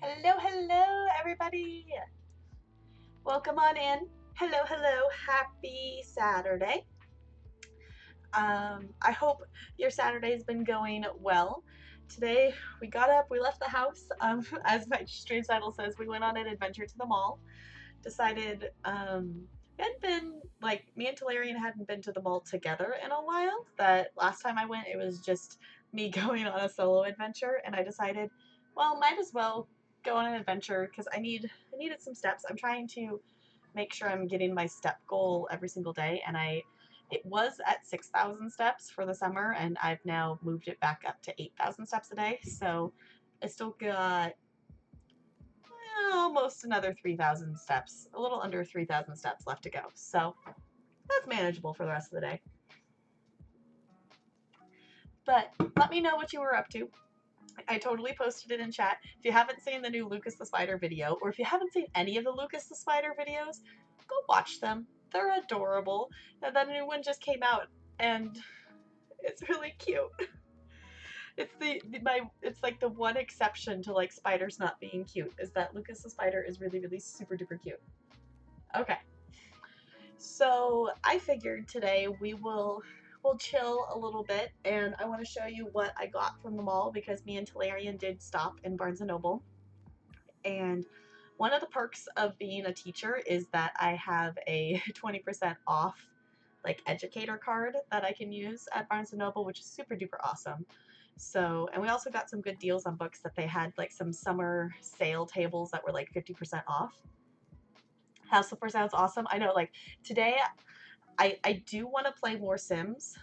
Hello, hello, everybody. Welcome on in. Hello, hello. Happy Saturday. I hope your Saturday's been going well. Today we got up, we left the house. As my stream title says, we went on an adventure to the mall. Decided we hadn't been like me and Talarian hadn't been to the mall together in a while. That last time I went, it was just me going on a solo adventure, and I decided, well, might as well go on an adventure because I needed some steps. I'm trying to make sure I'm getting my step goal every single day, and it was at 6,000 steps for the summer, and I've now moved it back up to 8,000 steps a day. So I still got almost another 3,000 steps, a little under 3,000 steps left to go. So that's manageable for the rest of the day. But let me know what you were up to. I totally posted it in chat. If you haven't seen the new Lucas the Spider video, or if you haven't seen any of the Lucas the Spider videos, go watch them. They're adorable. And that new one just came out, and it's really cute. It's like the one exception to like spiders not being cute is that Lucas the Spider is really, really super duper cute. Okay. So I figured today we'll chill a little bit, and I want to show you what I got from the mall because me and Talarian did stop in Barnes & Noble. And one of the perks of being a teacher is that I have a 20% off like educator card that I can use at Barnes & Noble, which is super duper awesome. So, and we also got some good deals on books that they had, like some summer sale tables that were like 50% off. House Flipper sounds awesome. I know, like today I do want to play more Sims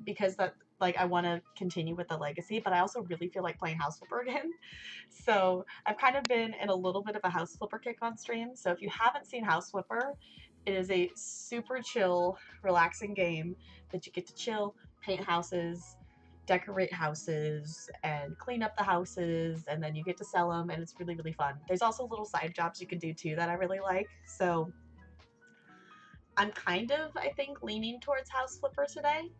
because that like I want to continue with the legacy, but I also really feel like playing House Flipper again. So I've kind of been in a little bit of a House Flipper kick on stream. So if you haven't seen House Flipper, it is a super chill, relaxing game that you get to chill, paint houses, decorate houses, and clean up the houses, and then you get to sell them, and it's really, really fun. There's also little side jobs you can do too that I really like. So I'm kind of, I think, leaning towards House Flipper today.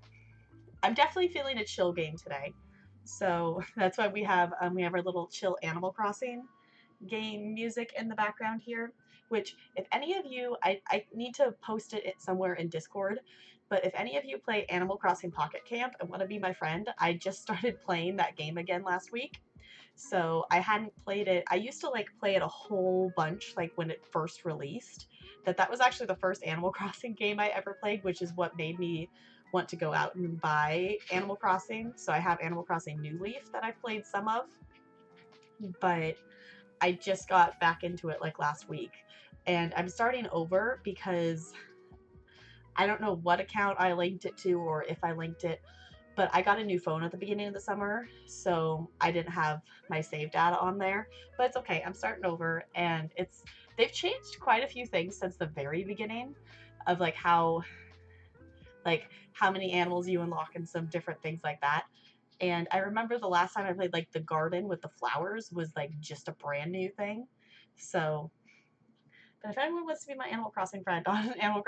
I'm definitely feeling a chill game today. So that's why we have our little chill Animal Crossing game music in the background here, which if any of you, I need to post it somewhere in Discord, but if any of you play Animal Crossing Pocket Camp and want to be my friend, I just started playing that game again last week. So I hadn't played it. I used to like play it a whole bunch like when it first released. That was actually the first Animal Crossing game I ever played, which is what made me want to go out and buy Animal Crossing. So I have Animal Crossing New Leaf that I've played some of, but I just got back into it like last week. And I'm starting over because I don't know what account I linked it to or if I linked it, but I got a new phone at the beginning of the summer, so I didn't have my save data on there. But it's okay, I'm starting over, and they've changed quite a few things since the very beginning of like how many animals you unlock and some different things like that. And I remember the last time I played like the garden with the flowers was like just a brand new thing. So, but if anyone wants to be my Animal Crossing friend on Animal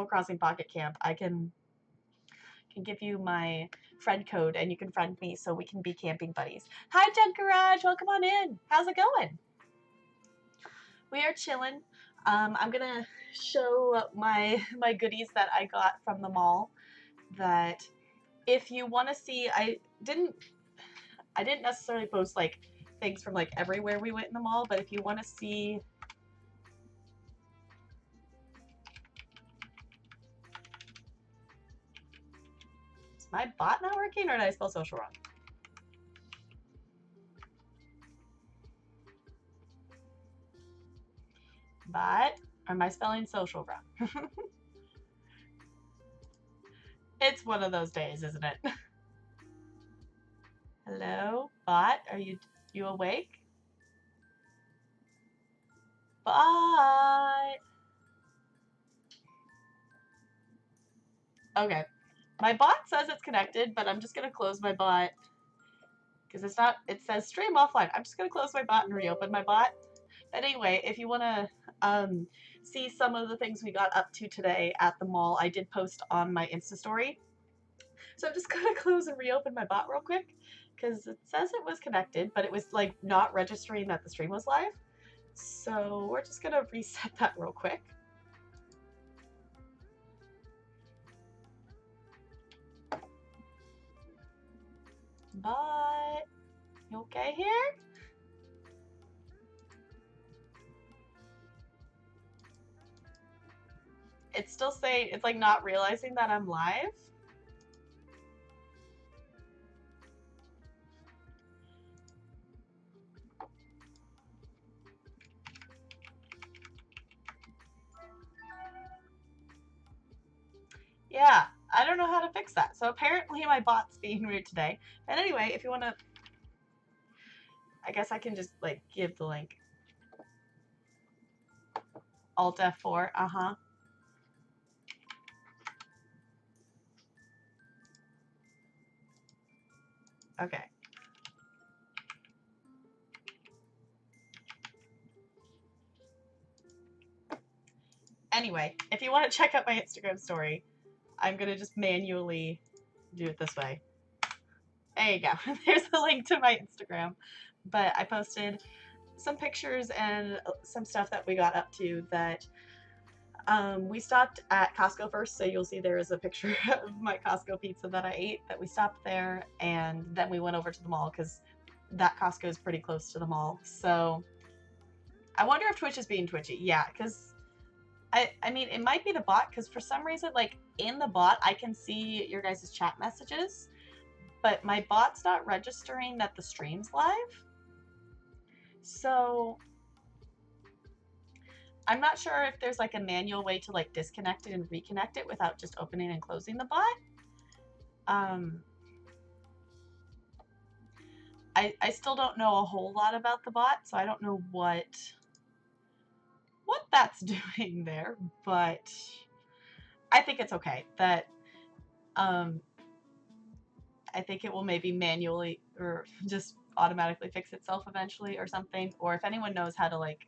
Crossing Pocket Camp, I can give you my friend code and you can friend me so we can be camping buddies. Hi, Junk Garage. Welcome on in. How's it going? We are chilling. I'm gonna show my goodies that I got from the mall. That if you want to see, I didn't necessarily post like things from like everywhere we went in the mall, but if you want to see. Is my bot not working or did I spell social wrong? Bot, or am I spelling social wrong? It's one of those days, isn't it? Hello, bot, are you awake? Bot. Okay. My bot says it's connected, but I'm just gonna close my bot because it's not, it says stream offline. I'm just gonna close my bot and reopen my bot. But anyway, if you wanna see some of the things we got up to today at the mall, I did post on my Insta story. So I'm just gonna close and reopen my bot real quick because it says it was connected, but it was like not registering that the stream was live. So we're just gonna reset that real quick. But you okay here? It's still saying, it's like not realizing that I'm live. Yeah, I don't know how to fix that. So apparently my bot's being weird today. And anyway, if you want to, I guess I can just like give the link. Alt F4, uh-huh. Okay. Anyway, if you want to check out my Instagram story, I'm going to just manually do it this way. There you go. There's a link to my Instagram. But I posted some pictures and some stuff that we got up to that we stopped at Costco first, so you'll see there is a picture of my Costco pizza that I ate, that we stopped there, and then we went over to the mall because that Costco is pretty close to the mall. So I wonder if Twitch is being twitchy. Yeah, because I mean, it might be the bot, because for some reason, like, in the bot, I can see your guys' chat messages, but my bot's not registering that the stream's live. So I'm not sure if there's like a manual way to like disconnect it and reconnect it without just opening and closing the bot. I still don't know a whole lot about the bot, so I don't know what that's doing there, but I think it's okay. That I think it will maybe manually or just automatically fix itself eventually or something. Or if anyone knows how to like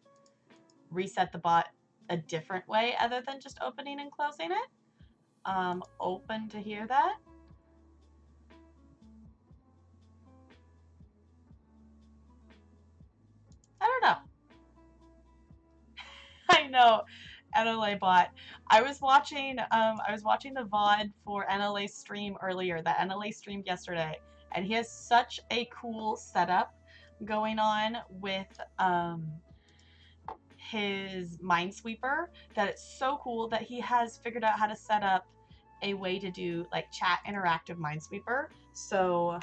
reset the bot a different way other than just opening and closing it, open to hear that. I don't know. I know. NLA bot. I was watching the VOD for NLA stream earlier. That NLA streamed yesterday, and he has such a cool setup going on with his Minesweeper that it's so cool that he has figured out how to set up a way to do like chat interactive Minesweeper. So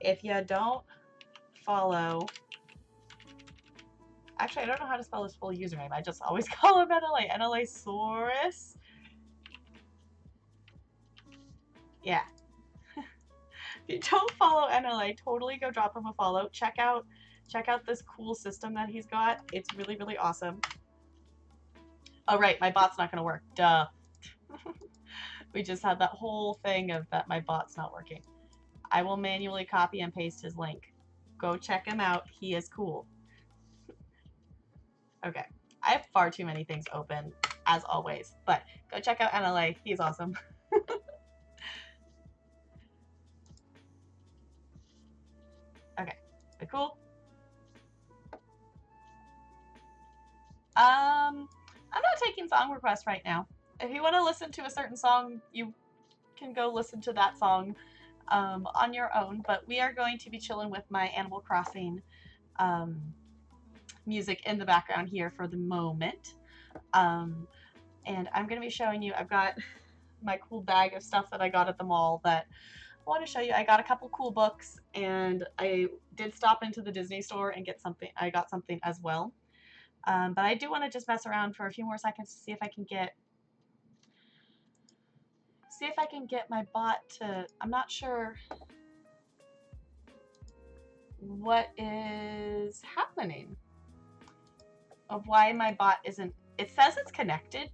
if you don't follow, actually I don't know how to spell his full username. I just always call him NLA Saurus. Yeah. If you don't follow NLA, totally go drop him a follow. Check out this cool system that he's got. It's really, really awesome. Oh right, my bot's not gonna work. Duh. We just had that whole thing of that my bot's not working. I will manually copy and paste his link. Go check him out. He is cool. Okay. I have far too many things open, as always. But go check out NLA. He's awesome. Okay. Cool. I'm not taking song requests right now. If you want to listen to a certain song, you can go listen to that song on your own. But we are going to be chilling with my Animal Crossing music in the background here for the moment. And I'm going to be showing you, I've got my cool bag of stuff that I got at the mall that I want to show you. I got a couple cool books, and I did stop into the Disney store and get something. I got something as well. But I do want to just mess around for a few more seconds to see if I can get my bot to, I'm not sure what is happening of why my bot isn't, it says it's connected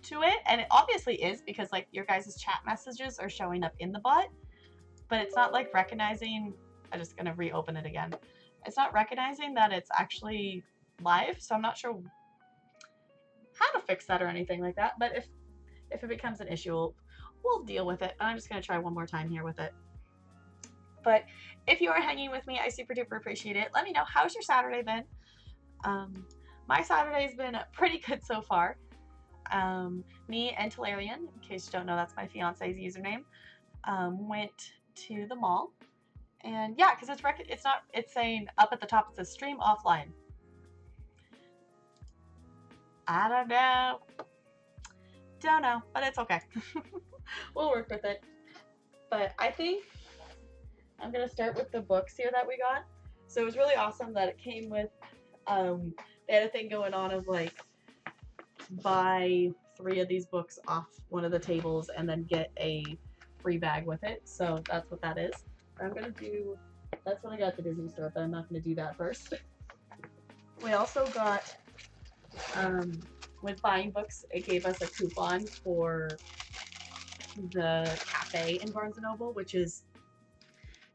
to it, and it obviously is because like your guys' chat messages are showing up in the bot, but it's not like recognizing, I'm just gonna reopen it again. It's not recognizing that it's actually live, so I'm not sure how to fix that or anything like that, but if it becomes an issue, we'll deal with it. I'm just gonna try one more time here with it. But if you are hanging with me, I super duper appreciate it. Let me know, how's your Saturday been? My Saturday's been pretty good so far. Me and Talarian, in case you don't know, that's my fiance's username, went to the mall. And yeah, because it's saying up at the top, it says stream offline. I don't know, but it's okay. We'll work with it. But I think I'm gonna start with the books here that we got. So it was really awesome that it came with, they had a thing going on of like, buy 3 of these books off one of the tables and then get a free bag with it. So that's what that is. I'm gonna do, that's what I got at the Disney store, but I'm not gonna do that first. We also got, with buying books, it gave us a coupon for the cafe in Barnes & Noble, which is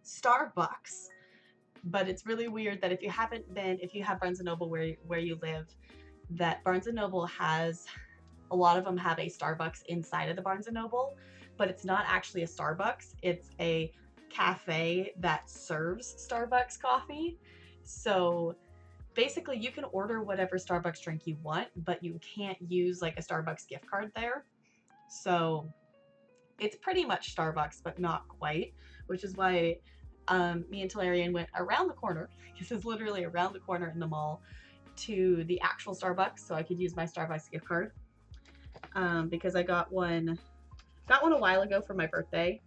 Starbucks. But it's really weird that if you have Barnes & Noble where you live, that Barnes & Noble has, a lot of them have a Starbucks inside of the Barnes & Noble, but it's not actually a Starbucks. It's a cafe that serves Starbucks coffee. So basically you can order whatever Starbucks drink you want, but you can't use like a Starbucks gift card there. So it's pretty much Starbucks, but not quite, which is why me and Talarian went around the corner, because it's literally around the corner in the mall, to the actual Starbucks so I could use my Starbucks gift card. Because I got one a while ago for my birthday,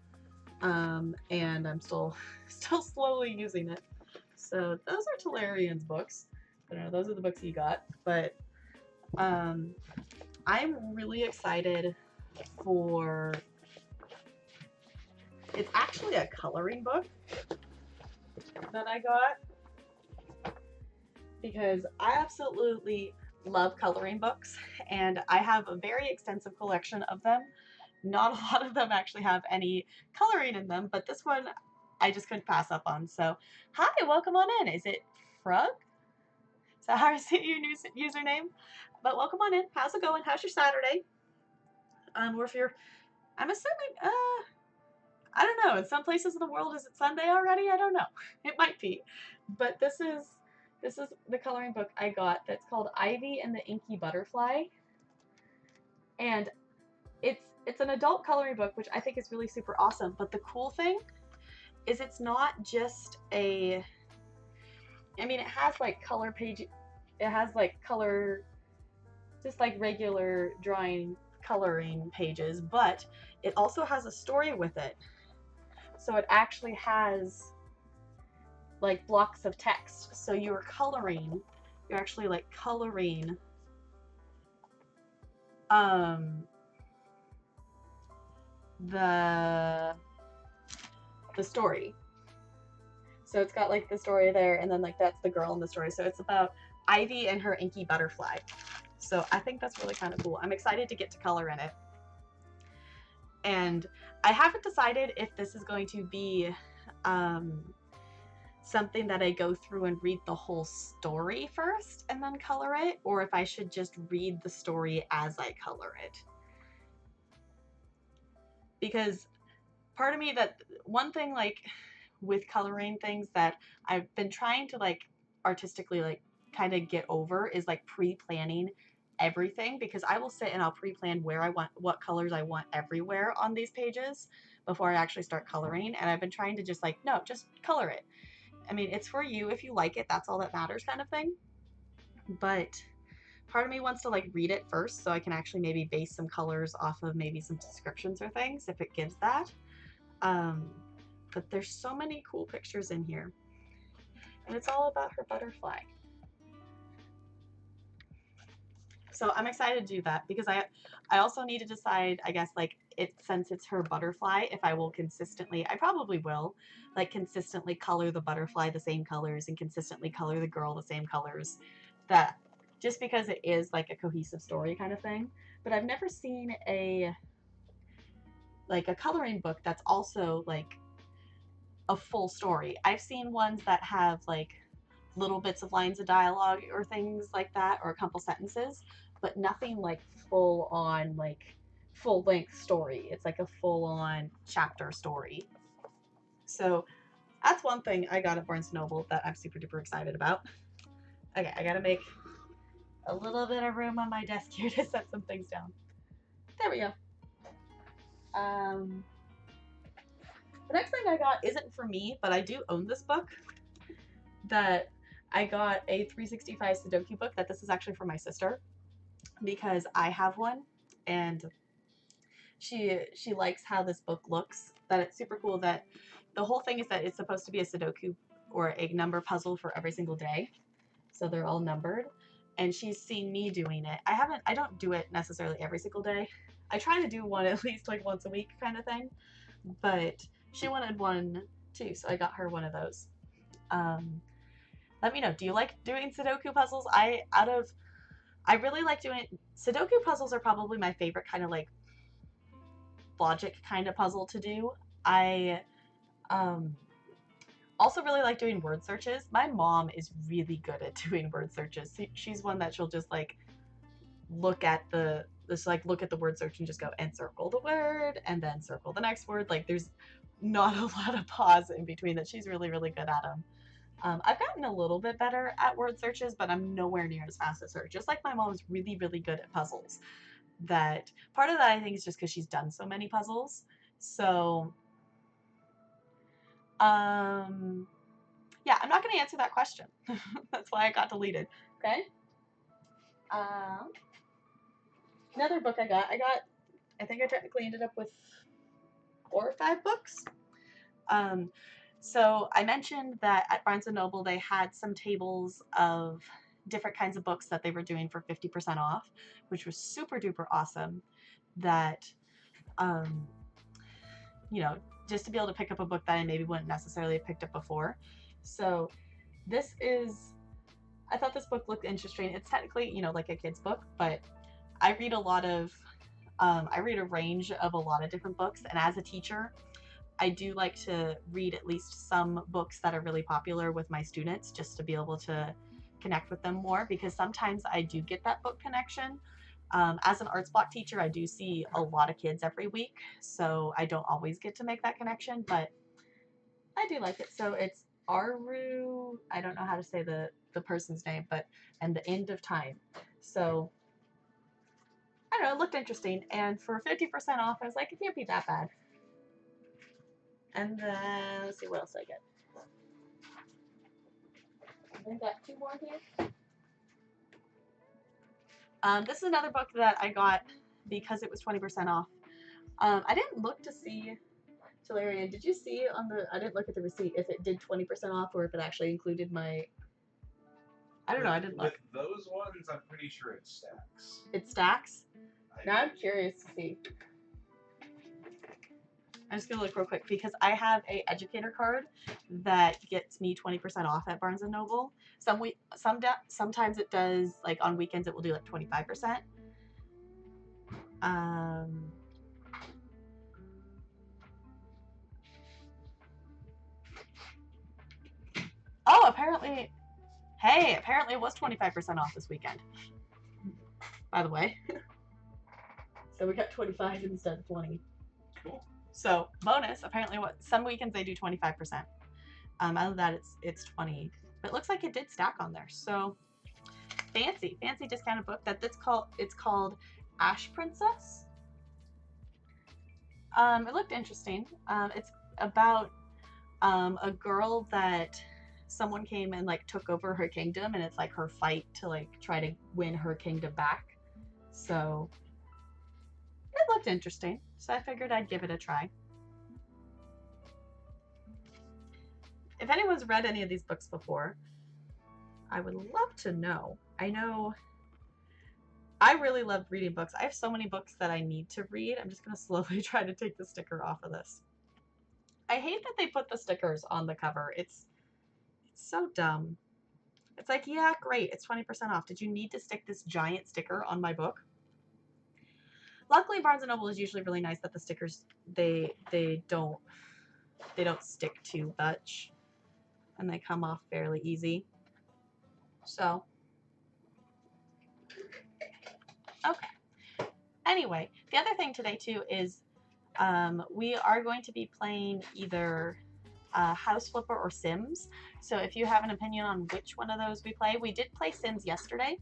and I'm still slowly using it. So those are Talarian's books. I don't know, those are the books he got. But I'm really excited for, it's actually a coloring book. that I got because I absolutely love coloring books and I have a very extensive collection of them. Not a lot of them actually have any coloring in them, but this one I just couldn't pass up on. So, hi, welcome on in. Is it Frug? Is that how I say your new username? But welcome on in. How's it going? How's your Saturday? Or if you're, I'm assuming, I don't know. In some places in the world, is it Sunday already? I don't know. It might be, but this is the coloring book I got. That's called Ivy and the Inky Butterfly, and it's an adult coloring book, which I think is really super awesome. But the cool thing is, it's not just a. I mean, it has like color page. It has like color, just like regular drawing coloring pages, but it also has a story with it. So it actually has like blocks of text. So you're actually like coloring um the story. So it's got like the story there and then like that's the girl in the story. So it's about Ivy and her inky butterfly. So I think that's really kind of cool. I'm excited to get to color in it. And I haven't decided if this is going to be something that I go through and read the whole story first and then color it, or if I should just read the story as I color it. Because part of me, that one thing like with coloring things that I've been trying to like artistically like kind of get over is like pre-planning everything, because I will sit and I'll pre-plan where I want, what colors I want everywhere on these pages before I actually start coloring. And I've been trying to just like, no, just color it. I mean, it's for you. If you like it, that's all that matters, kind of thing. But part of me wants to like read it first so I can actually maybe base some colors off of maybe some descriptions or things if it gives that. Um, but there's so many cool pictures in here. And it's all about her butterfly. So I'm excited to do that because I also need to decide, I guess, like since it's her butterfly, if I will consistently, I probably will, like consistently color the butterfly the same colors and consistently color the girl the same colors. That just because it is like a cohesive story kind of thing. But I've never seen a coloring book that's also like a full story. I've seen ones that have like little bits of lines of dialogue or things like that, or a couple sentences, but nothing like full on, like full length story. It's like a full on chapter story. So that's one thing I got at Barnes & Noble that I'm super duper excited about. Okay, I gotta make a little bit of room on my desk here to set some things down. There we go. The next thing I got isn't for me, but I do own this book. That I got a 365 Sudoku book that this is actually for my sister because I have one and she likes how this book looks. That it's super cool that the whole thing is that it's supposed to be a Sudoku or a number puzzle for every single day. So they're all numbered. And she's seen me doing it. I don't do it necessarily every single day. I try to do one at least like once a week kind of thing. But she wanted one too, so I got her one of those. Let me know. Do you like doing Sudoku puzzles? I really like doing Sudoku puzzles. Are probably my favorite kind of like logic kind of puzzle to do. I also really like doing word searches. My mom is really good at doing word searches. She's one that she'll just like look at the word search and just go and circle the word and then circle the next word. Like there's not a lot of pause in between that. She's really, really good at them. I've gotten a little bit better at word searches, but I'm nowhere near as fast as her. Just like my mom's really, really good at puzzles. That part of that I think is just because she's done so many puzzles. So, yeah, I'm not going to answer that question. That's why I got deleted. Okay. Another book I think I technically ended up with 4 or 5 books. So I mentioned that at Barnes & Noble they had some tables of different kinds of books that they were doing for 50% off, which was super duper awesome. That, you know, just to be able to pick up a book that I maybe wouldn't necessarily have picked up before. So this is, I thought this book looked interesting. It's technically, you know, like a kid's book, but I read a lot of, I read a range of a lot of different books. And as a teacher, I do like to read at least some books that are really popular with my students just to be able to connect with them more, because sometimes I do get that book connection. As an arts block teacher, I do see a lot of kids every week, so I don't always get to make that connection, but I do like it. So it's Aru, I don't know how to say the person's name, but and the end of time. So I don't know, it looked interesting, and for 50% off, I was like, it can't be that bad. And then let's see what else I get. I got two more here. This is another book that I got because it was 20% off. I didn't look to see, Talarian, did you see on the, I didn't look at the receipt if it did 20% off or if it actually included my, I don't know, I didn't look. With those ones, I'm pretty sure it stacks. It stacks? Now I'm curious to see. I'm just gonna look real quick because I have a educator card that gets me 20% off at Barnes and Noble. Sometimes it does, like on weekends it will do like 25%. Oh, apparently, hey, apparently it was 25% off this weekend. By the way, so we got 25 instead of 20. Cool. So bonus, apparently, what some weekends they do 25%. Other than that, it's 20. But it looks like it did stack on there. So fancy discounted book it's called Ash Princess. It looked interesting. It's about a girl that someone came and like took over her kingdom, and it's like her fight to like try to win her kingdom back. So it looked interesting. So I figured I'd give it a try. If anyone's read any of these books before, I would love to know. I know I really love reading books. I have so many books that I need to read. I'm just going to slowly try to take the sticker off of this. I hate that they put the stickers on the cover. It's so dumb. It's like, yeah, great, it's 20% off. Did you need to stick this giant sticker on my book? Luckily, Barnes & Noble is usually really nice that the stickers, they don't stick too much, and they come off fairly easy. So, okay. Anyway, the other thing today too is we are going to be playing either House Flipper or Sims. So if you have an opinion on which one of those we play, we did play Sims yesterday.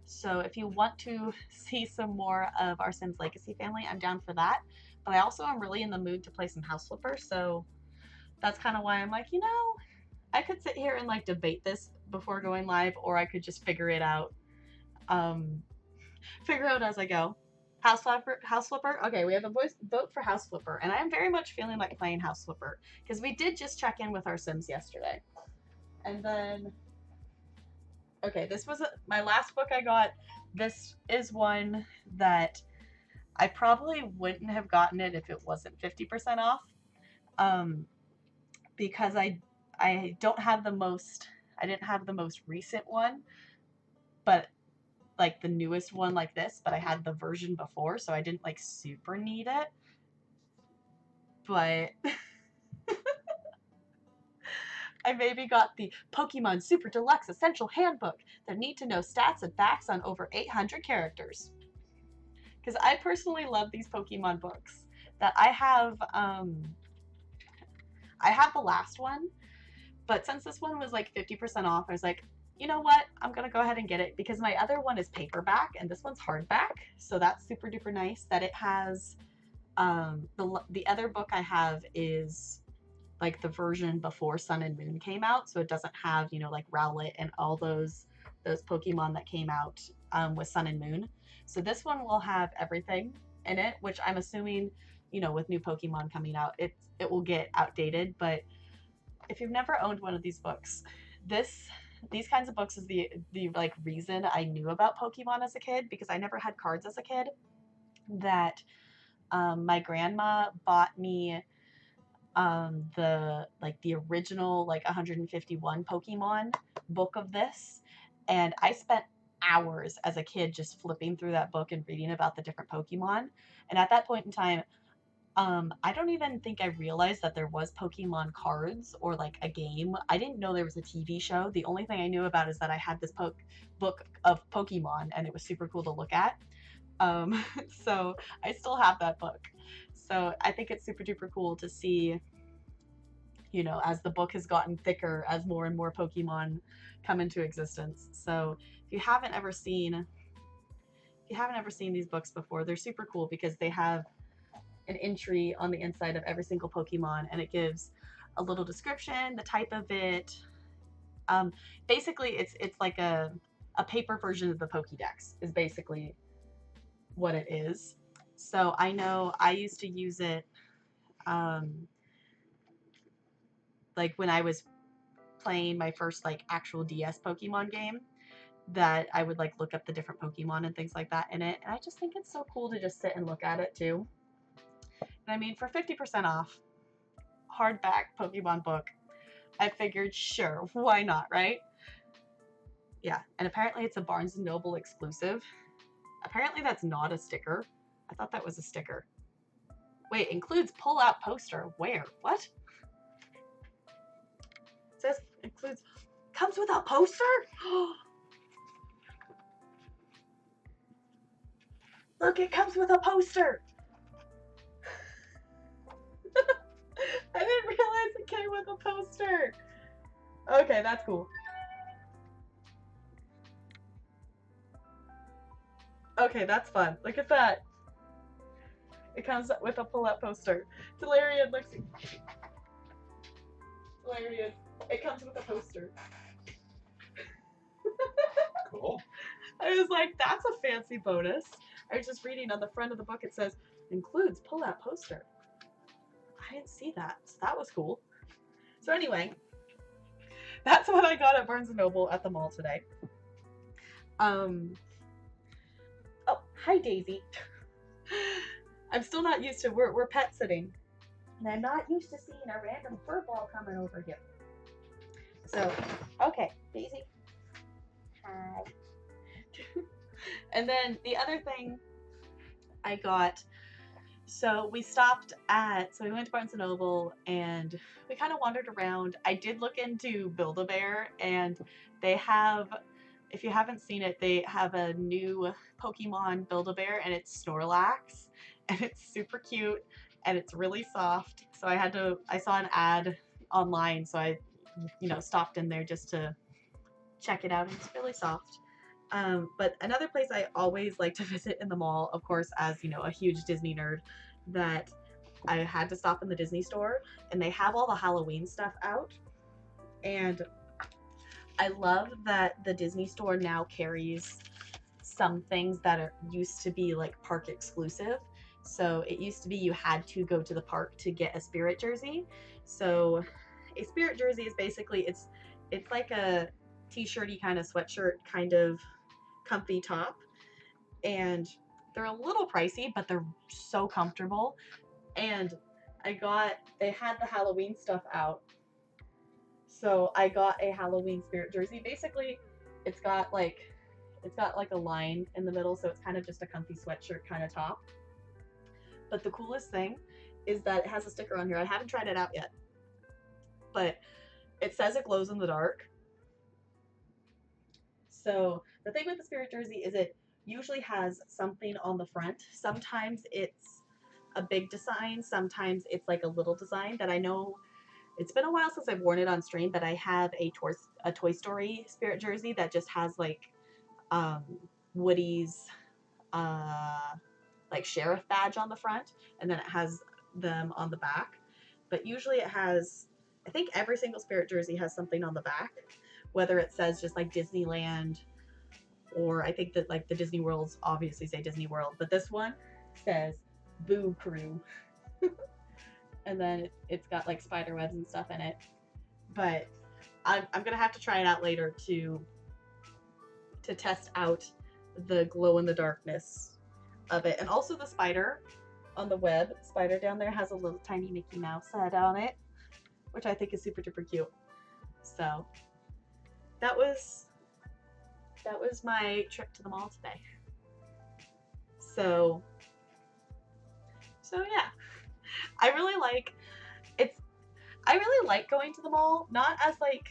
So if you want to see some more of our Sims Legacy family, I'm down for that. But I also am really in the mood to play some House Flipper, so that's kind of why I'm like, you know, I could sit here and like debate this before going live, or I could just figure it out. Figure out as I go. House Flipper. Okay, we have a vote for House Flipper, and I am very much feeling like playing House Flipper because we did just check in with our Sims yesterday. And then, okay, this was my last book I got. This is one that I probably wouldn't have gotten it if it wasn't 50% off, because I don't have the most. I didn't have the most recent one, but like the newest one like this, but I had the version before, so I didn't like super need it. But I maybe got the Pokemon Super Deluxe Essential Handbook, the need to know stats and facts on over 800 characters. Because I personally love these Pokemon books. That I have the last one, but since this one was like 50% off, I was like, you know what? I'm gonna go ahead and get it because my other one is paperback and this one's hardback, so that's super duper nice. That it has the other book I have is like the version before Sun and Moon came out, so it doesn't have, you know, like Rowlet and all those Pokemon that came out with Sun and Moon. So this one will have everything in it, which I'm assuming, you know, with new Pokemon coming out, it will get outdated. But if you've never owned one of these books, these kinds of books is the like reason I knew about Pokemon as a kid, because I never had cards as a kid. That my grandma bought me the original like 151 Pokemon book of this, and I spent hours as a kid just flipping through that book and reading about the different Pokemon. And at that point in time, I don't even think I realized that there was Pokemon cards or like a game. I didn't know there was a TV show. The only thing I knew about is that I had this book of Pokemon, and it was super cool to look at. So I still have that book. So I think it's super duper cool to see, as the book has gotten thicker, as more and more Pokemon come into existence. So if you haven't ever seen these books before, they're super cool because they have an entry on the inside of every single Pokemon, and it gives a little description, the type of it. Basically, it's like a paper version of the Pokédex is basically what it is. So I know I used to use it, like when I was playing my first like actual DS Pokemon game, that I would like look up the different Pokemon and things like that in it. And I just think it's so cool to just sit and look at it too. And I mean, for 50% off, hardback Pokemon book, I figured, sure, why not, right? Yeah, and apparently it's a Barnes & Noble exclusive. Apparently that's not a sticker. I thought that was a sticker. Wait, includes pull-out poster. Where? What? It says includes... Comes with a poster? Look, it comes with a poster! I didn't realize it came with a poster! Okay, that's cool. Okay, that's fun. Look at that. It comes with a pull-out poster. Galarian looks... Galarian. It comes with a poster. Cool. I was like, that's a fancy bonus. I was just reading on the front of the book, it says, includes pull-out poster. I didn't see that, so that was cool. So anyway, that's what I got at Barnes & Noble at the mall today. Oh, hi Daisy. I'm still not used to, we're pet sitting. And I'm not used to seeing a random furball coming over here. So, okay, Daisy. Hi. And then the other thing I got, so we went to Barnes & Noble and we kind of wandered around. I did look into Build-A-Bear, and they have, if you haven't seen it, they have a new Pokemon Build-A-Bear, and it's Snorlax, and it's super cute, and it's really soft. So I saw an ad online, so I, stopped in there just to check it out, and it's really soft. But another place I always like to visit in the mall, of course, as a huge Disney nerd, that I had to stop in the Disney store, and they have all the Halloween stuff out. And I love that the Disney store now carries some things that used to be like park exclusive. So it used to be you had to go to the park to get a Spirit jersey. So a Spirit jersey is basically, it's like a t-shirty kind of sweatshirt kind of comfy top, and they're a little pricey, but they're so comfortable. And they had the Halloween stuff out, so I got a Halloween Spirit jersey. Basically, it's got like a line in the middle, so it's kind of just a comfy sweatshirt kind of top. But the coolest thing is that it has a sticker on here. I haven't tried it out yet, but it says it glows in the dark. So the thing with the Spirit jersey is it usually has something on the front. Sometimes it's a big design, sometimes it's like a little design that I know. It's been a while since I've worn it on stream, but I have a Toy Story Spirit jersey that just has like Woody's like sheriff badge on the front, and then it has them on the back. But usually it has, I think every single Spirit jersey has something on the back, whether it says just like Disneyland, or I think that like the Disney Worlds obviously say Disney World, but this one says Boo Crew. And then it's got like spider webs and stuff in it. But I'm gonna have to try it out later to test out the glow in the darkness of it, and also the spider. on the web spider down there has a little tiny Mickey Mouse head on it, which I think is super duper cute. So that was my trip to the mall today. So yeah, I really like it's. I really like going to the mall, not as like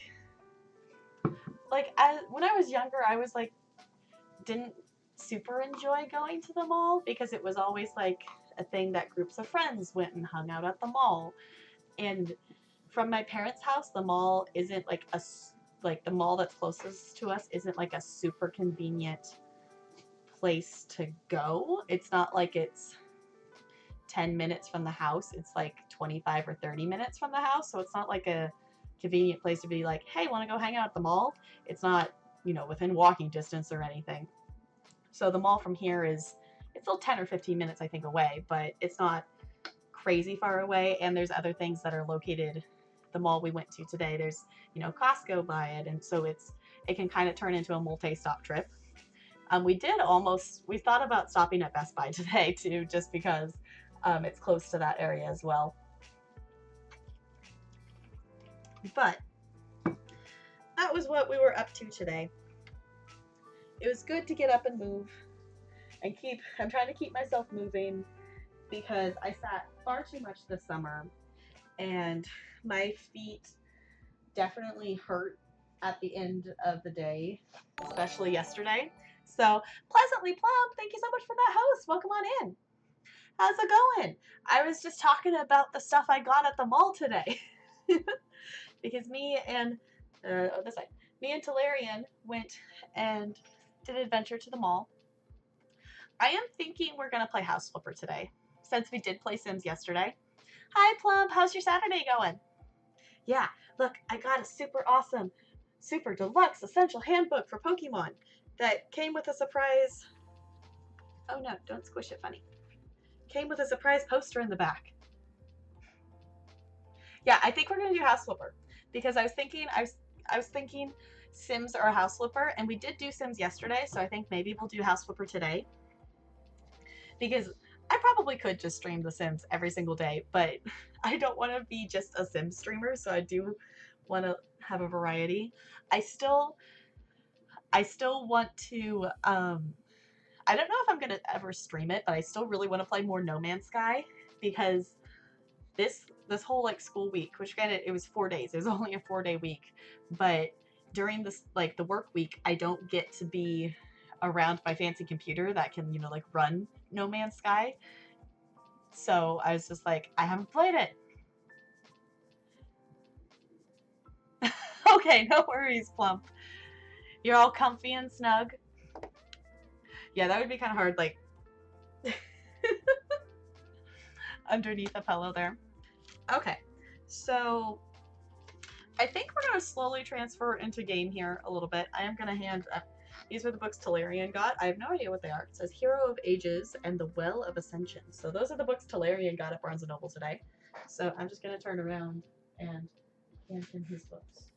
as when I was younger, I was like didn't super enjoy going to the mall because it was always like a thing that groups of friends went and hung out at the mall. And from my parents' house, the mall isn't like the mall that's closest to us isn't like a super convenient place to go. It's not like it's 10 minutes from the house. It's like 25 or 30 minutes from the house. So it's not like a convenient place to be like, hey, want to go hang out at the mall? It's not, within walking distance or anything. So the mall from here it's still 10 or 15 minutes, I think, away, but it's not crazy far away. And there's other things that are located. The mall we went to today, there's, Costco by it. And so it can kind of turn into a multi-stop trip. We thought about stopping at Best Buy today too, just because it's close to that area as well. But that was what we were up to today. It was good to get up and move and I'm trying to keep myself moving because I sat far too much this summer and my feet definitely hurt at the end of the day, especially yesterday. So, Pleasantly Plump, thank you so much for that host. Welcome on in. How's it going? I was just talking about the stuff I got at the mall today. Because me and Talarian went and did an adventure to the mall. I am thinking we're going to play House Flipper today, since we did play Sims yesterday. Hi, Plump. How's your Saturday going? Yeah, look, I got a super awesome, super deluxe essential handbook for Pokemon that came with a surprise. Oh no, don't squish it funny. Came with a surprise poster in the back. Yeah, I think we're going to do House Flipper because I was thinking Sims or a House Flipper, and we did do Sims yesterday, so I think maybe we'll do House Flipper today. Because I probably could just stream The Sims every single day, but I don't want to be just a Sims streamer, so I do want to have a variety. I still want to, I don't know if I'm going to ever stream it, but I still really want to play more No Man's Sky, because this whole like school week, which granted it was 4 days, it was only a 4-day week, but during this like the work week, I don't get to be around my fancy computer that can like run No Man's Sky. So I was just like, I haven't played it. Okay, no worries, Plump. You're all comfy and snug. Yeah, that would be kind of hard, like underneath a pillow there. Okay, so I think we're going to slowly transfer into game here a little bit. I am going to hand up. These were the books Talarian got. I have no idea what they are. It says Hero of Ages and The Well of Ascension. So those are the books Talarian got at Barnes & Noble today. So I'm just going to turn around and hand him his books.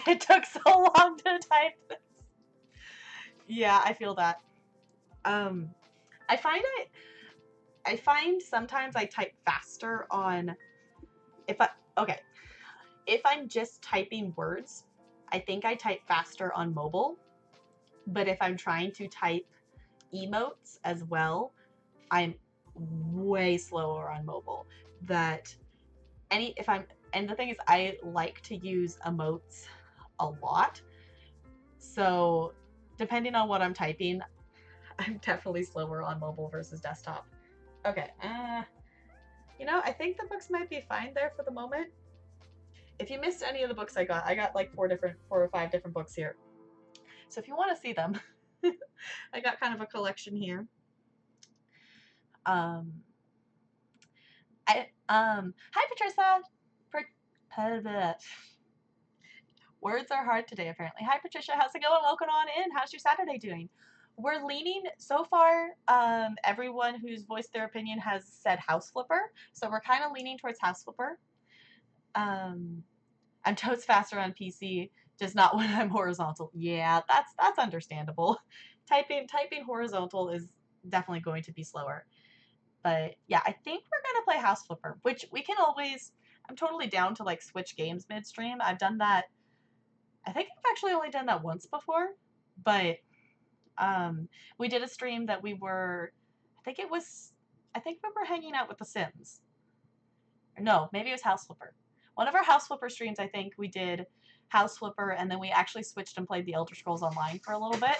It took so long to type this. Yeah, I feel that. I find sometimes I type faster on if I'm just typing words, I think I type faster on mobile. But if I'm trying to type emotes as well, I'm way slower on mobile. And the thing is, I like to use emotes a lot. So depending on what I'm typing, I'm definitely slower on mobile versus desktop. Okay. I think the books might be fine there for the moment. If you missed any of the books I got like 4 or 5 different books here. So if you want to see them, I got kind of a collection here. Hi Patricia. Words are hard today, apparently. Hi Patricia, how's it going? Welcome on in. How's your Saturday doing? We're leaning so far. Everyone who's voiced their opinion has said House Flipper, so we're kind of leaning towards House Flipper. I'm totes faster on PC, just not when I'm horizontal. Yeah, that's understandable. Typing horizontal is definitely going to be slower. But yeah, I think we're gonna play House Flipper, which we can always. I'm totally down to like switch games midstream. I've done that. I think I've actually only done that once before, but we did a stream that we were. I think it was. I think we were hanging out with The Sims. Or no, maybe it was House Flipper. One of our House Flipper streams, I think we did House Flipper, and then we actually switched and played the Elder Scrolls Online for a little bit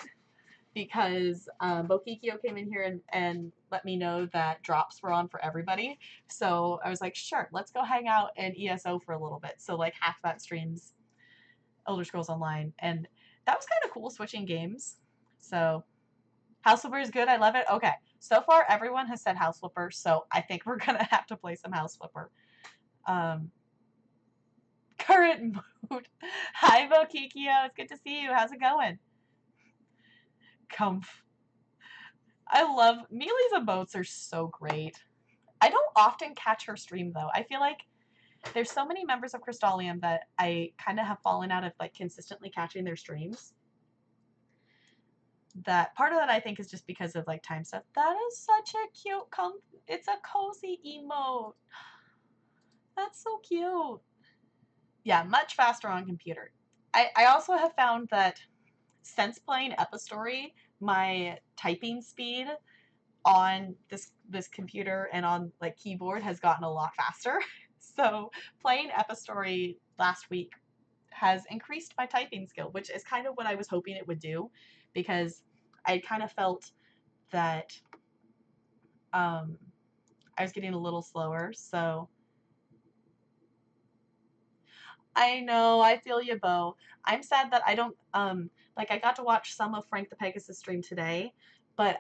because Bokikio came in here and let me know that drops were on for everybody. So I was like, sure, let's go hang out in ESO for a little bit. So like half that streams Elder Scrolls Online, and that was kind of cool switching games. So House Flipper is good. I love it. Okay, so far everyone has said House Flipper, so I think we're gonna have to play some House Flipper. Current mood. Hi Bokikio, it's good to see you. How's it going? Comf. I love Mealy's emotes are so great. I don't often catch her stream though. I feel like there's so many members of Crystallium that I kind of have fallen out of like consistently catching their streams. That part of that I think is just because of like time stuff. That is such a cute it's a cozy emote. That's so cute. Yeah, much faster on computer. I also have found that since playing Epistory, my typing speed on this computer and on like keyboard has gotten a lot faster. So playing Epistory last week has increased my typing skill, which is kind of what I was hoping it would do, because I kind of felt that I was getting a little slower. So I know, I feel you, Bo. I'm sad that I don't like I got to watch some of Frank the Pegasus stream today, but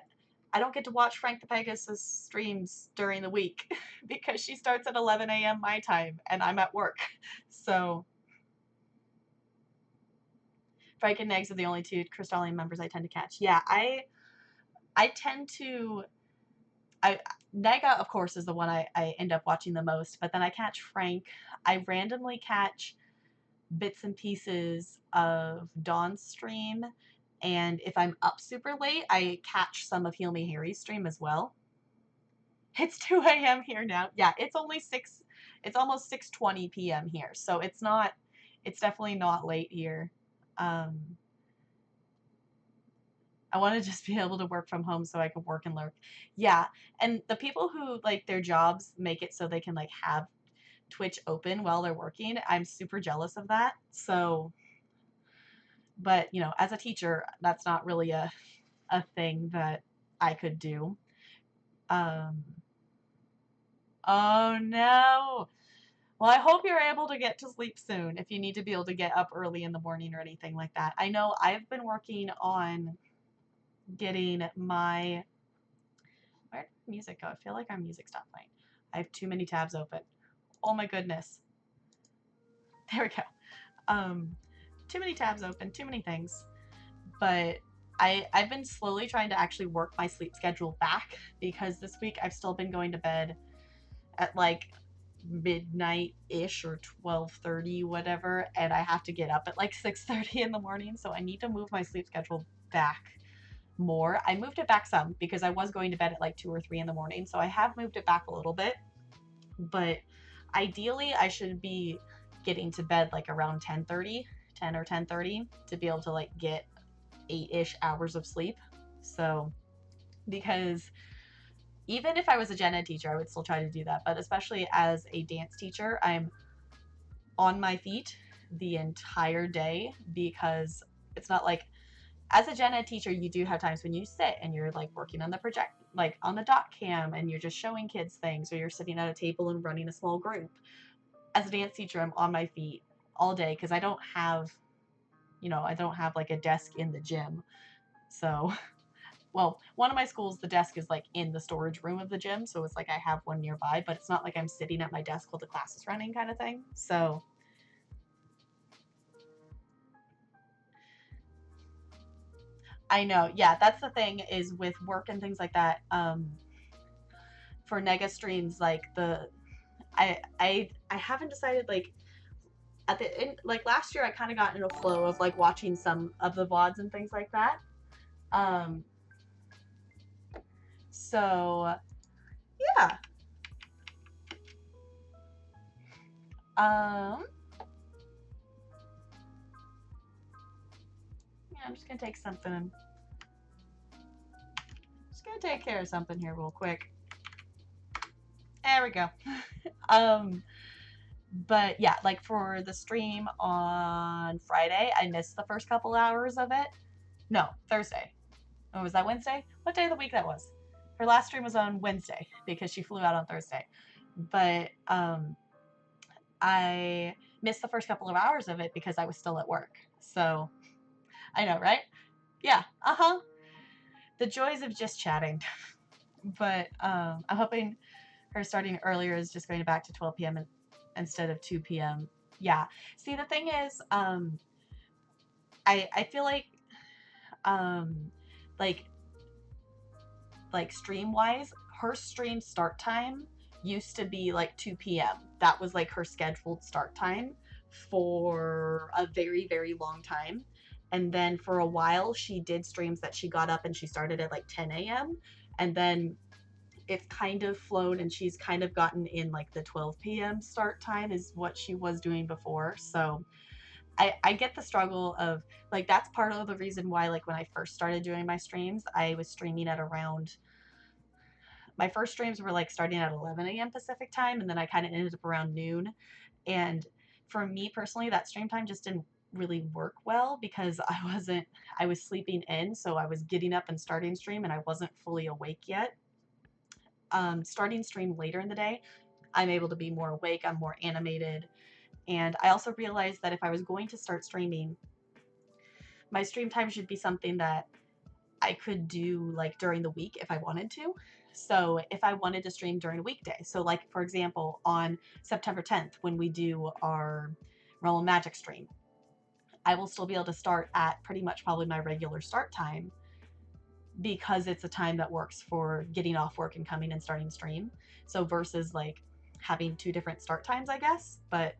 I don't get to watch Frank the Pegasus streams during the week because she starts at 11 a.m. my time and I'm at work. So Frank and Negs are the only two Crystallium members I tend to catch. Yeah, I tend to Nega, of course, is the one I end up watching the most, but then I catch Frank. I randomly catch bits and pieces of Dawn's stream, and if I'm up super late, I catch some of Heal Me Harry's stream as well. It's 2 a.m. here now. Yeah, it's almost 6:20 p.m. here, so it's definitely not late here. I want to just be able to work from home so I can work and learn. Yeah, and the people who like their jobs make it so they can like have Twitch open while they're working, I'm super jealous of that. So, but you know, as a teacher, that's not really a thing that I could do. Oh no. Well, I hope you're able to get to sleep soon if you need to be able to get up early in the morning or anything like that. I know I've been working on getting my where did music go? I feel like our music stopped playing. I have too many tabs open. Oh my goodness. There we go. Too many tabs open, too many things. But I've been slowly trying to actually work my sleep schedule back because this week I've still been going to bed at like midnight-ish or 12:30, whatever, and I have to get up at like 6:30 in the morning, so I need to move my sleep schedule back more. I moved it back some because I was going to bed at like 2 or 3 in the morning, so I have moved it back a little bit. But ideally, I should be getting to bed like around 10 or 10:30 to be able to like get 8-ish hours of sleep. So, because even if I was a gen ed teacher, I would still try to do that. But especially as a dance teacher, I'm on my feet the entire day because it's not like as a gen ed teacher, you do have times when you sit and you're like working on the project, like on the doc cam, and you're just showing kids things, or you're sitting at a table and running a small group. As a dance teacher, I'm on my feet all day because I don't have, I don't have like a desk in the gym. So, well, one of my schools, the desk is like in the storage room of the gym. So it's like I have one nearby, but it's not like I'm sitting at my desk while the class is running kind of thing. So, I know. Yeah, that's the thing is with work and things like that. For Nega streams, like I haven't decided like at the end, like last year I kind of got in a flow of like watching some of the VODs and things like that. Um, so yeah. Yeah, I'm just gonna take something. Just gonna take care of something here real quick. There we go. um, but yeah, like for the stream on Friday, I missed the first couple hours of it. No, Thursday. Oh, was that Wednesday? What day of the week that was? Her last stream was on Wednesday because she flew out on Thursday. But I missed the first couple of hours of it because I was still at work. So I know, right? Yeah. Uh huh. The joys of just chatting. But I'm hoping her starting earlier is just going back to 12 p.m. instead of 2 p.m. Yeah. See, the thing is, I feel um, like stream wise, her stream start time used to be like 2 p.m. That was like her scheduled start time for a very, very long time. And then for a while, she did streams that she got up and she started at like 10 a.m. And then it's kind of flown and she's kind of gotten in like the 12 p.m. start time is what she was doing before. So I get the struggle of like that's part of the reason why like when I first started doing my streams, I was streaming at around my first streams were like starting at 11 a.m. Pacific time, and then I kind of ended up around noon. And for me personally, that stream time just didn't really work well because I was sleeping in, so I was getting up and starting stream, and I wasn't fully awake yet. Starting stream later in the day, I'm able to be more awake, I'm more animated. And I also realized that if I was going to start streaming, my stream time should be something that I could do like during the week if I wanted to. So if I wanted to stream during a weekday, so like for example, on September 10th, when we do our Realm of Magic stream, I will still be able to start at pretty much probably my regular start time because it's a time that works for getting off work and coming and starting stream. So versus like having two different start times, I guess. But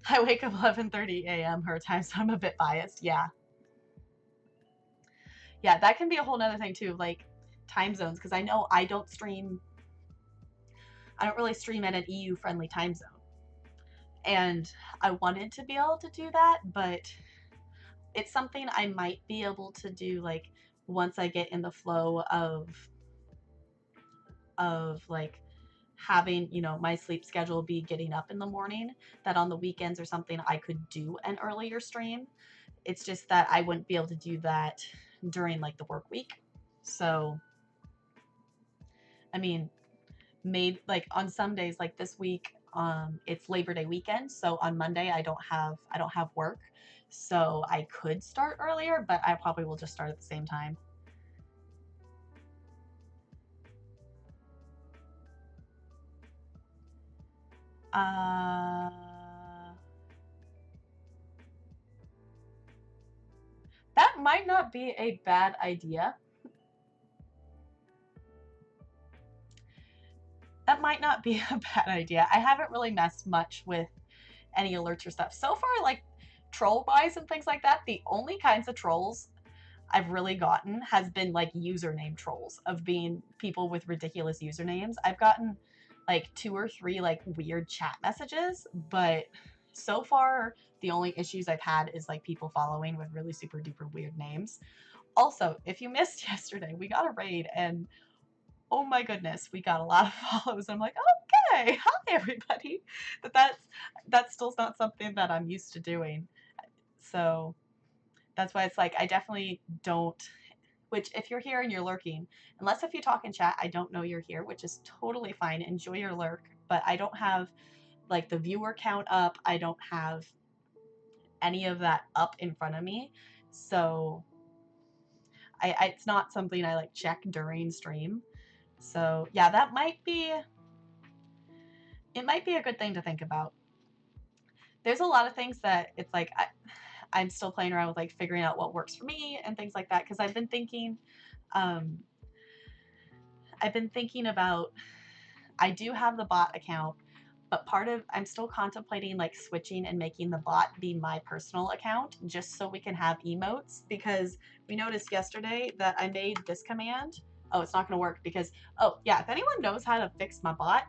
I wake up 11:30 a.m. her time, so I'm a bit biased. Yeah. Yeah, that can be a whole nother thing too, like time zones, because I don't really stream at an EU friendly time zone. And I wanted to be able to do that, but it's something I might be able to do like once I get in the flow of like having, you know, my sleep schedule be getting up in the morning, that on the weekends or something I could do an earlier stream. It's just that I wouldn't be able to do that during like the work week. So I mean, maybe like on some days like this week it's Labor Day weekend, so on Monday I don't have work, so I could start earlier, but I probably will just start at the same time. uh that might not be a bad idea. That might not be a bad idea. I haven't really messed much with any alerts or stuff so far, like troll wise and things like that. The only kinds of trolls I've really gotten has been like username trolls, of being people with ridiculous usernames. I've gotten like two or three like weird chat messages, but so far the only issues I've had is like people following with really super duper weird names. Also, if you missed yesterday, we got a raid and oh my goodness, we got a lot of follows. I'm like, okay, hi everybody. But that's still not something that I'm used to doing. So that's why it's like I definitely don't, which if you're here and you're lurking, unless if you talk in chat, I don't know you're here, which is totally fine. Enjoy your lurk, but I don't have like the viewer count up. I don't have any of that up in front of me. So it's not something I like check during stream. So yeah, it might be a good thing to think about. There's a lot of things that it's like I'm still playing around with like figuring out what works for me and things like that, because um, I've been thinking about, I do have the bot account, but I'm still contemplating like switching and making the bot be my personal account just so we can have emotes, because we noticed yesterday that I made this command. Oh, it's not going to work because, oh yeah, if anyone knows how to fix my bot,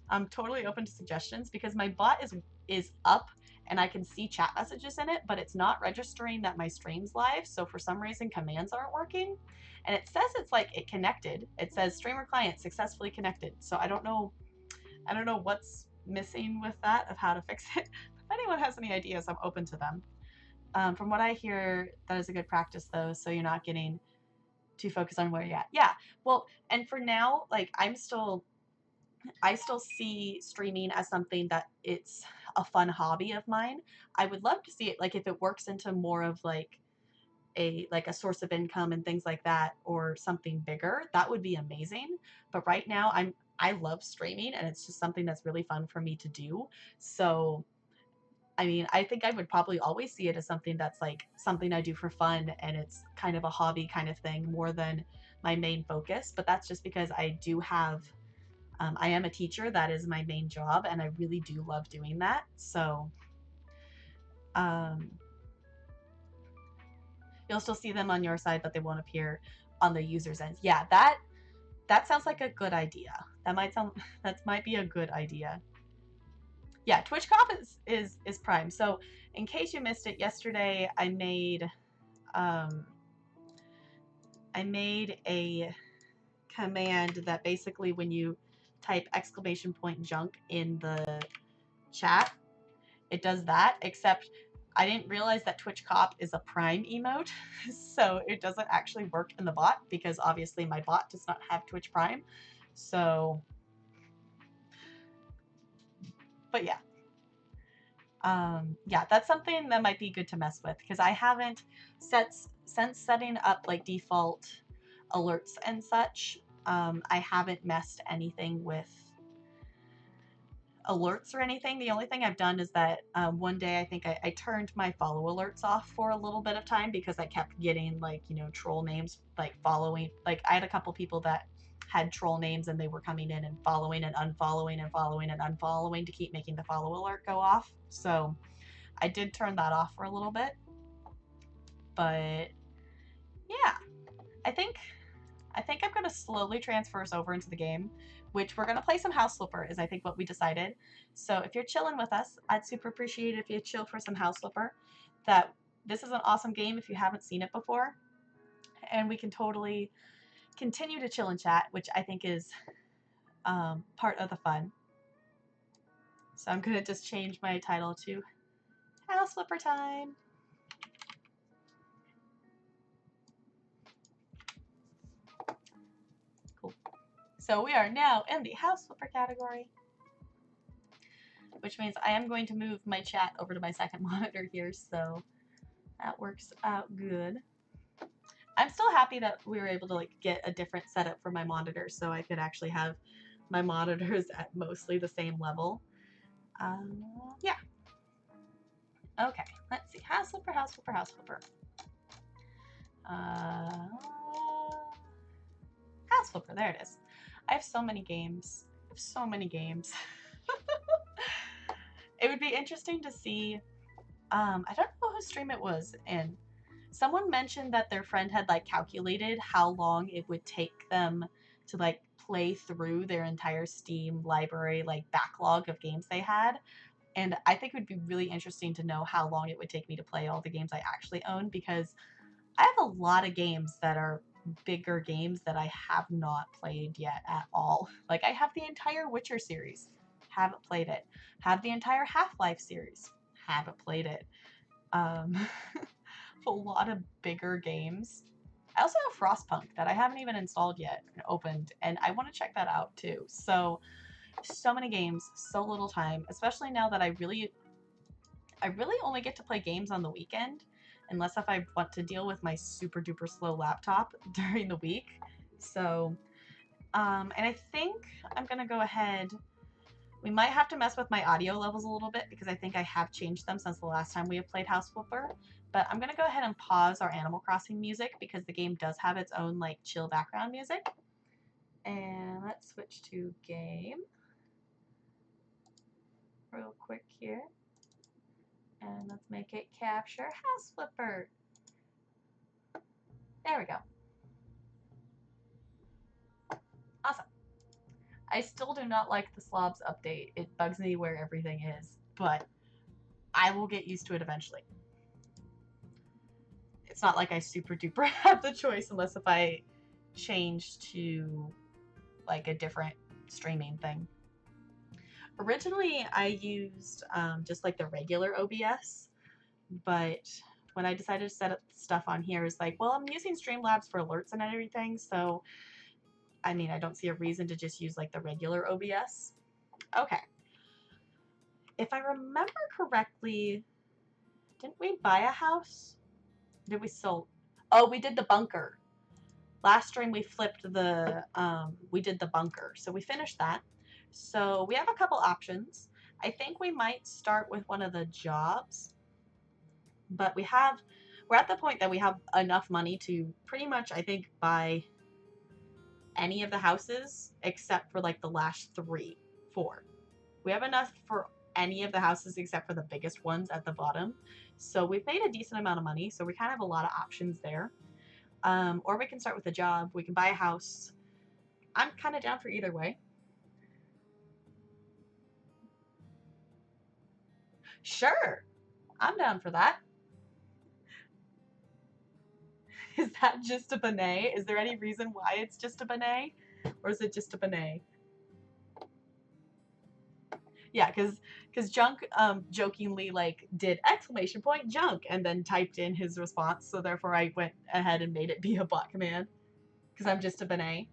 I'm totally open to suggestions, because my bot is up and I can see chat messages in it, but it's not registering that my stream's live. So for some reason, commands aren't working. And it says it's like it connected. It says streamer client successfully connected. So I don't know what's missing with that of how to fix it. If anyone has any ideas, I'm open to them. From what I hear, that is a good practice though, so you're not getting too focused on where you're at. Yeah. Well, and for now, like I still see streaming as something that it's a fun hobby of mine. I would love to see it like if it works into more of like a source of income and things like that, or something bigger, that would be amazing. But right now I love streaming and it's just something that's really fun for me to do. So I mean, I think I would probably always see it as something that's like something I do for fun and it's kind of a hobby kind of thing more than my main focus. But that's just because I do have I am a teacher. That is my main job, and I really do love doing that. So, um, you'll still see them on your side, but they won't appear on the user's end. Yeah, that sounds like a good idea. That might be a good idea. Yeah, Twitch Cop is Prime. So, in case you missed it, yesterday um, I made a command that basically when you type !junk in the chat, it does that, except I didn't realize that Twitch Cop is a Prime emote, so it doesn't actually work in the bot, because obviously my bot does not have Twitch Prime. So, but yeah. Yeah, that's something that might be good to mess with, because I haven't since setting up like default alerts and such. I haven't messed anything with alerts or anything. The only thing I've done is that one day I think I turned my follow alerts off for a little bit of time, because I kept getting like, troll names, like following, like I had a couple people that had troll names and they were coming in and following and unfollowing and following and unfollowing to keep making the follow alert go off. So I did turn that off for a little bit. But yeah, I think I'm going to slowly transfer us over into the game, which we're going to play some House Flipper, is I think what we decided. So if you're chilling with us, I'd super appreciate it if you chill for some House Flipper. This is an awesome game if you haven't seen it before, and we can totally continue to chill and chat, which I think is part of the fun. So I'm going to just change my title to House Flipper Time. Cool. So we are now in the House Flipper category, which means I am going to move my chat over to my second monitor here, so that works out good. I'm still happy that we were able to like get a different setup for my monitors, so I could actually have my monitors at mostly the same level. Yeah. Okay, let's see. House Flipper, House Flipper, House Flipper. House Flipper, there it is. I have so many games. It would be interesting to see. I don't know whose stream it was, and someone mentioned that their friend had like calculated how long it would take them to like play through their entire Steam library, like backlog of games they had. And I think it would be really interesting to know how long it would take me to play all the games I actually own, because I have a lot of games that are bigger games that I have not played yet at all. Like I have the entire Witcher series, haven't played it. Have the entire Half-Life series, haven't played it. A lot of bigger games. I also have Frostpunk that I haven't even installed yet and opened, and I want to check that out too. So many games, so little time, especially now that I really only get to play games on the weekend, unless if I want to deal with my super duper slow laptop during the week. So, and I think I'm going to go ahead. We might have to mess with my audio levels a little bit, because I think I have changed them since the last time we have played House Flipper. But I'm going to go ahead and pause our Animal Crossing music, because the game does have its own like chill background music. And let's switch to game. real quick here. And let's make it capture House Flipper. There we go. Awesome. I still do not like the slobs update. It bugs me where everything is, but I will get used to it eventually. It's not like I super duper have the choice unless if I change to like a different streaming thing. Originally, I used just like the regular OBS, but when I decided to set up stuff on here, it's like, well, I'm using Streamlabs for alerts and everything, so I mean, I don't see a reason to just use like the regular OBS. Okay. If I remember correctly, didn't we buy a house? Did we sell? Oh, we did the bunker. Last stream we flipped the, we did the bunker. So we finished that. So we have a couple options. I think we might start with one of the jobs, but we're at the point that we have enough money to pretty much, I think, buy any of the houses except for like the last 4. We have enough for any of the houses except for the biggest ones at the bottom. So we've made a decent amount of money. So we kind of have a lot of options there. Or we can start with a job. We can buy a house. I'm kind of down for either way. Sure. I'm down for that. Is that just a Benet? Is there any reason why it's just a Benet? Or is it just a Benet? Yeah, because Junk jokingly like did ! Junk and then typed in his response, so therefore I went ahead and made it be a bot command. Because I'm just a Benet.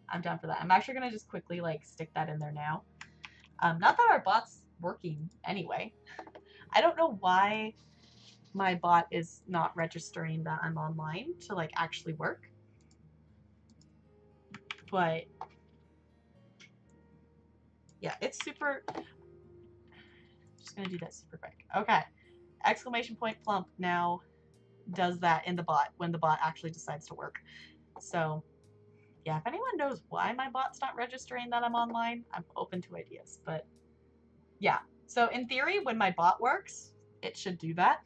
I'm down for that. I'm actually gonna just quickly like stick that in there now. Not that our bot's working anyway. I don't know why my bot is not registering that I'm online to like actually work. But yeah, it's super. Just gonna do that super quick. Okay. ! Plump now does that in the bot when the bot actually decides to work. So yeah, if anyone knows why my bot's not registering that I'm online, I'm open to ideas. But yeah, so in theory, when my bot works, it should do that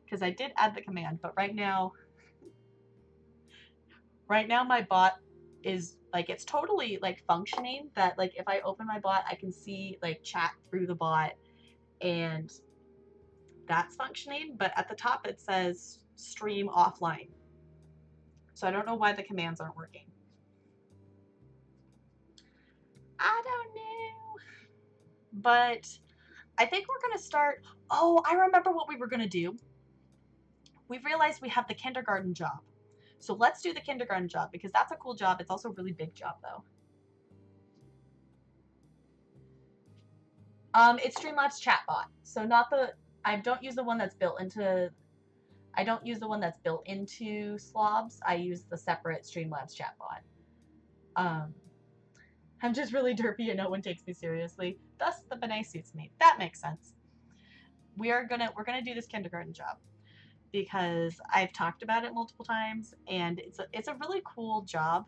because I did add the command. But right now my bot is like, it's totally like functioning that like if I open my bot, I can see like chat through the bot and that's functioning. But at the top, it says stream offline. So I don't know why the commands aren't working. I don't know. But I think we're going to start. Oh, I remember what we were going to do. We've realized we have the kindergarten job. So let's do the kindergarten job because that's a cool job. It's also a really big job though. It's Streamlabs chatbot. So not the, I don't use the one that's built into, I don't use the one that's built into Slobs. I use the separate Streamlabs chatbot. I'm just really derpy and no one takes me seriously. Thus, the Benet suits me. That makes sense. We're gonna do this kindergarten job because I've talked about it multiple times, and it's a really cool job,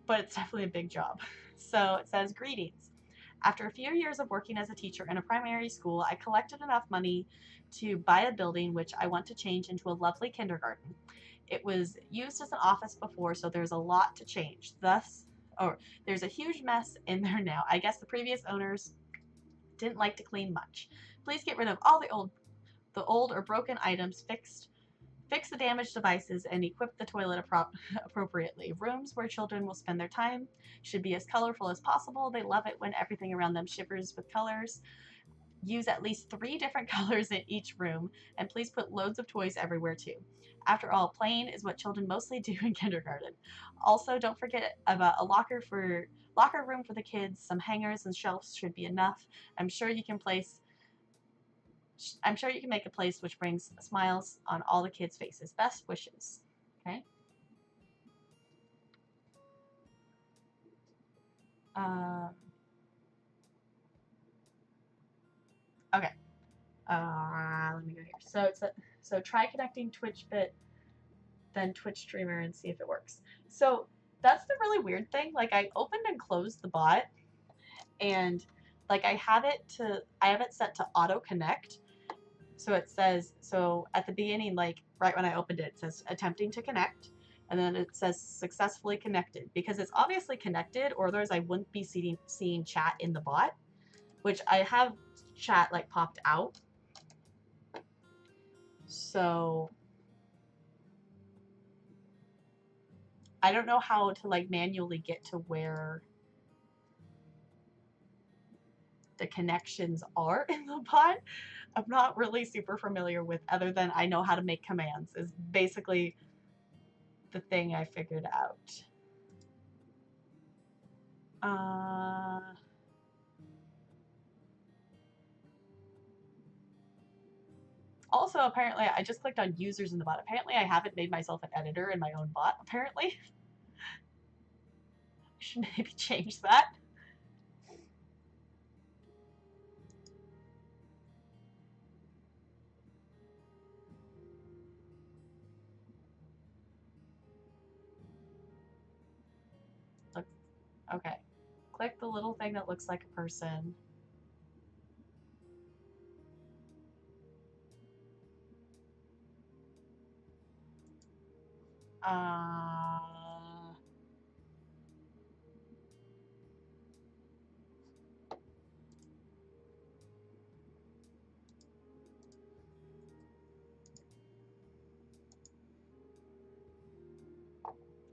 but it's definitely a big job. So it says, greetings. After a few years of working as a teacher in a primary school, I collected enough money to buy a building which I want to change into a lovely kindergarten. It was used as an office before, so there's a lot to change. Thus, there's a huge mess in there now. I guess the previous owners didn't like to clean much. Please get rid of all the old or broken items, fix the damaged devices, and equip the toilet appropriately. Rooms where children will spend their time should be as colorful as possible. They love it when everything around them shivers with colors. Use at least 3 different colors in each room, and please put loads of toys everywhere too. After all, playing is what children mostly do in kindergarten. Also, don't forget about a locker room for the kids. Some hangers and shelves should be enough. I'm sure you can make a place which brings smiles on all the kids' faces. Best wishes. Okay. Okay. Let me go here. So try connecting TwitchBit, then Twitch streamer, and see if it works. So that's the really weird thing. Like, I opened and closed the bot, and like I have it set to auto connect. So it says, so at the beginning, like right when I opened it, it says attempting to connect. And then it says successfully connected because it's obviously connected, or otherwise I wouldn't be seeing chat in the bot, which I have chat like popped out. So I don't know how to like manually get to where the connections are in the bot. I'm not really super familiar with, other than I know how to make commands is basically the thing I figured out. Also, apparently, I just clicked on users in the bot. Apparently, I haven't made myself an editor in my own bot, apparently. I should maybe change that. Look, okay. Click the little thing that looks like a person.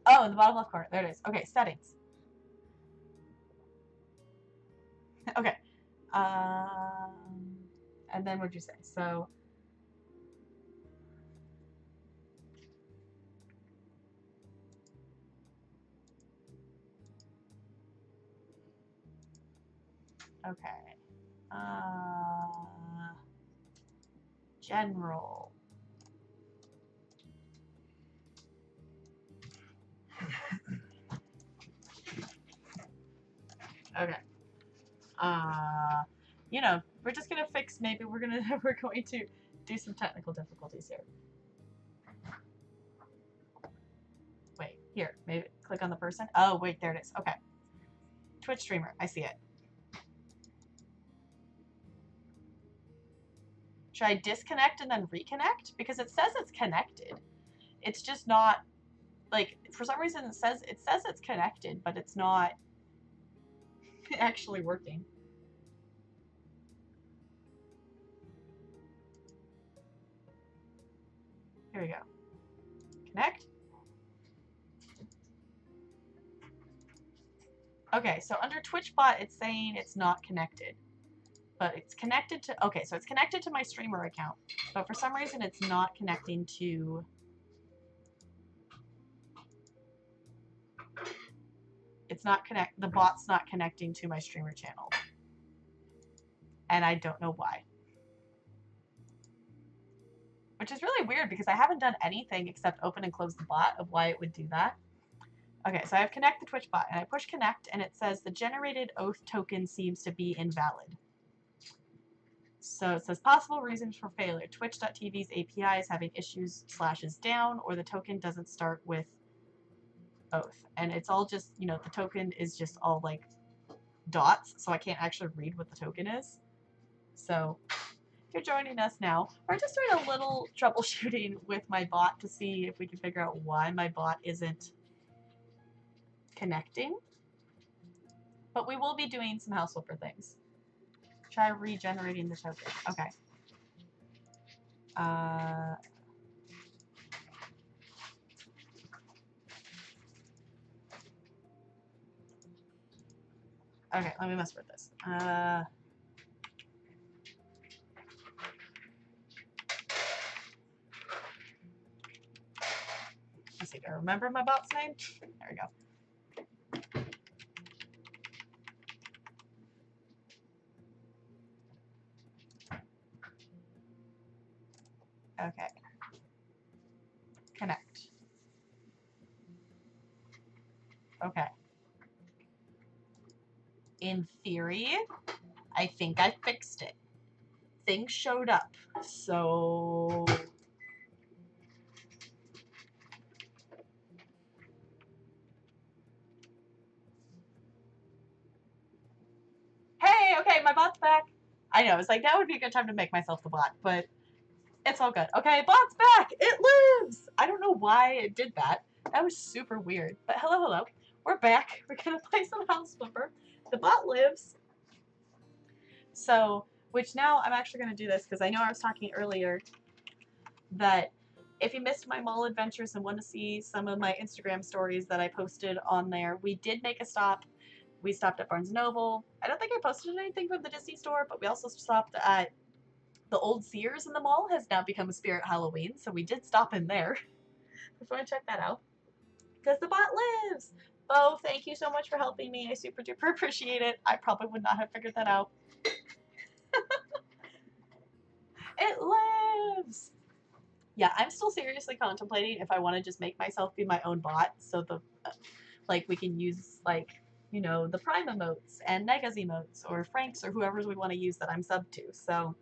Oh, in the bottom left corner. There it is. Okay, settings. Okay. And then what'd you say? So, okay. General. Okay. You know, we're just gonna fix. Maybe we're going to do some technical difficulties here. Wait, here. Maybe click on the person. Oh, wait, there it is. Okay. Twitch streamer. I see it. Should I disconnect and then reconnect? Because it says it's connected. It's just not, like, for some reason it says it's connected, but it's not actually working. Here we go. Connect. Okay, so under TwitchBot, it's saying it's not connected. But it's connected to, okay, so it's connected to my streamer account. But for some reason, it's not connecting to, the bot's not connecting to my streamer channel. And I don't know why. Which is really weird because I haven't done anything except open and close the bot of why it would do that. Okay, so I have connect the Twitch bot and I push connect and it says the generated oath token seems to be invalid. So it says possible reasons for failure. Twitch.tv's API is having issues / is down, or the token doesn't start with oath. And it's all just, you know, the token is just all like dots, so I can't actually read what the token is. So if you're joining us now, we're just doing a little troubleshooting with my bot to see if we can figure out why my bot isn't connecting. But we will be doing some house flipper things. Try regenerating the token. Okay. Okay, let me mess with this. Let's see, do I remember my bot's name? There we go. Okay. Connect. Okay. In theory, I think I fixed it. Things showed up. So hey, okay, my I know, it's like, that would be a good time to make myself the bot, but it's all good. Okay, bot's back! It lives! I don't know why it did that. That was super weird. But hello, hello. We're back. We're gonna play some House Flipper. The bot lives. So, which now I'm actually gonna do this because I know I was talking earlier that if you missed my mall adventures and want to see some of my Instagram stories that I posted on there, we did make a stop. We stopped at Barnes & Noble. I don't think I posted anything from the Disney store, but we also stopped at the old Sears in the mall has now become a Spirit Halloween, so we did stop in there. If you want to check that out. Because the bot lives! Bo, thank you so much for helping me. I super duper appreciate it. I probably would not have figured that out. It lives! Yeah, I'm still seriously contemplating if I want to just make myself be my own bot, so the like we can use like, you know, the Prime emotes and Nega's emotes or Frank's or whoever's we want to use that I'm sub to. So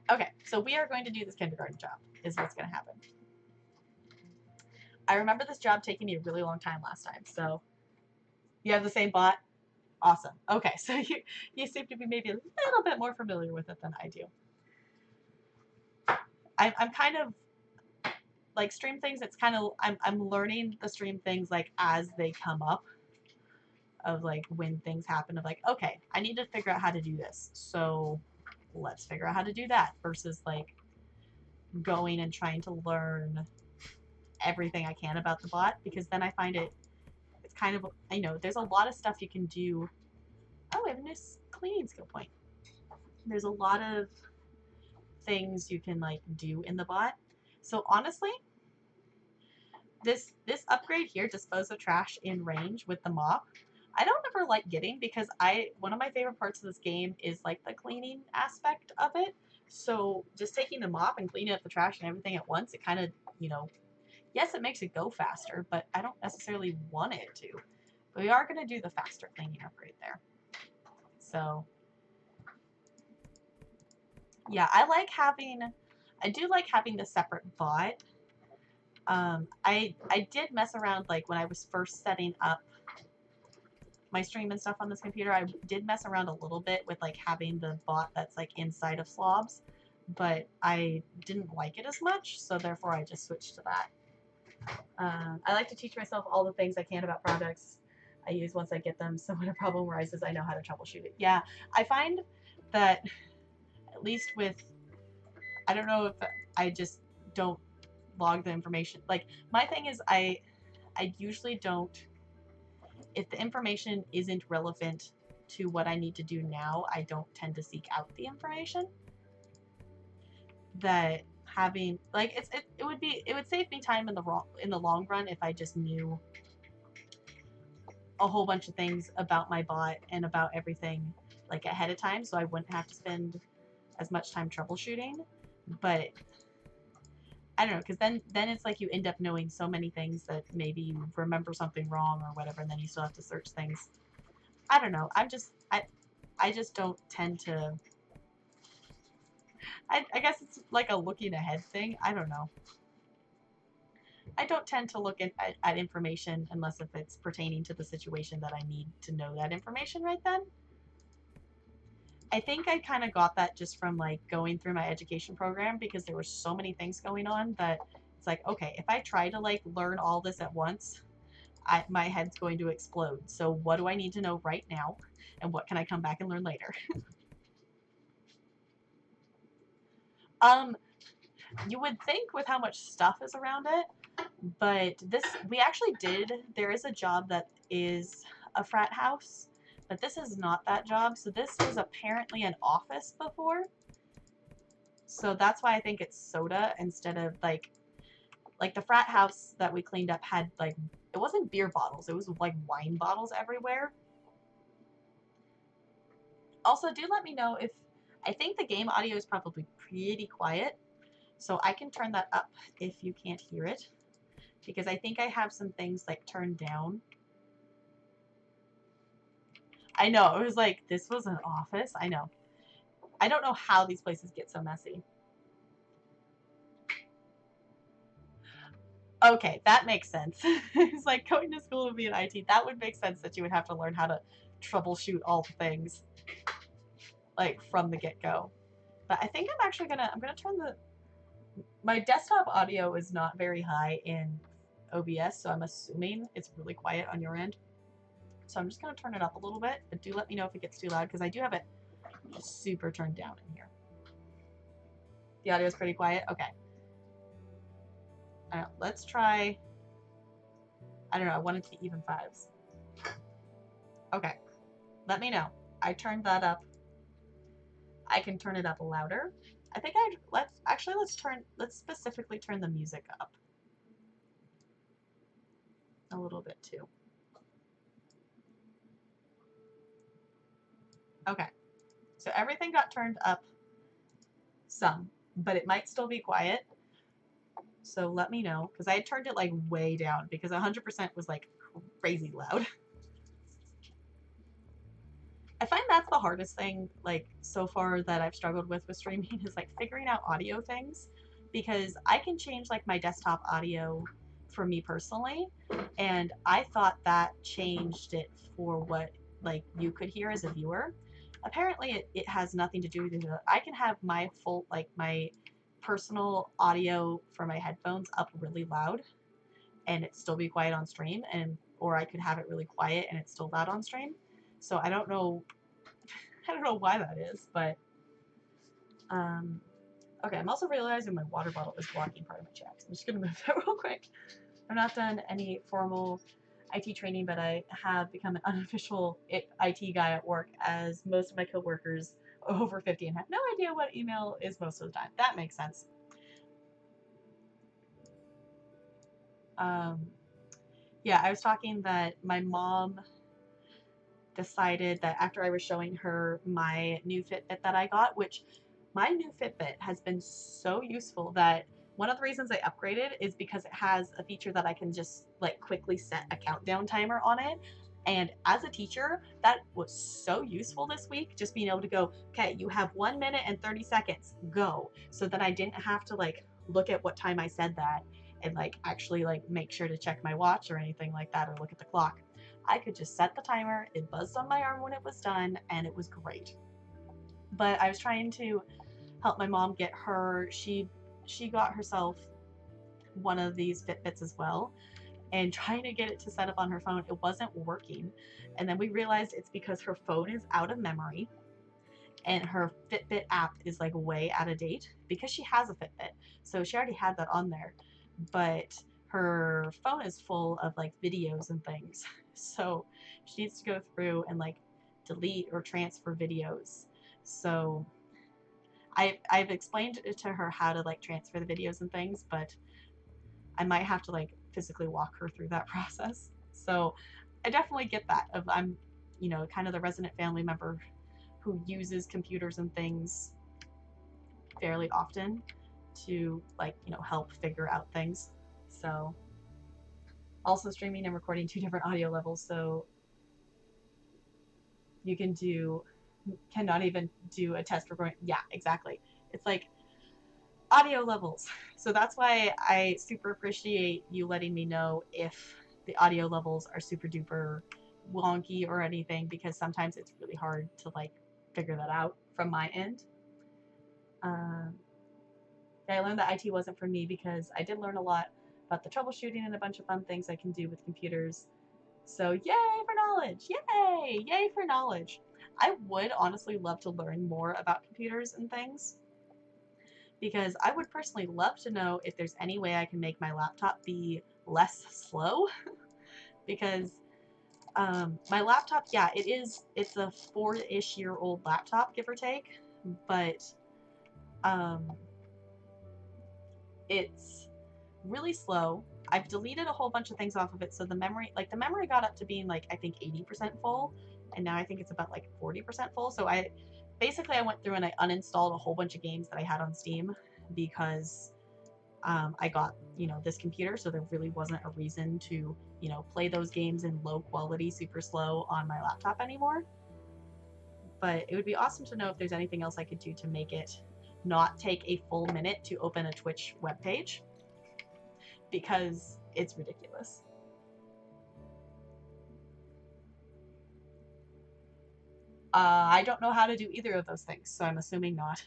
okay, so we are going to do this kindergarten job is what's going to happen. I remember this job taking me a really long time last time, so you have the same bot? Awesome. Okay, so you seem to be maybe a little bit more familiar with it than I do. I'm kind of like stream things. It's kind of I'm learning the stream things like as they come up, of like when things happen. Of like, okay, I need to figure out how to do this, so let's figure out how to do that. Versus like going and trying to learn everything I can about the bot, because then I find it's kind of, I know there's a lot of stuff you can do. Oh, we have a new cleaning skill point. There's a lot of things you can like do in the bot. So honestly, this upgrade here, dispose of trash in range with the mop, I don't ever like getting, because one of my favorite parts of this game is like the cleaning aspect of it. So just taking the mop and cleaning up the trash and everything at once, it kind of, you know, yes, it makes it go faster, but I don't necessarily want it to. But we are going to do the faster cleaning upgrade there. So yeah, I do like having the separate bot. I did mess around, like when I was first setting up my stream and stuff on this computer, I did mess around a little bit with like having the bot that's like inside of Slobs, but I didn't like it as much, so therefore I just switched to that. I like to teach myself all the things I can about products I use once I get them, so when a problem arises, I know how to troubleshoot it. Yeah, I find that, at least with, I don't know if I just don't log the information. Like, my thing is I usually don't, if the information isn't relevant to what I need to do now, I don't tend to seek out the information. That having, like, it would save me time in the long run if I just knew a whole bunch of things about my bot and about everything like ahead of time, so I wouldn't have to spend as much time troubleshooting. But I don't know, because then it's like you end up knowing so many things that maybe you remember something wrong or whatever, and then you still have to search things. I don't know. I just don't tend to. I guess it's like a looking ahead thing. I don't know. I don't tend to look at information unless if it's pertaining to the situation that I need to know that information right then. I think I kind of got that just from like going through my education program, because there were so many things going on that it's like, okay, if I try to like learn all this at once, my head's going to explode. So what do I need to know right now, and what can I come back and learn later? You would think with how much stuff is around it, but there is a job that is a frat house, but this is not that job. So this was apparently an office before. So that's why I think it's soda instead of like the frat house that we cleaned up had like, it wasn't beer bottles, it was like wine bottles everywhere. Also, do let me know if, I think the game audio is probably pretty quiet, so I can turn that up if you can't hear it, because I think I have some things like turned down. I know, it was like, this was an office. I know. I don't know how these places get so messy. Okay, that makes sense. It's like going to school would be in IT. That would make sense that you would have to learn how to troubleshoot all the things. like from the get-go. But I think I'm gonna turn my desktop audio is not very high in OBS, so I'm assuming it's really quiet on your end. So I'm just gonna turn it up a little bit, but do let me know if it gets too loud because I do have it super turned down in here. The audio is pretty quiet. Okay. Let's try. I don't know. I want it to be even fives. Okay. Let me know. I turned that up. I can turn it up louder. I think let's specifically turn the music up a little bit too. Okay. So everything got turned up some, but it might still be quiet. So let me know, because I had turned it like way down because 100% was like crazy loud. I find that's the hardest thing, like, so far that I've struggled with streaming is, like, figuring out audio things, because I can change, like, my desktop audio for me personally, and I thought that changed it for what, like, you could hear as a viewer. Apparently, it has nothing to do with it. I can have my full, like, my personal audio for my headphones up really loud, and it still be quiet on stream, or I could have it really quiet and it's still loud on stream. So I don't know why that is, but okay, I'm also realizing my water bottle is blocking part of my chat. So I'm just gonna move that real quick. I've not done any formal IT training, but I have become an unofficial IT guy at work, as most of my coworkers are over 50 and have no idea what email is most of the time. That makes sense. Yeah, I was talking that my mom decided that after I was showing her my new Fitbit that I got, which my new Fitbit has been so useful that one of the reasons I upgraded is because it has a feature that I can just like quickly set a countdown timer on it. And as a teacher, that was so useful this week, just being able to go, okay, you have 1 minute and 30 seconds, go. So that I didn't have to like look at what time I said that and like actually like make sure to check my watch or anything like that or look at the clock. I could just set the timer, it buzzed on my arm when it was done, and it was great. But I was trying to help my mom get her, she got herself one of these Fitbits as well, and trying to get it to set up on her phone, it wasn't working. And then we realized it's because her phone is out of memory and her Fitbit app is like way out of date because she has a Fitbit. So she already had that on there, but her phone is full of like videos and things. So she needs to go through and like delete or transfer videos. So I've explained to her how to like transfer the videos and things, but I might have to like physically walk her through that process. So I definitely get that of I'm, you know, kind of the resident family member who uses computers and things fairly often to like, you know, help figure out things. So also streaming and recording 2 different audio levels, so you cannot even do a test recording. Yeah, exactly. It's like audio levels. So that's why I super appreciate you letting me know if the audio levels are super duper wonky or anything, because sometimes it's really hard to like figure that out from my end. I learned that IT wasn't for me because I did learn a lot about the troubleshooting and a bunch of fun things I can do with computers. So yay for knowledge! Yay! Yay for knowledge! I would honestly love to learn more about computers and things, because I would personally love to know if there's any way I can make my laptop be less slow. Because my laptop, yeah, it's a 4-ish year old laptop, give or take, but it's really slow. I've deleted a whole bunch of things off of it, so the memory got up to being like I think 80% full, and now I think it's about like 40% full. So I went through and I uninstalled a whole bunch of games that I had on Steam because I got, you know, this computer, so there really wasn't a reason to, you know, play those games in low quality, super slow on my laptop anymore. But it would be awesome to know if there's anything else I could do to make it not take a full minute to open a Twitch webpage, because it's ridiculous. I don't know how to do either of those things, so I'm assuming not.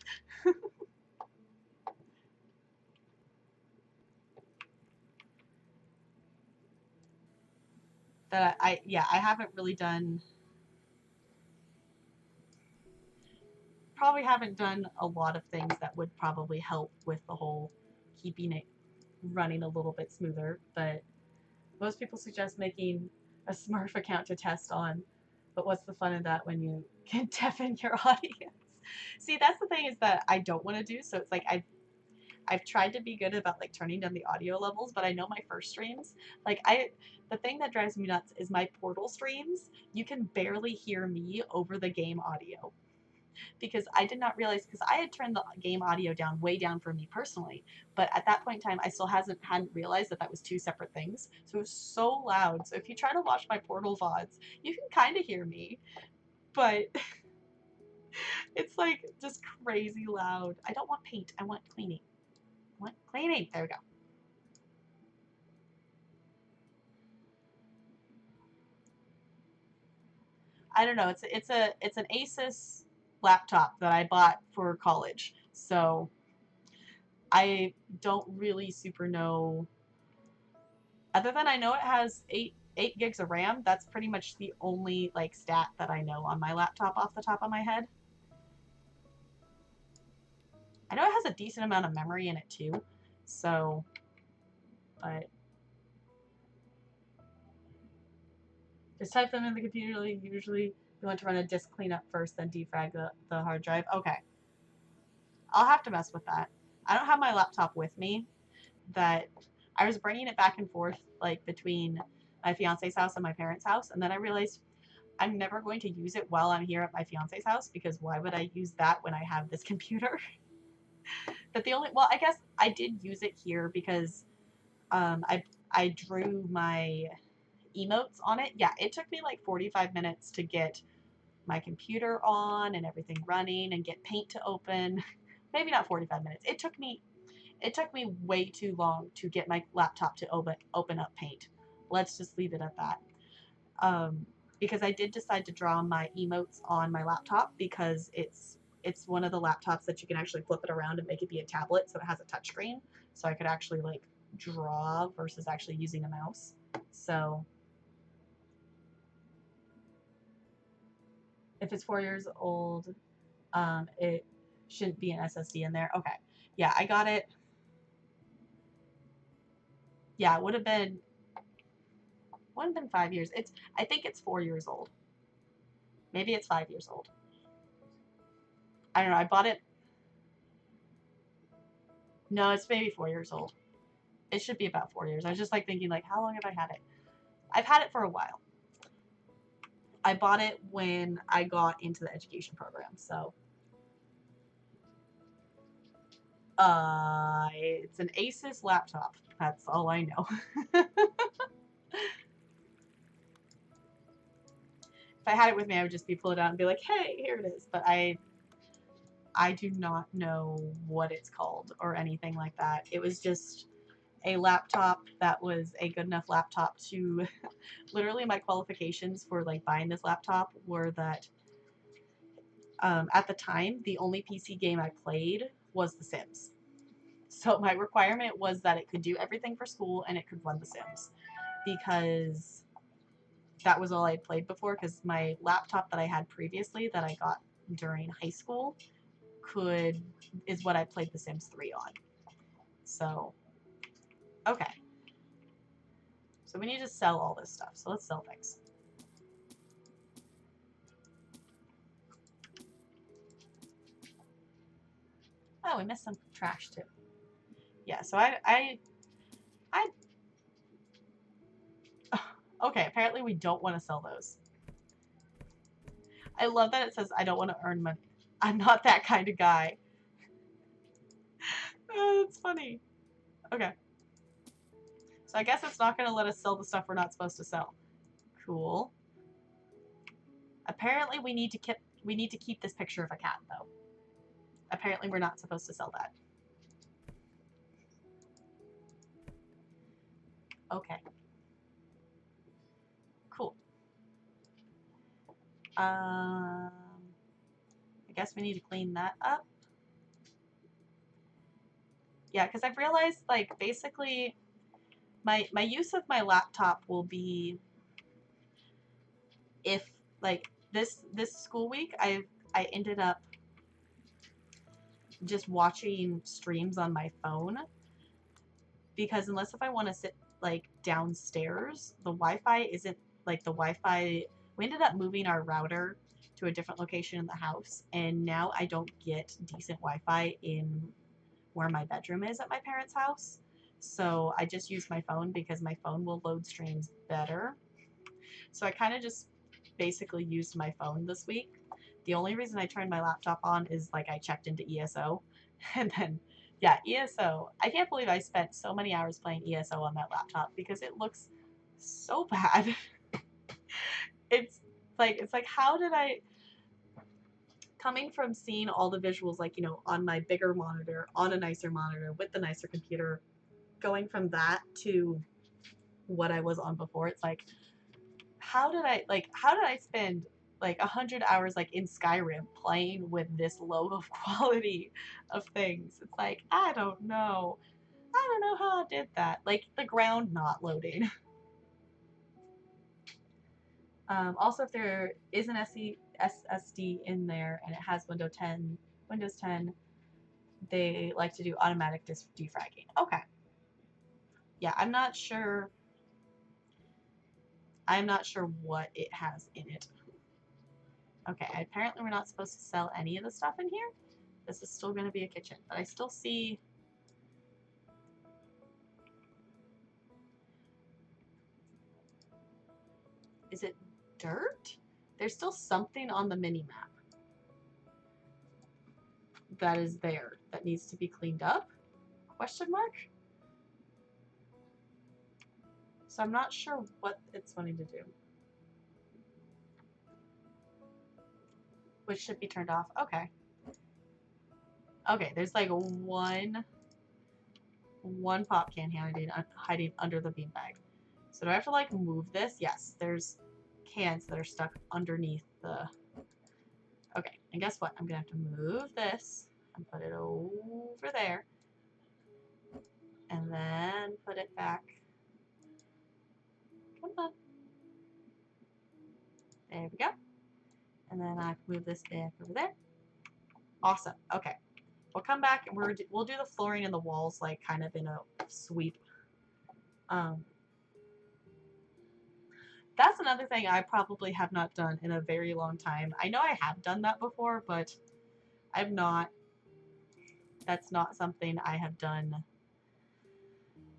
That yeah, I haven't really done, probably haven't done a lot of things that would probably help with the whole keeping it running a little bit smoother, but most people suggest making a Smurf account to test on, but what's the fun in that when you can deafen your audience? See, that's the thing is that I don't want to do, so it's like I've tried to be good about like turning down the audio levels, but I know my first streams, like the thing that drives me nuts is my Portal streams, you can barely hear me over the game audio. Because I did not realize, because I had turned the game audio down way down for me personally, but at that point in time I still hadn't realized that that was two separate things, so it was so loud. So if you try to watch my Portal VODs, you can kind of hear me, but it's like just crazy loud. I don't want paint, I want cleaning. I want cleaning. There we go. I don't know. It's an Asus laptop that I bought for college, so I don't really super know. Other than I know it has eight gigs of RAM. That's pretty much the only like stat that I know on my laptop off the top of my head. I know it has a decent amount of memory in it too, so, but just type them in the computer. Usually you want to run a disk cleanup first, then defrag the hard drive. Okay, I'll have to mess with that. I don't have my laptop with me. That I was bringing it back and forth like between my fiance's house and my parents' house, and then I realized I'm never going to use it while I'm here at my fiance's house, because why would I use that when I have this computer? But well, I guess I did use it here because I drew my emotes on it. Yeah, it took me like 45 minutes to get my computer on and everything running and get Paint to open. Maybe not 45 minutes. It took me way too long to get my laptop to open up Paint. Let's just leave it at that. Because I did decide to draw my emotes on my laptop because it's one of the laptops that you can actually flip it around and make it be a tablet, so it has a touchscreen, so I could actually like draw versus actually using a mouse. So if it's 4 years old, it shouldn't be an SSD in there. Okay, yeah, I got it. Yeah, it would have been 5 years. I think it's 4 years old. Maybe it's 5 years old. I don't know. I bought it. No, it's maybe 4 years old. It should be about 4 years. I was just like thinking, like, how long have I had it? I've had it for a while. I bought it when I got into the education program, so it's an Asus laptop. That's all I know. If I had it with me, I would just be pull it out and be like, "Hey, here it is." But I do not know what it's called or anything like that. It was just a laptop that was a good enough laptop to literally my qualifications for like buying this laptop were that at the time the only PC game I played was The Sims. So my requirement was that it could do everything for school and it could run The Sims, because that was all I had played before, because my laptop that I had previously that I got during high school is what I played The Sims 3 on. So, okay. So we need to sell all this stuff. So let's sell things. Oh, we missed some trash too. Yeah, so I okay, apparently we don't want to sell those. I love that it says I don't want to earn money. I'm not that kind of guy. Oh, that's funny. Okay. So I guess it's not going to let us sell the stuff we're not supposed to sell. Cool. Apparently we need to keep this picture of a cat though. Apparently we're not supposed to sell that. Okay. Cool. guess we need to clean that up. Yeah, because I've realized, like, basically my use of my laptop will be if, like, this school week I ended up just watching streams on my phone, because unless if I want to sit like downstairs, the Wi-Fi isn't like the Wi-Fi. We ended up moving our router to a different location in the house, and now I don't get decent Wi-Fi in where my bedroom is at my parents' house. So I just use my phone because my phone will load streams better. So I kind of just basically used my phone this week. The only reason I turned my laptop on is like I checked into ESO, and then yeah, ESO. I can't believe I spent so many hours playing ESO on that laptop because it looks so bad. It's like how did I, coming from seeing all the visuals, like, you know, on my bigger monitor, on a nicer monitor with the nicer computer, going from that to what I was on before, it's like how did I spend like 100 hours like in Skyrim playing with this low of quality of things? It's like I don't know how I did that. Like the ground not loading. Also, if there is an SSD in there and it has Windows 10, they like to do automatic disk defragging. Okay. Yeah, I'm not sure what it has in it. Okay, apparently we're not supposed to sell any of the stuff in here. This is still going to be a kitchen, but I still see... Is it dirt? There's still something on the mini-map that is there that needs to be cleaned up? Question mark? So I'm not sure what it's wanting to do. Which should be turned off. Okay. Okay, there's like one pop can hiding under the beanbag. So do I have to like move this? Yes, there's cans that are stuck underneath the... Okay, and guess what? I'm gonna have to move this and put it over there. And then put it back. Come on. There we go. And then I move this back over there. Awesome. Okay. We'll come back and we'll do the flooring and the walls like kind of in a sweep. That's another thing I probably have not done in a very long time. I know I have done that before, but I've not. That's not something I have done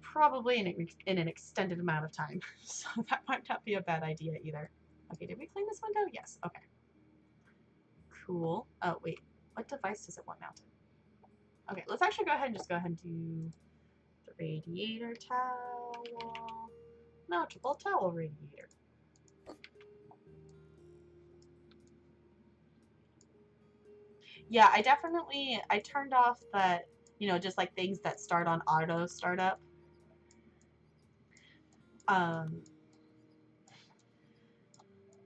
probably in an extended amount of time. So that might not be a bad idea either. Okay, did we clean this window? Yes. Okay. Cool. Oh, wait. What device does it want mounted? Okay, let's actually go ahead and do the radiator towel. Mountable towel radiator. Yeah, I turned off that, you know, just like things that start on auto startup.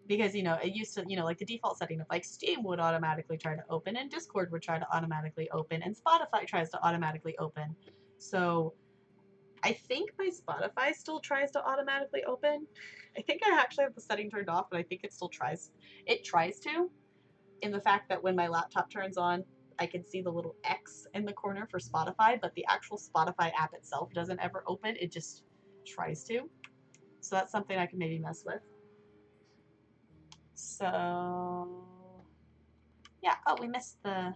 Because, you know, it used to, you know, like the default setting of like Steam would automatically try to open and Discord would try to automatically open and Spotify tries to automatically open. So I think my Spotify still tries to automatically open. I think I actually have the setting turned off, but I think it still tries. It tries to, in the fact that when my laptop turns on, I can see the little X in the corner for Spotify, but the actual Spotify app itself doesn't ever open. It just tries to. So that's something I can maybe mess with. So, yeah. Oh, we missed vacuuming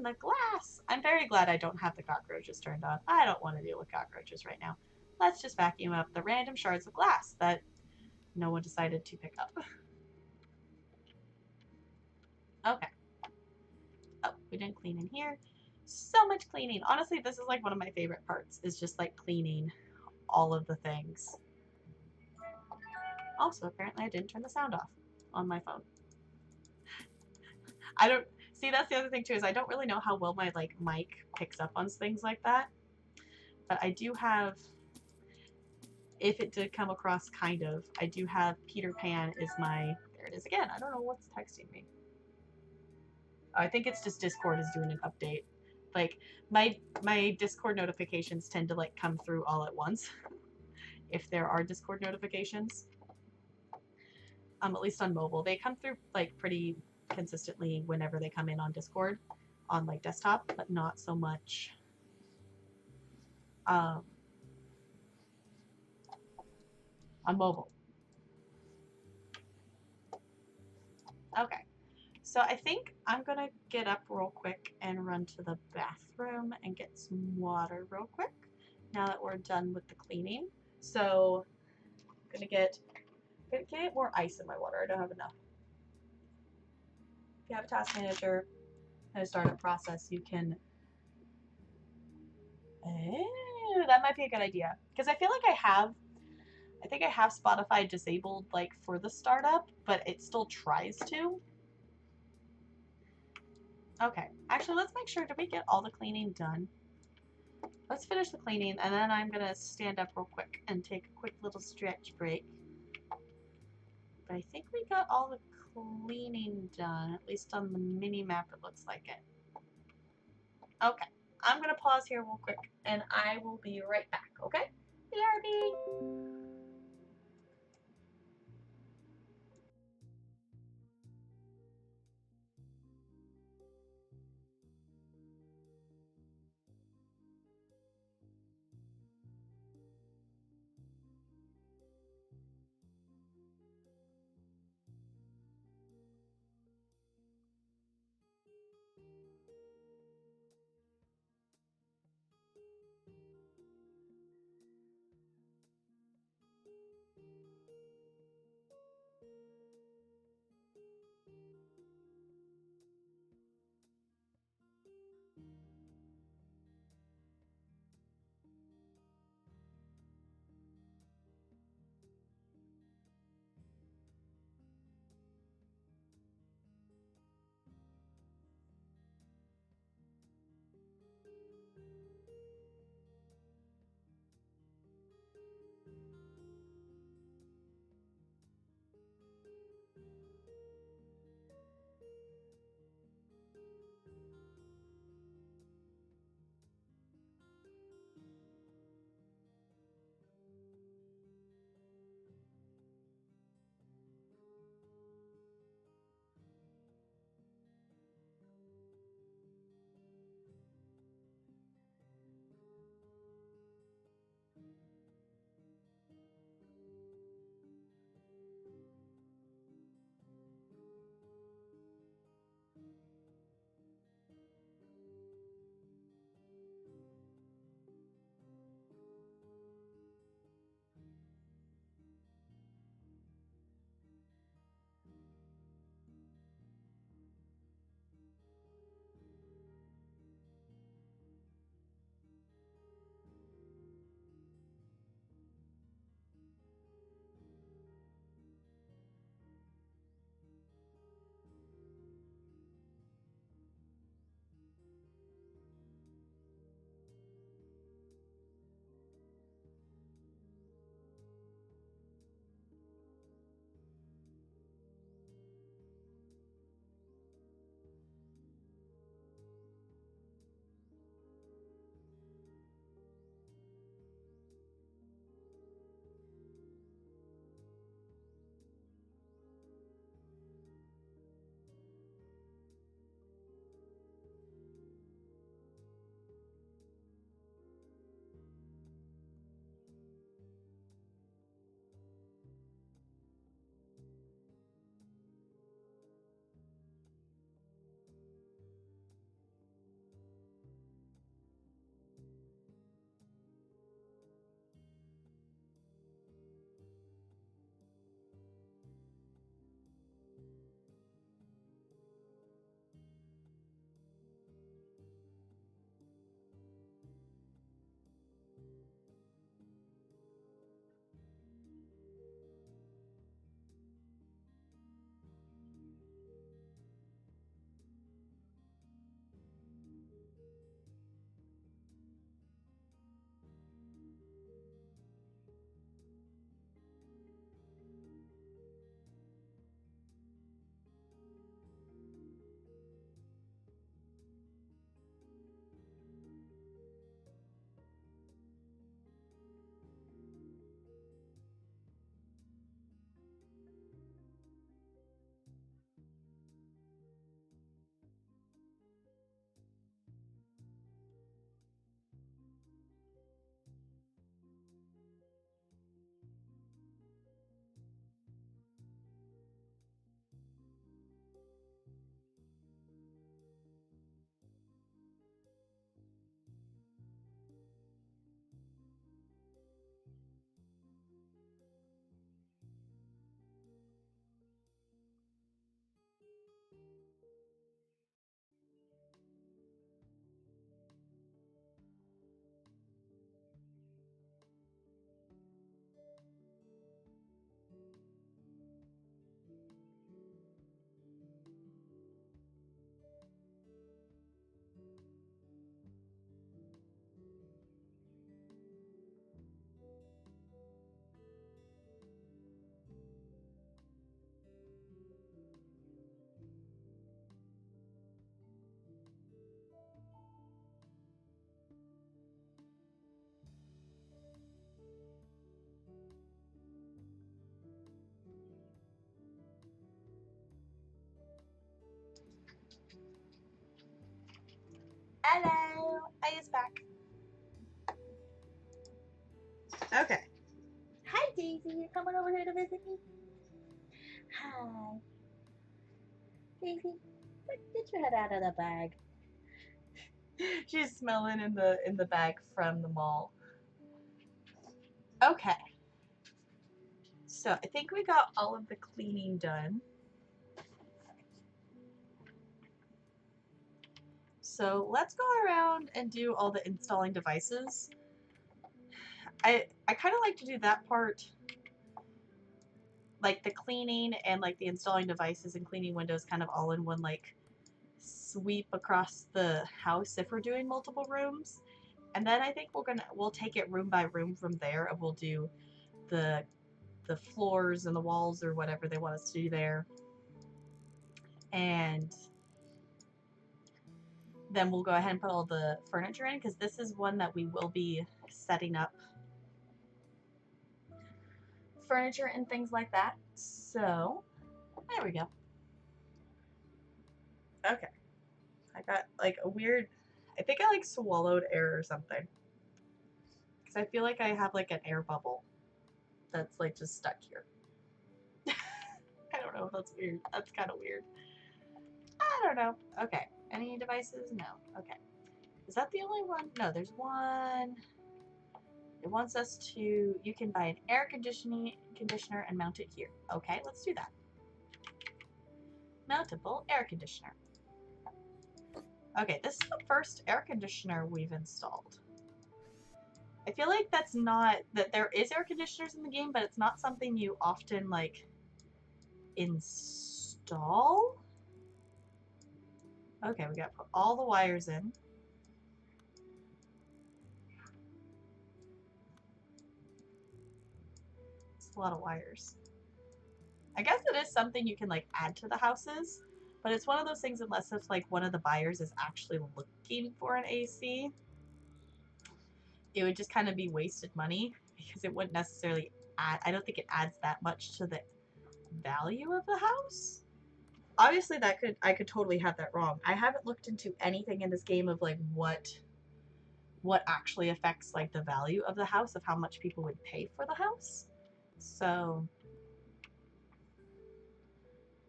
the glass. I'm very glad I don't have the cockroaches turned on. I don't want to deal with cockroaches right now. Let's just vacuum up the random shards of glass that no one decided to pick up. Okay. Oh, we didn't clean in here. So much cleaning. Honestly, this is like one of my favorite parts, is just like cleaning all of the things. Also, apparently I didn't turn the sound off on my phone. I don't... See, that's the other thing too, is I don't really know how well my like mic picks up on things like that. But I do have, if it did come across kind of, I do have Peter Pan is my... There it is again. I don't know what's texting me. I think it's just Discord is doing an update. Like my Discord notifications tend to like come through all at once if there are Discord notifications. At least on mobile, they come through like pretty consistently whenever they come in on Discord, on like desktop, but not so much on mobile. Okay. So I think I'm gonna get up real quick and run to the bathroom and get some water real quick now that we're done with the cleaning. So I'm gonna get more ice in my water. I don't have enough. If you have a task manager and a startup process, you can. That might be a good idea because I feel like I think I have Spotify disabled like for the startup, but it still tries to. Okay, actually, let's make sure. Did we get all the cleaning done? Let's finish the cleaning, and then I'm gonna stand up real quick and take a quick little stretch break. But I think we got all the cleaning done, at least on the mini map. It looks like it. Okay, I'm gonna pause here real quick, and I will be right back. Okay, BRB. Hello, Aya's back. Okay. Hi, Daisy. You're coming over here to visit me? Hi. Daisy, get your head out of the bag. She's smelling in the bag from the mall. Okay. So I think we got all of the cleaning done. So let's go around and do all the installing devices. I kind of like to do that part, like the cleaning and like the installing devices and cleaning windows kind of all in one like sweep across the house if we're doing multiple rooms. And then I think we'll take it room by room from there, and we'll do the floors and the walls or whatever they want us to do there. And then we'll go ahead and put all the furniture in, because this is one that we will be setting up furniture and things like that. So there we go. Okay. I got like a weird, I think I like swallowed air or something. Because I feel like I have like an air bubble that's like just stuck here. I don't know if that's weird. That's kind of weird. I don't know. Okay. Any devices? No. Okay. Is that the only one? No, there's one. It wants us to, you can buy an air conditioner and mount it here. Okay, let's do that. Mountable air conditioner. Okay, this is the first air conditioner we've installed. I feel like that's not, that there is air conditioners in the game, but it's not something you often like install. Okay, we gotta put all the wires in. It's a lot of wires. I guess it is something you can like add to the houses, but it's one of those things unless if like one of the buyers is actually looking for an AC, it would just kind of be wasted money because it wouldn't necessarily add, I don't think it adds that much to the value of the house. Obviously I could totally have that wrong. I haven't looked into anything in this game of like what actually affects like the value of the house, of how much people would pay for the house. So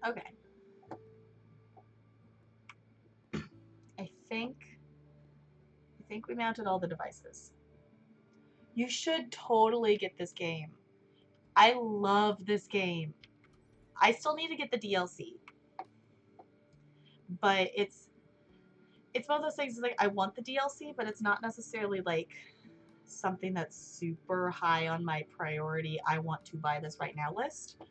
okay. I think we mounted all the devices. You should totally get this game. I love this game. I still need to get the DLC. But it's one of those things like I want the DLC, but it's not necessarily like something that's super high on my priority, I want to buy this right now list.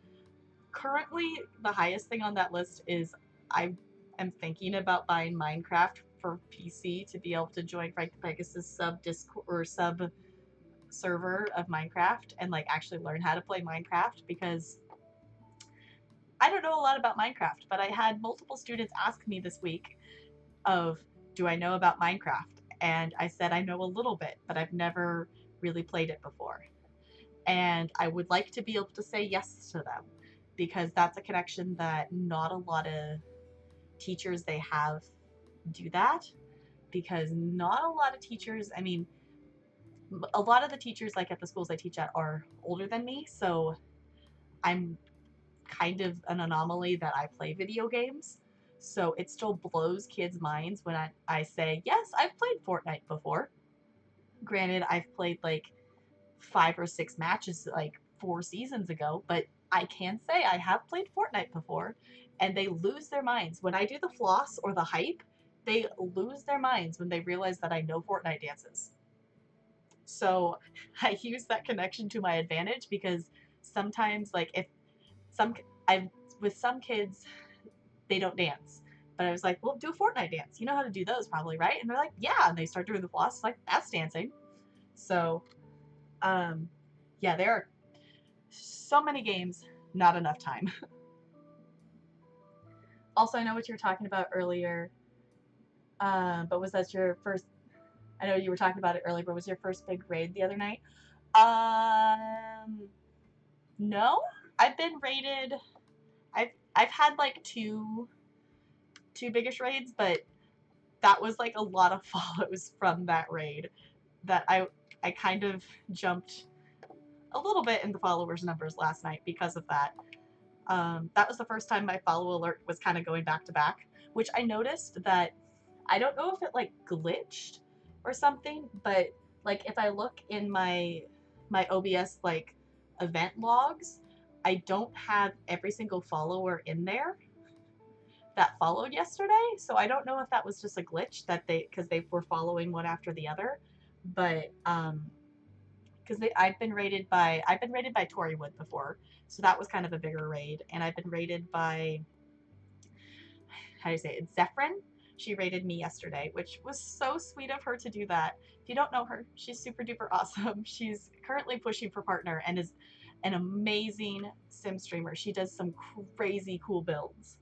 Currently, the highest thing on that list is I am thinking about buying Minecraft for PC to be able to join Frank the Pegasus sub Discord or sub server of Minecraft and like actually learn how to play Minecraft, because I don't know a lot about Minecraft, but I had multiple students ask me this week of, do I know about Minecraft? And I said I know a little bit, but I've never really played it before. And I would like to be able to say yes to them, because that's a connection that not a lot of teachers they have do that, because not a lot of teachers, I mean, a lot of the teachers like at the schools I teach at are older than me, so I'm kind of an anomaly that I play video games. So it still blows kids' minds when I say, yes, I've played Fortnite before. Granted, I've played like 5 or 6 matches like 4 seasons ago, but I can say I have played Fortnite before, and they lose their minds. When I do the floss or the hype, they lose their minds when they realize that I know Fortnite dances. So I use that connection to my advantage, because sometimes like if I with some kids they don't dance, but I was like, well, do a Fortnite dance, you know how to do those probably, right? And they're like, yeah, and they start doing the floss, like, that's dancing. So yeah, there are so many games, not enough time. Also, I know what you were talking about earlier, but was that your first, I know you were talking about it earlier, but was your first big raid the other night? No, I've been raided. I've had like two biggish raids, but that was like a lot of follows from that raid that I kind of jumped a little bit in the followers numbers last night because of that. That was the first time my follow alert was kind of going back to back, which I noticed that I don't know if it like glitched or something, but like if I look in my OBS like event logs, I don't have every single follower in there that followed yesterday. So I don't know if that was just a glitch that because they were following one after the other, but because I've been raided by Torywood before, so that was kind of a bigger raid, and I've been raided by, how do you say it, Zephyrin. She raided me yesterday, which was so sweet of her to do that. If you don't know her, she's super duper awesome. She's currently pushing for partner and is an amazing sim streamer. She does some crazy cool builds.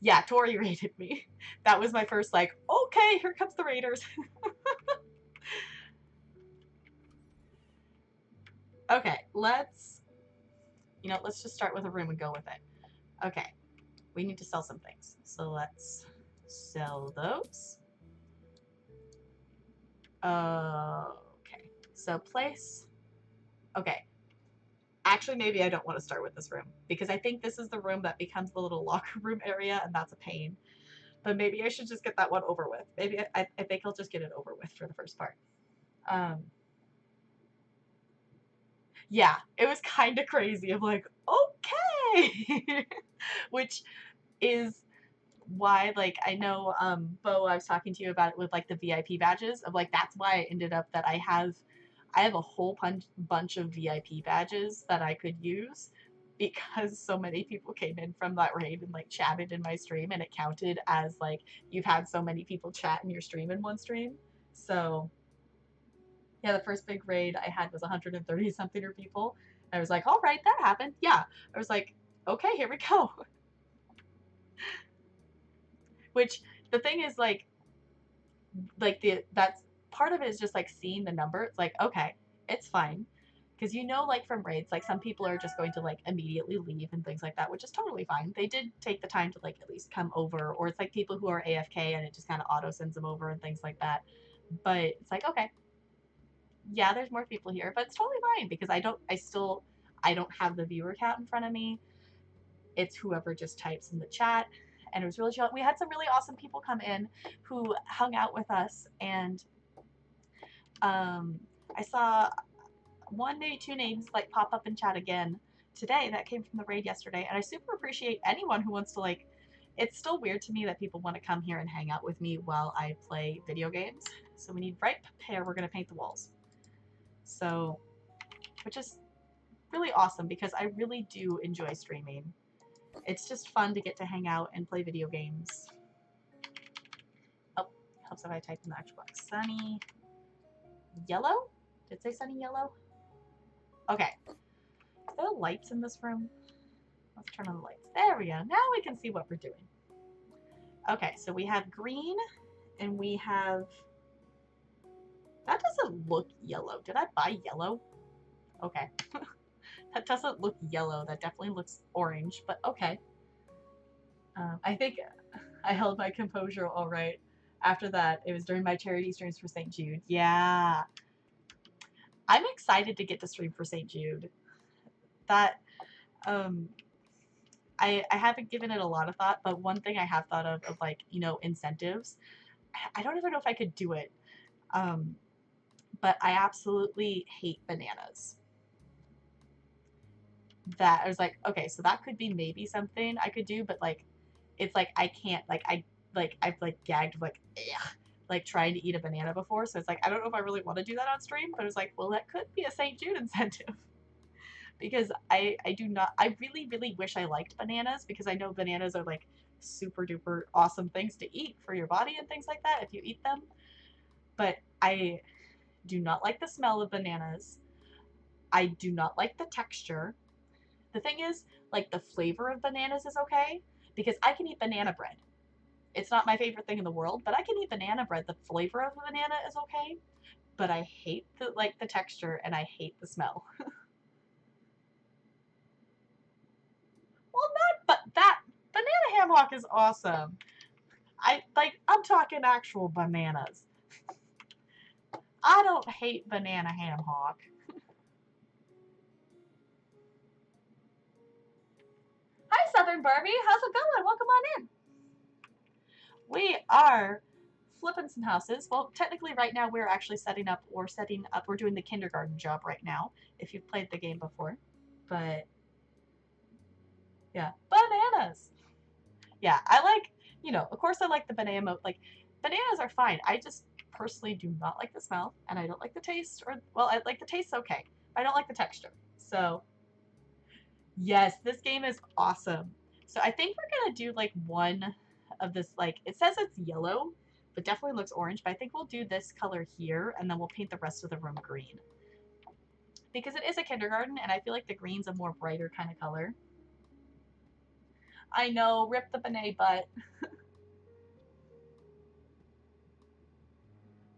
Yeah, Tori raided me. That was my first like, okay, here comes the raiders. Okay, let's just start with a room and go with it. Okay, we need to sell some things. So let's sell those. Okay, so place. Okay, actually maybe I don't want to start with this room because I think this is the room that becomes the little locker room area and that's a pain. But maybe I should just get that one over with. Maybe I think I'll just get it over with for the first part. Yeah, it was kind of crazy. I'm like, okay, which is why, like, I know, Bo, I was talking to you about it with like the VIP badges of like that's why I ended up that I have a whole bunch of VIP badges that I could use because so many people came in from that raid and like chatted in my stream and it counted as like you've had so many people chat in your stream in one stream. So yeah, the first big raid I had was 130 something people. And I was like, all right, that happened. Yeah. I was like, okay, here we go. Which the thing is like that's part of it is just like seeing the number. It's like, okay, it's fine. Because like from raids, like some people are just going to like immediately leave and things like that, which is totally fine. They did take the time to like at least come over, or it's like people who are AFK and it just kind of auto sends them over and things like that. But it's like, okay, yeah, there's more people here, but it's totally fine because I don't have the viewer count in front of me. It's whoever just types in the chat. And it was really chill. We had some really awesome people come in who hung out with us, and I saw two names like pop up in chat again today that came from the raid yesterday, and I super appreciate anyone who wants to like. It's still weird to me that people want to come here and hang out with me while I play video games. So we need bright pair. We're gonna paint the walls. So, which is really awesome because I really do enjoy streaming. It's just fun to get to hang out and play video games. Oh, helps if I type in the actual box. Sunny yellow? Did it say sunny yellow? Okay. Is there lights in this room? Let's turn on the lights. There we go. Now we can see what we're doing. Okay, so we have green and we have... That doesn't look yellow. Did I buy yellow? Okay. That doesn't look yellow. That definitely looks orange, but okay. I think I held my composure all right. After that, it was during my charity streams for St. Jude. Yeah. I'm excited to get to stream for St. Jude. That, I haven't given it a lot of thought, but one thing I have thought of like, incentives. I don't even know if I could do it. But I absolutely hate bananas. That I was like, okay, so that could be maybe something I could do, but like, it's like I can't, like I've like gagged like trying to eat a banana before, so it's like I don't know if I really want to do that on stream, but it's like, well, that could be a St. Jude incentive. Because I really wish I liked bananas because I know bananas are like super duper awesome things to eat for your body and things like that if you eat them. But I do not like the smell of bananas. I do not like the texture. The thing is, like, the flavor of bananas is okay because I can eat banana bread. It's not my favorite thing in the world, but I can eat banana bread. The flavor of the banana is okay, but I hate the texture and I hate the smell. Well, not, but that banana ham hock is awesome. I'm talking actual bananas. I don't hate banana ham hock. Hi, Southern Barbie. How's it going? Welcome on in. We are flipping some houses. Well, technically right now we're actually we're doing the kindergarten job right now, if you've played the game before. But, yeah, bananas. Yeah, I like, of course I like the banana, bananas are fine. I just personally do not like the smell, and I don't like the taste, I like the taste okay. I don't like the texture. So, yes, this game is awesome. So I think we're gonna do like one of this, it says it's yellow, but definitely looks orange, but I think we'll do this color here, and then we'll paint the rest of the room green. Because it is a kindergarten, and I feel like the green's a more brighter kind of color. I know, rip the Benet butt.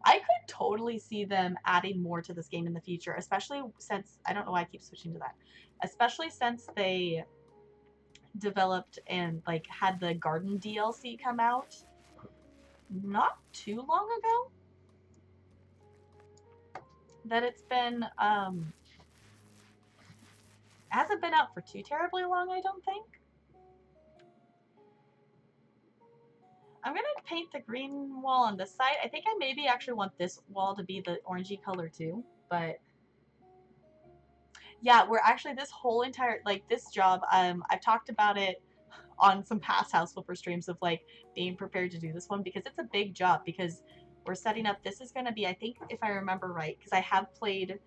I could totally see them adding more to this game in the future, especially since, I don't know why I keep switching to that, especially since they developed and had the garden DLC come out not too long ago. That it's been, hasn't been out for too terribly long, I don't think. I'm going to paint the green wall on this side. I think I maybe actually want this wall to be the orangey color too, but yeah, we're actually this whole entire, this job, I've talked about it on some past House Flipper streams of being prepared to do this one because it's a big job because we're setting up, this is going to be, I think if I remember right, because I have played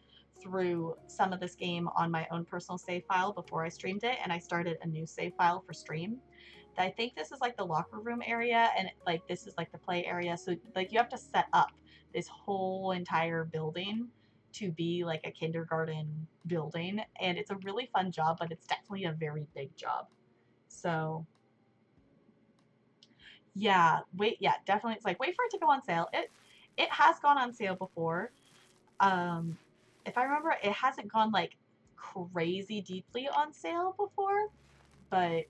through some of this game on my own personal save file before I streamed it, and I started a new save file for stream. I think this is the locker room area, and this is the play area, so you have to set up this whole entire building to be a kindergarten building, and it's a really fun job, but it's definitely a very big job. So yeah, definitely, it's wait for it to go on sale. It has gone on sale before. If I remember, it hasn't gone crazy deeply on sale before, but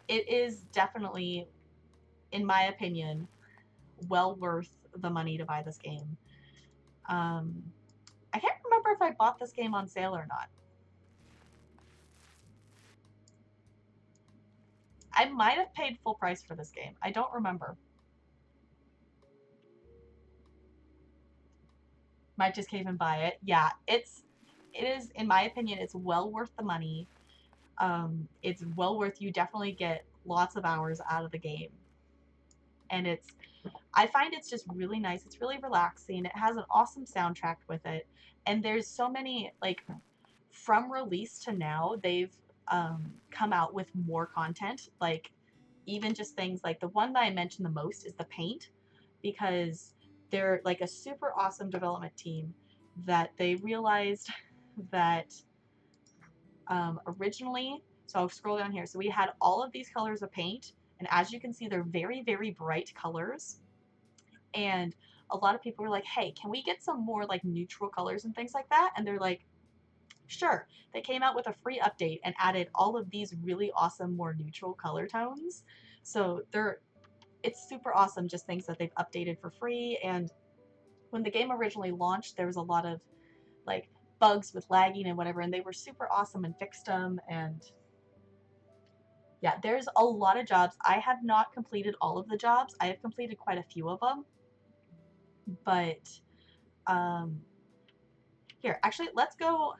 it is definitely, in my opinion, well worth the money to buy this game. I can't remember if I bought this game on sale or not. I might have paid full price for this game. I don't remember. Might just cave and buy it. Yeah, it is, in my opinion, it's well worth the money. It's well worth, you definitely get lots of hours out of the game. And I find it's just really nice. It's really relaxing. It has an awesome soundtrack with it. And there's so many, from release to now, they've come out with more content. Even just things the one that I mentioned the most is the paint, because they're a super awesome development team that they realized that originally, so I'll scroll down here. So we had all of these colors of paint, and as you can see, they're very, very bright colors. And a lot of people were like, hey, can we get some more neutral colors and things like that? And they're like, sure. They came out with a free update and added all of these really awesome, more neutral color tones. So it's super awesome, just things that they've updated for free. And when the game originally launched, there was a lot of bugs with lagging and whatever, and they were super awesome and fixed them. And yeah, there's a lot of jobs. I have not completed all of the jobs. I have completed quite a few of them. But here, actually, let's go.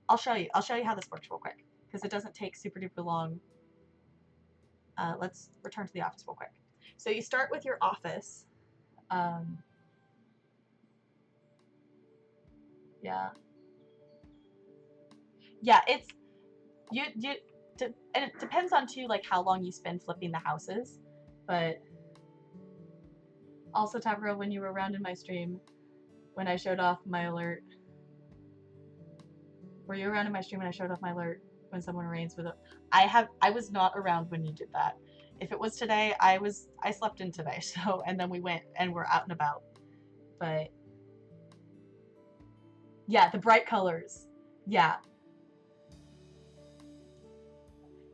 I'll show you how this works real quick, because it doesn't take super duper long. Let's return to the office real quick. So you start with your office. Yeah. Yeah, it's and it depends on too how long you spend flipping the houses. But also, Tavro, when you were around in my stream, when I showed off my alert, were you around in my stream when I showed off my alert when someone reigns with it? I was not around when you did that. If it was today, I slept in today, so, and then we went and we're out and about. But yeah, the bright colors. Yeah.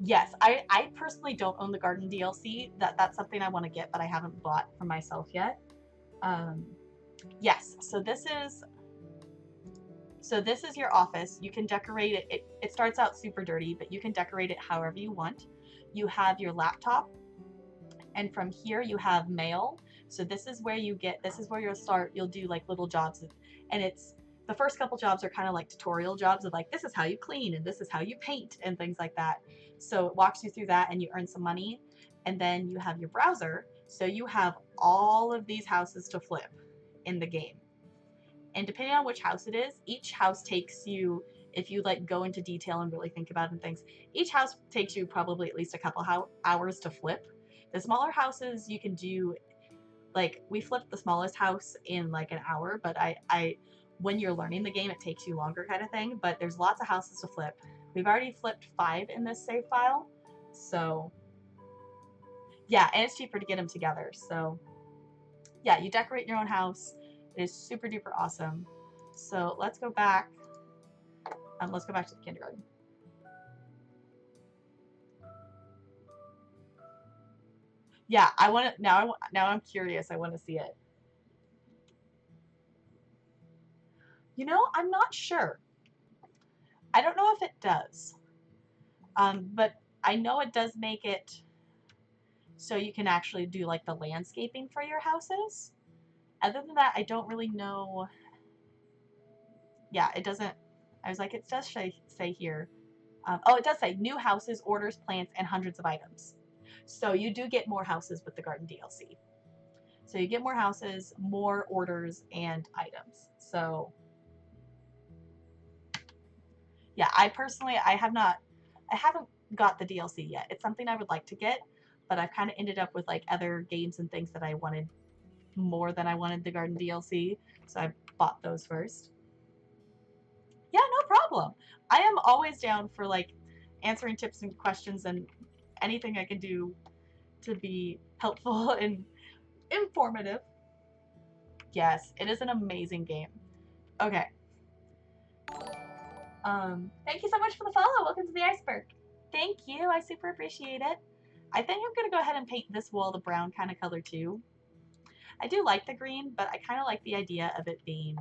Yes, I personally don't own the garden DLC. That's something I want to get, but I haven't bought for myself yet. Um, yes, so this is your office. You can decorate it. It starts out super dirty, but you can decorate it however you want. You have your laptop, and from here you have mail. So this is where you'll start. You'll do like little jobs, and it's the first couple jobs are kind of like tutorial jobs of like, this is how you clean and this is how you paint and things like that. So it walks you through that and you earn some money. And then you have your browser. So you have all of these houses to flip in the game. And depending on which house it is, each house takes you, if you like go into detail and really think about it and things, each house takes you probably at least a couple hours to flip. The smaller houses you can do, like we flipped the smallest house in like an hour, but I when you're learning the game it takes you longer kind of thing, but there's lots of houses to flip. We've already flipped 5 in this save file. So yeah, and it's cheaper to get them together. So yeah, you decorate your own house. It is super duper awesome. So let's go back. Let's go back to the kindergarten. Yeah, I want to now. Now I'm curious. I want to see it. You know, I'm not sure. I don't know if it does. But I know it does make it so you can actually do like the landscaping for your houses. Other than that, I don't really know. Yeah, it doesn't. I was like, it does say here. Oh, it does say new houses, orders, plants, and hundreds of items. So you do get more houses with the garden DLC. So you get more houses, more orders, and items. So yeah, I haven't got the DLC yet. It's something I would like to get, but I've kind of ended up with like other games and things that I wanted more than I wanted the garden DLC. So I bought those first. Yeah, no problem. I am always down for like answering tips and questions and anything I can do to be helpful and informative. Yes, it is an amazing game. Okay. Thank you so much for the follow. Welcome to the iceberg. Thank you. I super appreciate it. I think I'm gonna go ahead and paint this wall the brown kind of color too. I do like the green, but I kind of like the idea of it being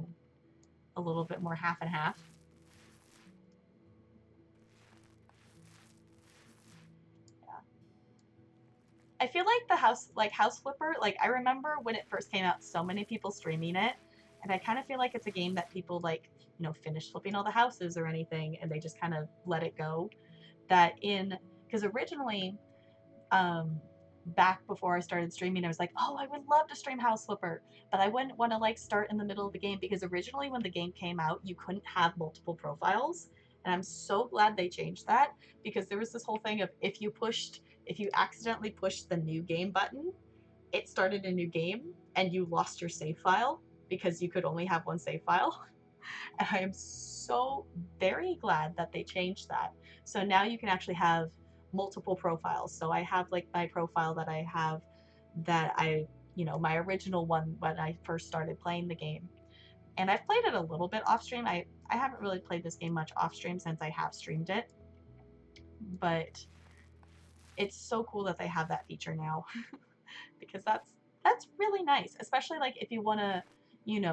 a little bit more half and half. I feel like the House Flipper, like I remember when it first came out, so many people streaming it, and I kind of feel like it's a game that people like, you know, finish flipping all the houses or anything, and they just kind of let it go. Because originally, um, back before I started streaming, I was like, oh, I would love to stream House Flipper, but I wouldn't want to like start in the middle of the game because originally when the game came out, you couldn't have multiple profiles. And I'm so glad they changed that because there was this whole thing of if you accidentally pushed the new game button, it started a new game and you lost your save file because you could only have one save file. And I am so very glad that they changed that. So now you can actually have multiple profiles. So I have like my profile that I have that my original one when I first started playing the game. And I've played it a little bit off stream. I haven't really played this game much off stream since I have streamed it. But it's so cool that they have that feature now because that's really nice, especially like if you want to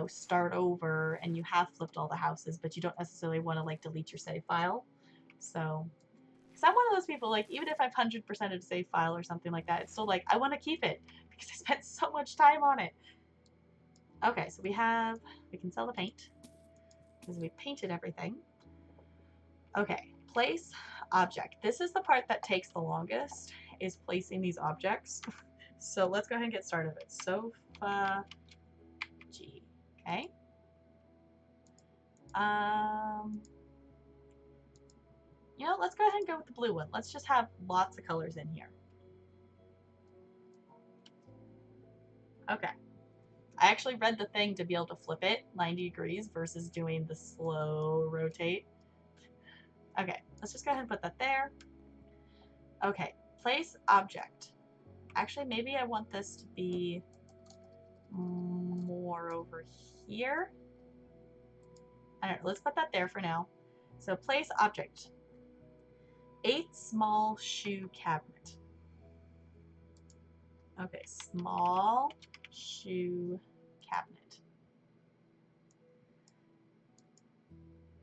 start over and you have flipped all the houses but you don't necessarily want to like delete your save file. So because I'm one of those people, like even if I've 100%ed a save file or something like that, it's still like I want to keep it because I spent so much time on it. Okay, so we can sell the paint because we painted everything. Okay, place object. This is the part that takes the longest, is placing these objects. So let's go ahead and get started with Sofa G. Okay. Let's go ahead and go with the blue one. Let's just have lots of colors in here. Okay. I actually read the thing to be able to flip it 90 degrees versus doing the slow rotate. Okay, let's just go ahead and put that there. Okay, place object. Actually, maybe I want this to be more over here. I don't know, let's put that there for now. So place object. 8 small shoe cabinet. Okay, small shoe cabinet.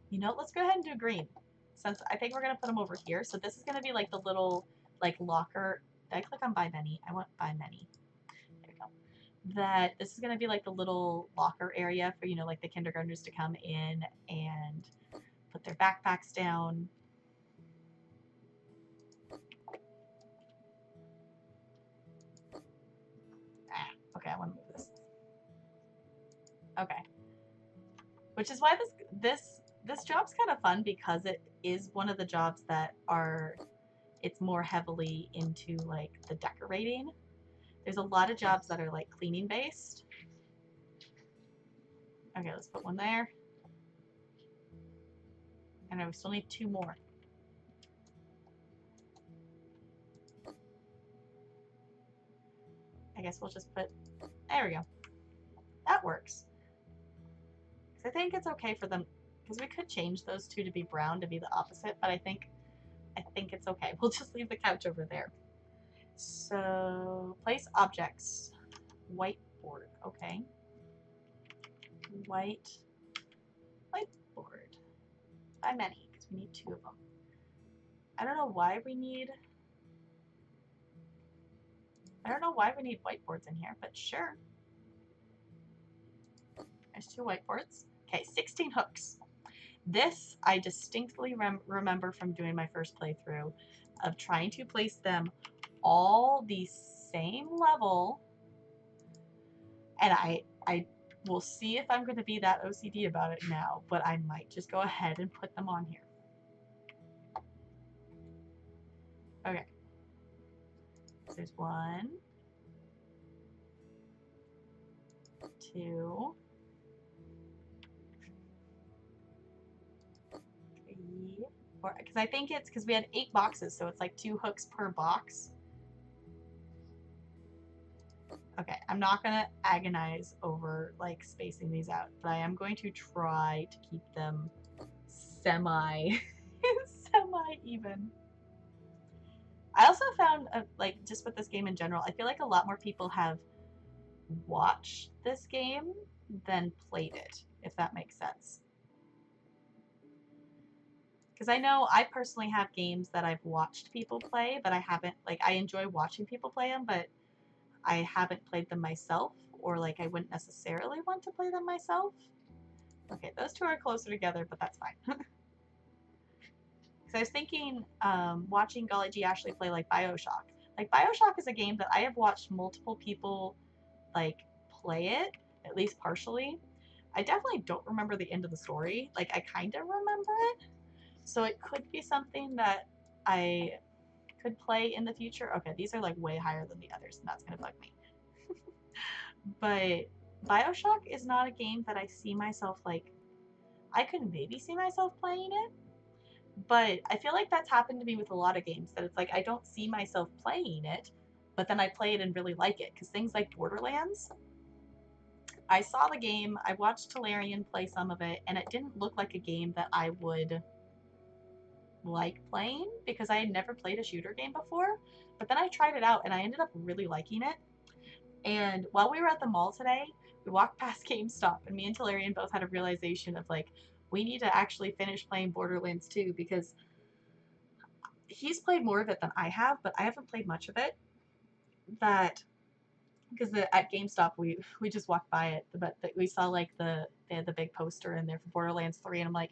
You know, let's go ahead and do green. Since I think we're going to put them over here. So this is going to be like the little, like, locker. Did I click on buy many? I want buy many. There we go. That this is going to be like the little locker area for, you know, like the kindergartners to come in and put their backpacks down. Okay, I want to move this. Okay. Which is why this job's kind of fun, because it is one of the jobs that are, it's more heavily into like the decorating. There's a lot of jobs that are like cleaning based. Okay, let's put one there. I know we still need 2 more. I guess we'll just put, there we go. That works. I think it's okay for them, because we could change those 2 to be brown to be the opposite, but I think it's okay. We'll just leave the couch over there. So place objects. Whiteboard. Okay. Whiteboard. By many, because we need 2 of them. I don't know why we need whiteboards in here, but sure. There's 2 whiteboards. Okay, 16 hooks. This I distinctly remember from doing my first playthrough of trying to place them all the same level, and I will see if I'm going to be that OCD about it now, but I might just go ahead and put them on here. Okay. So there's 1, 2, 3, 4. Because I think it's because we had 8 boxes, so it's like 2 hooks per box. Okay, I'm not gonna agonize over like spacing these out, but I am going to try to keep them semi even. I also found, like, just with this game in general, I feel like a lot more people have watched this game than played it, if that makes sense. Because I know I personally have games that I've watched people play, but I haven't, like, I enjoy watching people play them, but I haven't played them myself, or like I wouldn't necessarily want to play them myself. Okay, those 2 are closer together, but that's fine. Because I was thinking, watching Golly G Ashley play like Bioshock. Like, Bioshock is a game that I have watched multiple people like play it, at least partially. I definitely don't remember the end of the story. Like, I kind of remember it, so it could be something that I could play in the future. Okay, these are like way higher than the others, and that's gonna bug me. But Bioshock is not a game that I see myself, like, I could maybe see myself playing it, but I feel like that's happened to me with a lot of games, that it's like I don't see myself playing it, but then I play it and really like it. Because things like Borderlands, I saw the game, I watched Talarian play some of it, and it didn't look like a game that I would like playing, because I had never played a shooter game before. But then I tried it out and I ended up really liking it. And while we were at the mall today, we walked past GameStop, and me and Talarian both had a realization of like, we need to actually finish playing Borderlands 2, because he's played more of it than I have, but I haven't played much of it. That because at GameStop we just walked by it, but we saw like they had the big poster in there for Borderlands 3, and I'm like,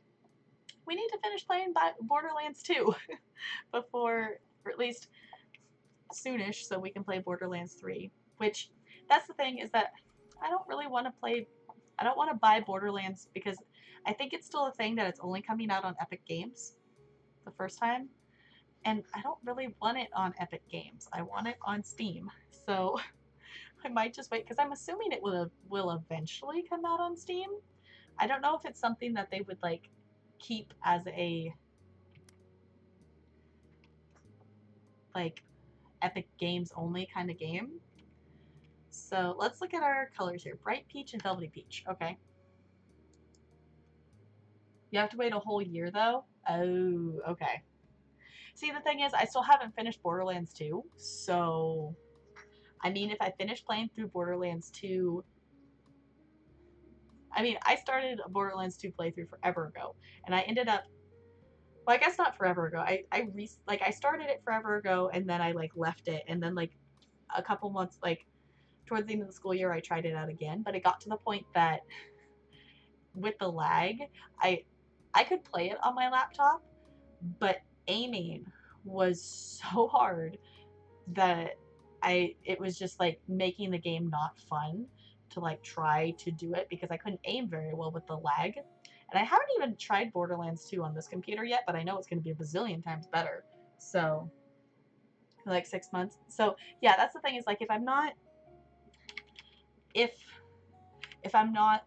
we need to finish playing Borderlands 2 before, or at least soonish, so we can play Borderlands 3. Which, that's the thing, is that I don't really want to play, I don't want to buy Borderlands, because I think it's still a thing that it's only coming out on Epic Games the first time, and I don't really want it on Epic Games. I want it on Steam, so I might just wait, because I'm assuming it will eventually come out on Steam. I don't know if it's something that they would like keep as a like Epic Games only kind of game. So let's look at our colors here. Bright peach and velvety peach. Okay. You have to wait a whole year though? Oh, okay. See, the thing is, I still haven't finished Borderlands 2, so I mean, if I finish playing through Borderlands 2, I mean, I started a Borderlands 2 playthrough forever ago, and I ended up, well, I guess not forever ago. I started it forever ago, and then I like left it, and then like a couple months, like towards the end of the school year, I tried it out again, but it got to the point that with the lag, I could play it on my laptop, but aiming was so hard that it was just like making the game not fun to like try to do it because I couldn't aim very well with the lag. And I haven't even tried Borderlands 2 on this computer yet, but I know it's going to be a bazillion times better. So, like 6 months. So, yeah, that's the thing is like if I'm not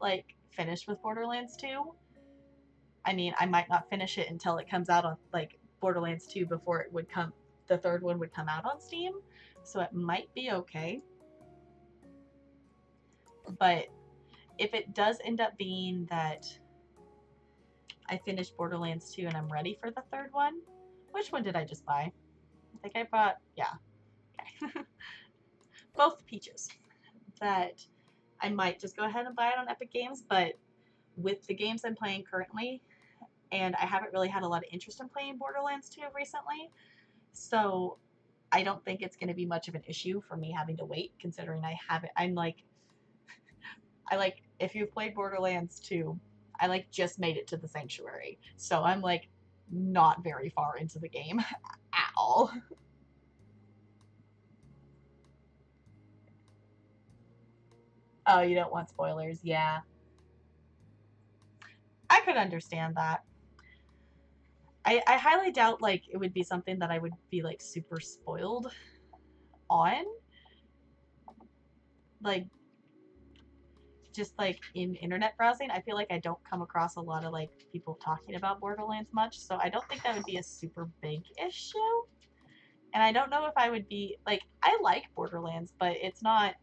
like finished with Borderlands 2, I mean, I might not finish it until it comes out on like Borderlands 2 before it would come the third one would come out on Steam. So it might be okay. But if it does end up being that I finished Borderlands 2 and I'm ready for the third one, which one did I just buy? I think I bought, yeah, okay. Both Peaches. That I might just go ahead and buy it on Epic Games, but with the games I'm playing currently, and I haven't really had a lot of interest in playing Borderlands 2 recently, so I don't think it's going to be much of an issue for me having to wait, considering if you've played Borderlands 2, I like just made it to the Sanctuary, so I'm like not very far into the game at all. Oh, you don't want spoilers? Yeah. I could understand that. I highly doubt like it would be something that I would be like super spoiled on. Like just like in internet browsing, I feel like I don't come across a lot of like people talking about Borderlands much, so I don't think that would be a super big issue. And I don't know if I would be like I like Borderlands, but it's not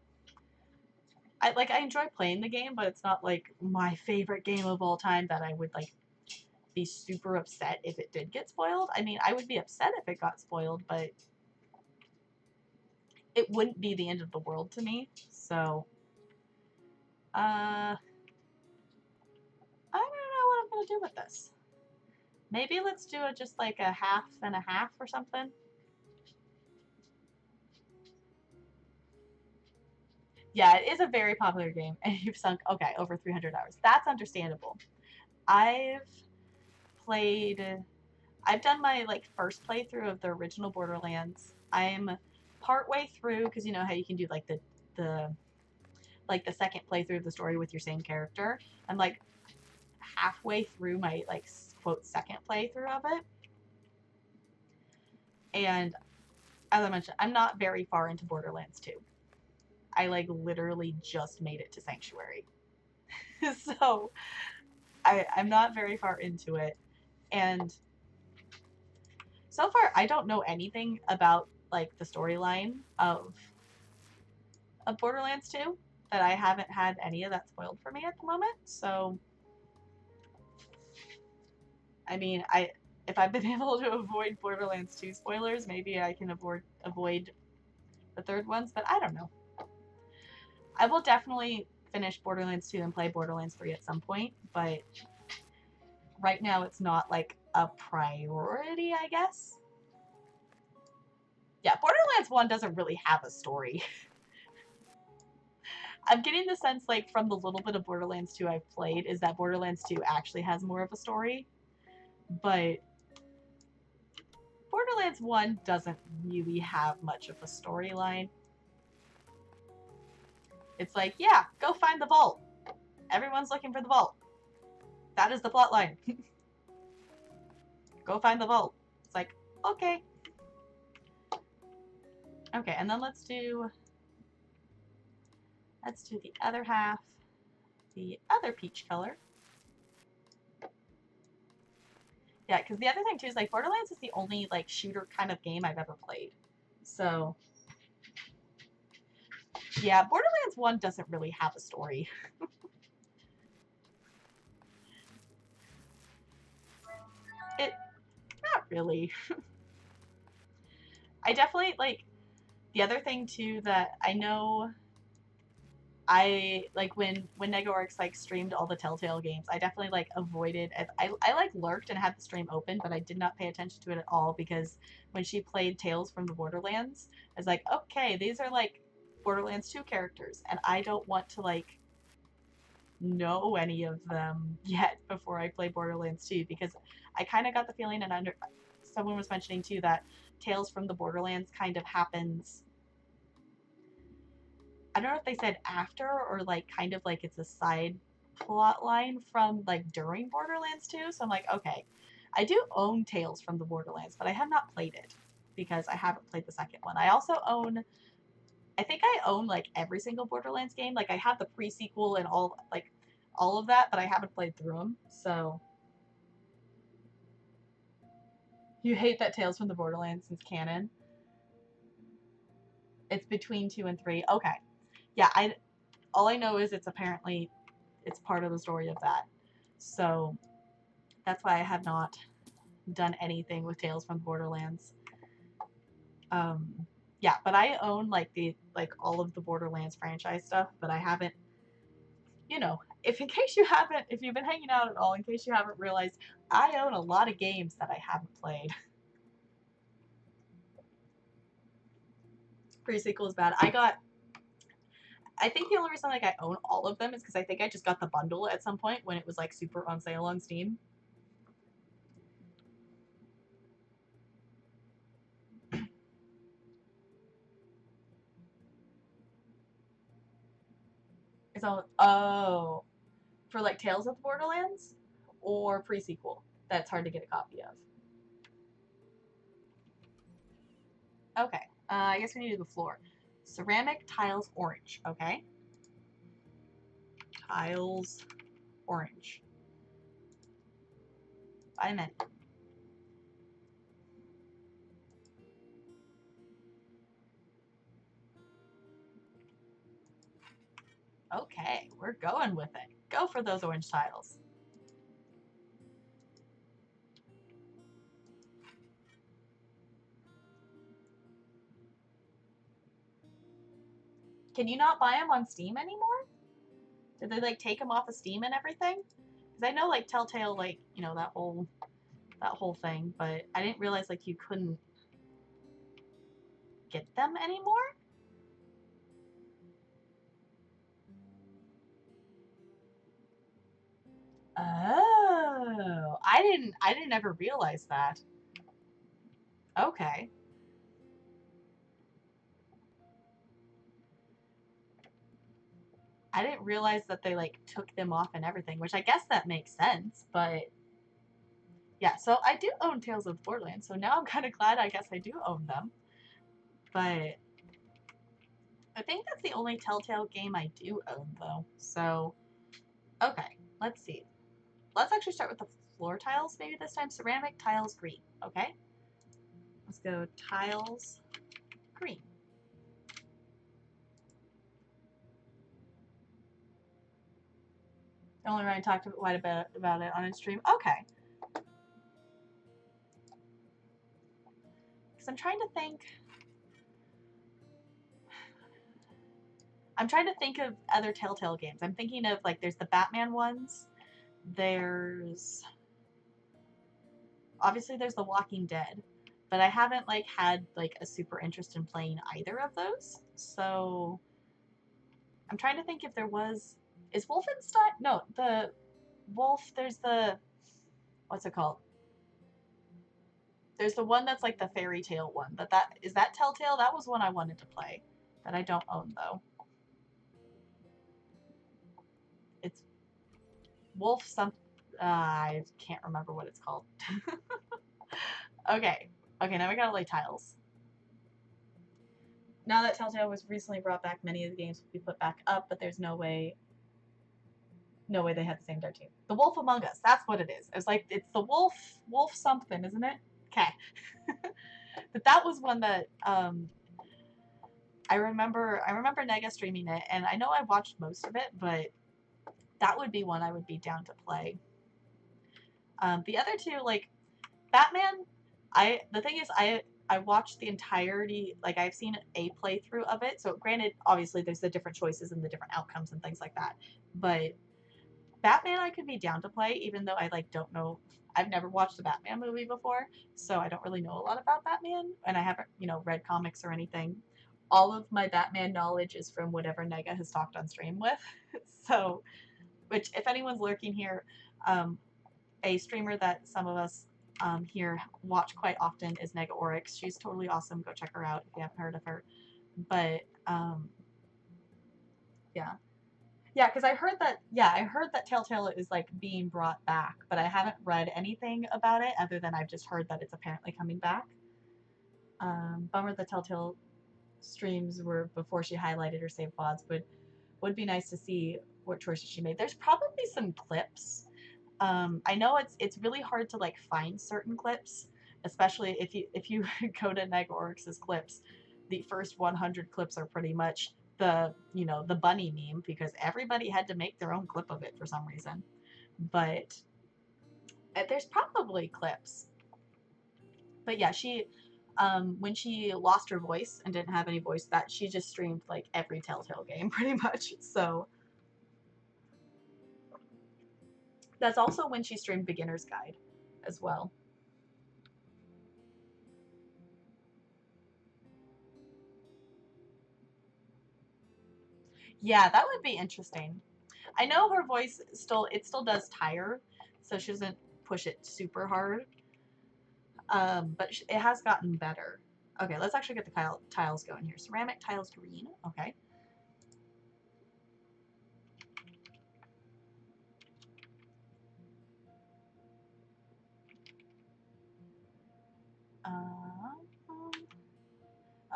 I enjoy playing the game, but it's not like my favorite game of all time that I would like be super upset if it did get spoiled. I mean, I would be upset if it got spoiled, but it wouldn't be the end of the world to me. So, I don't know what I'm gonna do with this. Maybe let's do it just like a half and a half or something. Yeah, it is a very popular game, and you've sunk, okay, over 300 hours. That's understandable. I've played, I've done my like first playthrough of the original Borderlands. I'm partway through, because you know how you can do like the like the second playthrough of the story with your same character. I'm like halfway through my like quote second playthrough of it. And as I mentioned, I'm not very far into Borderlands 2. I like literally just made it to Sanctuary. So I'm not very far into it. And so far I don't know anything about like the storyline of Borderlands 2, that I haven't had any of that spoiled for me at the moment. So I mean, if I've been able to avoid Borderlands 2 spoilers, maybe I can avoid the third ones, but I don't know. I will definitely finish Borderlands 2 and play Borderlands 3 at some point, but right now it's not like a priority, I guess. Yeah, Borderlands 1 doesn't really have a story. I'm getting the sense, like, from the little bit of Borderlands 2 I've played, is that Borderlands 2 actually has more of a story. But Borderlands 1 doesn't really have much of a storyline. It's like, yeah, go find the vault. Everyone's looking for the vault. That is the plot line. Go find the vault. It's like, okay. Okay, and then let's do the other half, the other peach color. Yeah, because the other thing too is like Borderlands is the only like shooter kind of game I've ever played. So yeah, Borderlands 1 doesn't really have a story. Not really. I definitely like the other thing too that I know. I like when NegaOryx like streamed all the Telltale games. I definitely like avoided. I like lurked and had the stream open, but I did not pay attention to it at all because when she played Tales from the Borderlands, I was like, okay, these are like Borderlands 2 characters, and I don't want to like know any of them yet before I play Borderlands 2 because I kind of got the feeling, and someone was mentioning too that Tales from the Borderlands kind of happens. I don't know if they said after or like kind of like it's a side plot line from like during Borderlands 2. So I'm like, okay, I do own Tales from the Borderlands, but I have not played it because I haven't played the second one. I also own, I think I own like every single Borderlands game. Like I have the pre-sequel and all of that, but I haven't played through them. So you hate that Tales from the Borderlands is canon? It's between 2 and 3. Okay. Yeah, all I know is it's part of the story of that. So that's why I have not done anything with Tales from Borderlands. Yeah, but I own like all of the Borderlands franchise stuff, but I haven't, if you've been hanging out at all, in case you haven't realized, I own a lot of games that I haven't played. Pre-sequel is bad. I think the only reason like I own all of them is because I think I just got the bundle at some point when it was like super on sale on Steam. It's all for like Tales of the Borderlands or pre-sequel. That's hard to get a copy of. Okay, I guess we need to do the floor. Ceramic tiles orange. Okay. Tiles orange. By a minute. Okay, we're going with it. Go for those orange tiles. Can you not buy them on Steam anymore? Did they like take them off of Steam and everything? Because I know like Telltale, like that whole thing, but I didn't realize like you couldn't get them anymore. Oh, I didn't ever realize that. Okay. I didn't realize that they like took them off and everything, which I guess that makes sense, but yeah, so I do own Tales of the Borderlands, so now I'm kind of glad I guess I do own them. But I think that's the only Telltale game I do own though. So, okay, let's see. Let's actually start with the floor tiles maybe this time. Ceramic tiles green, okay? Let's go tiles green. Only Ryan talked quite a bit about it on his stream. Okay. Because I'm trying to think of other Telltale games. I'm thinking of like there's the Batman ones. Obviously there's The Walking Dead, but I haven't like had like a super interest in playing either of those. So I'm trying to think if there is Wolfenstein? No, the Wolf. There's what's it called? There's the one that's like the fairy tale one. But is that Telltale? That was one I wanted to play that I don't own though. It's Wolf some. I can't remember what it's called. Okay. Okay, now we gotta lay tiles. Now that Telltale was recently brought back, many of the games will be put back up, but there's no way they had the same dev team. The Wolf Among Us, that's what it is. It's the wolf something, isn't it? Okay. But that was one that I remember Nega streaming it, and I know I watched most of it, but that would be one I would be down to play. The other two, like Batman, the thing is I watched the entirety, like I've seen a playthrough of it. So granted, obviously there's the different choices and the different outcomes and things like that. But Batman I could be down to play, even though I like don't know. I've never watched a Batman movie before, so I don't really know a lot about Batman, and I haven't, read comics or anything. All of my Batman knowledge is from whatever Nega has talked on stream with. So, which if anyone's lurking here, um, a streamer that some of us here watch quite often is Nega Oryx. She's totally awesome. Go check her out if you haven't heard of her. But yeah. Yeah, because I heard that Telltale is like being brought back, but I haven't read anything about it other than I've just heard that it's apparently coming back. Bummer the Telltale streams were before she highlighted her save pods, but would be nice to see what choices she made. There's probably some clips. I know it's really hard to like find certain clips, especially if you go to Nega Oryx's clips. The first 100 clips are pretty much the bunny meme because everybody had to make their own clip of it for some reason. But there's probably clips. But yeah, she when she lost her voice and didn't have any voice, that she just streamed like every Telltale game pretty much. So that's also when she streamed Beginner's Guide as well. Yeah, that would be interesting. I know her voice still does tire, so she doesn't push it super hard. But it has gotten better. Okay, let's actually get the tiles going here. Ceramic tiles green. Okay.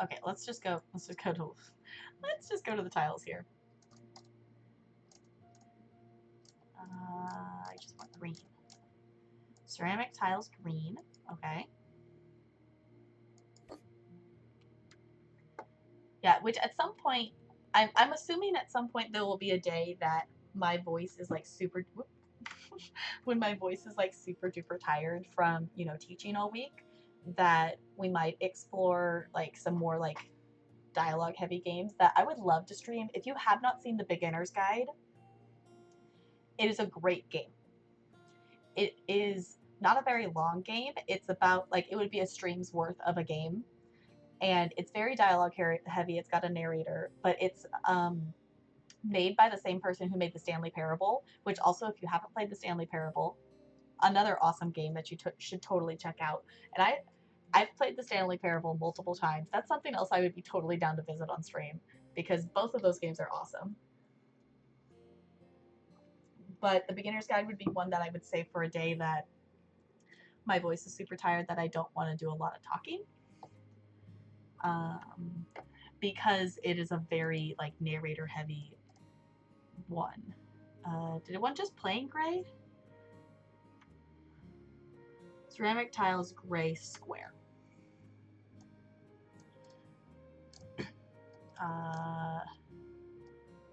Okay, let's just go to the tiles here. I just want green. Ceramic tiles green. Okay. Yeah, which at some point, I'm assuming at some point there will be a day that my voice is like super, when my voice is like super duper tired from, teaching all week, that we might explore like some more like dialogue heavy games that I would love to stream. If you have not seen the Beginner's Guide, it is a great game. It is not a very long game. It's about like it would be a stream's worth of a game, and it's very dialogue heavy. It's got a narrator, but it's made by the same person who made the Stanley Parable, which also, if you haven't played the Stanley Parable, another awesome game that you should totally check out. And I've played the Stanley Parable multiple times. That's something else I would be totally down to visit on stream because both of those games are awesome. But the Beginner's Guide would be one that I would say for a day that my voice is super tired, that I don't want to do a lot of talking. Because it is a very like narrator heavy one. Did one just plain gray? Ceramic tiles gray square.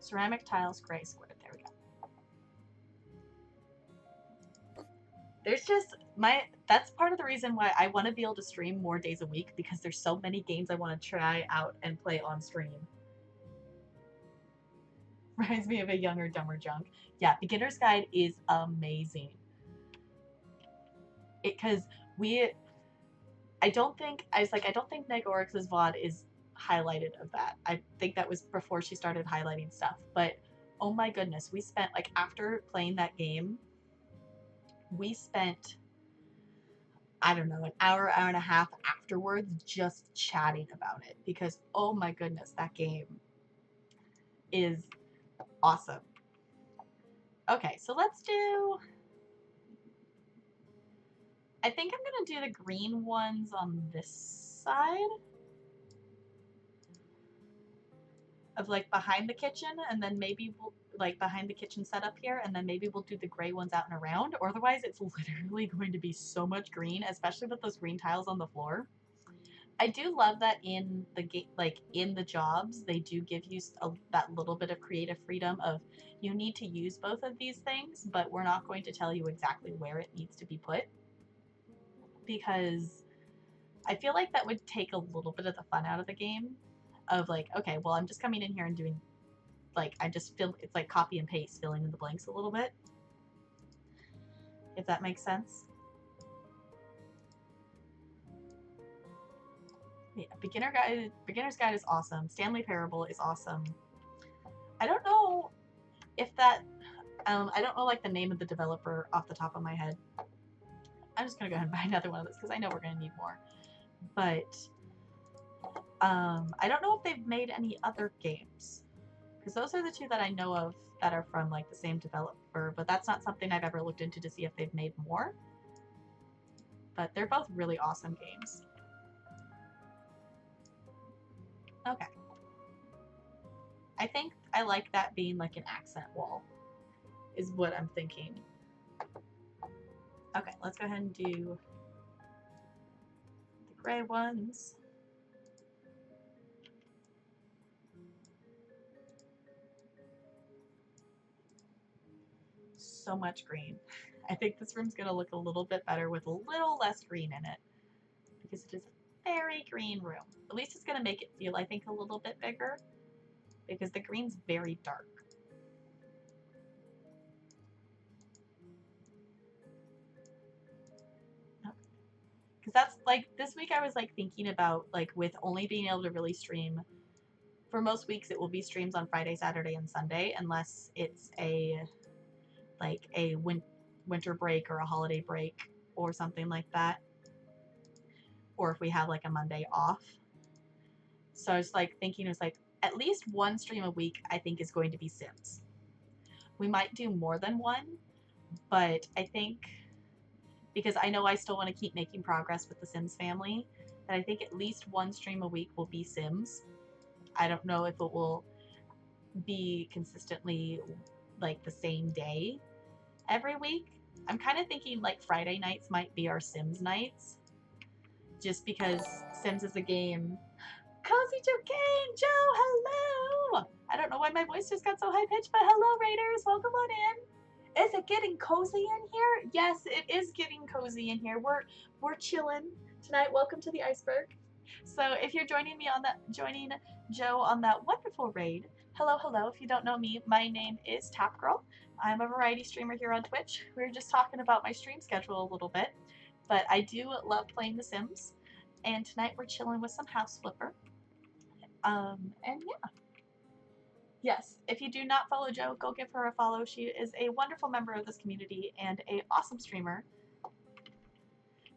Ceramic tiles gray square. There we go. There's just that's part of the reason why I want to be able to stream more days a week, because there's so many games I want to try out and play on stream. Reminds me of a younger, dumber junk. Yeah, Beginner's Guide is amazing. Because I don't think Nega Oryx's VOD is highlighted of that. I think that was before she started highlighting stuff. But oh my goodness, we spent like after playing that game, we spent, I don't know, an hour and a half afterwards just chatting about it, because oh my goodness, that game is awesome. Okay, so let's do, I think I'm gonna do the green ones on this side of like behind the kitchen, and then maybe we'll like behind the kitchen setup here, and then maybe we'll do the gray ones out and around, or otherwise it's literally going to be so much green, especially with those green tiles on the floor. I do love that in the like in the jobs, they do give you that little bit of creative freedom of, you need to use both of these things, but we're not going to tell you exactly where it needs to be put, because I feel like that would take a little bit of the fun out of the game of like, okay, well, I'm just coming in here and doing, like, I just feel it's like copy and paste, filling in the blanks a little bit. If that makes sense. Yeah, Beginner's Guide is awesome. Stanley Parable is awesome. I don't know if that, I don't know like the name of the developer off the top of my head. I'm just gonna go ahead and buy another one of those because I know we're gonna need more. But I don't know if they've made any other games because those are the two that I know of that are from like the same developer. But that's not something I've ever looked into to see if they've made more. But they're both really awesome games. Okay. I think I like that being like an accent wall, is what I'm thinking. Okay, let's go ahead and do the gray ones. So much green. I think this room's gonna look a little bit better with a little less green in it because it is a very green room. At least it's gonna make it feel, I think, a little bit bigger because the green's very dark. Because that's like, this week I was like thinking about like with only being able to really stream, for most weeks it will be streams on Friday, Saturday, and Sunday unless it's a like a winter break or a holiday break or something like that, or if we have like a Monday off. So I was like thinking, it was like at least one stream a week I think is going to be Sims. We might do more than one, but I think, because I know I still want to keep making progress with the Sims family, that I think at least one stream a week will be Sims. I don't know if it will be consistently like the same day every week. I'm kind of thinking like Friday nights might be our Sims nights, just because Sims is a game. Cozy Joe Kane, Joe, hello! I don't know why my voice just got so high pitched, but hello, Raiders, welcome on in. Is it getting cozy in here? Yes, it is getting cozy in here. We're chilling tonight. Welcome to the iceberg. So if you're joining Joe on that wonderful raid, hello, hello. If you don't know me, my name is Tap Girl. I'm a variety streamer here on Twitch. We were just talking about my stream schedule a little bit, but I do love playing The Sims, and tonight we're chilling with some House Flipper. And yeah. Yes, if you do not follow Joe, go give her a follow. She is a wonderful member of this community and an awesome streamer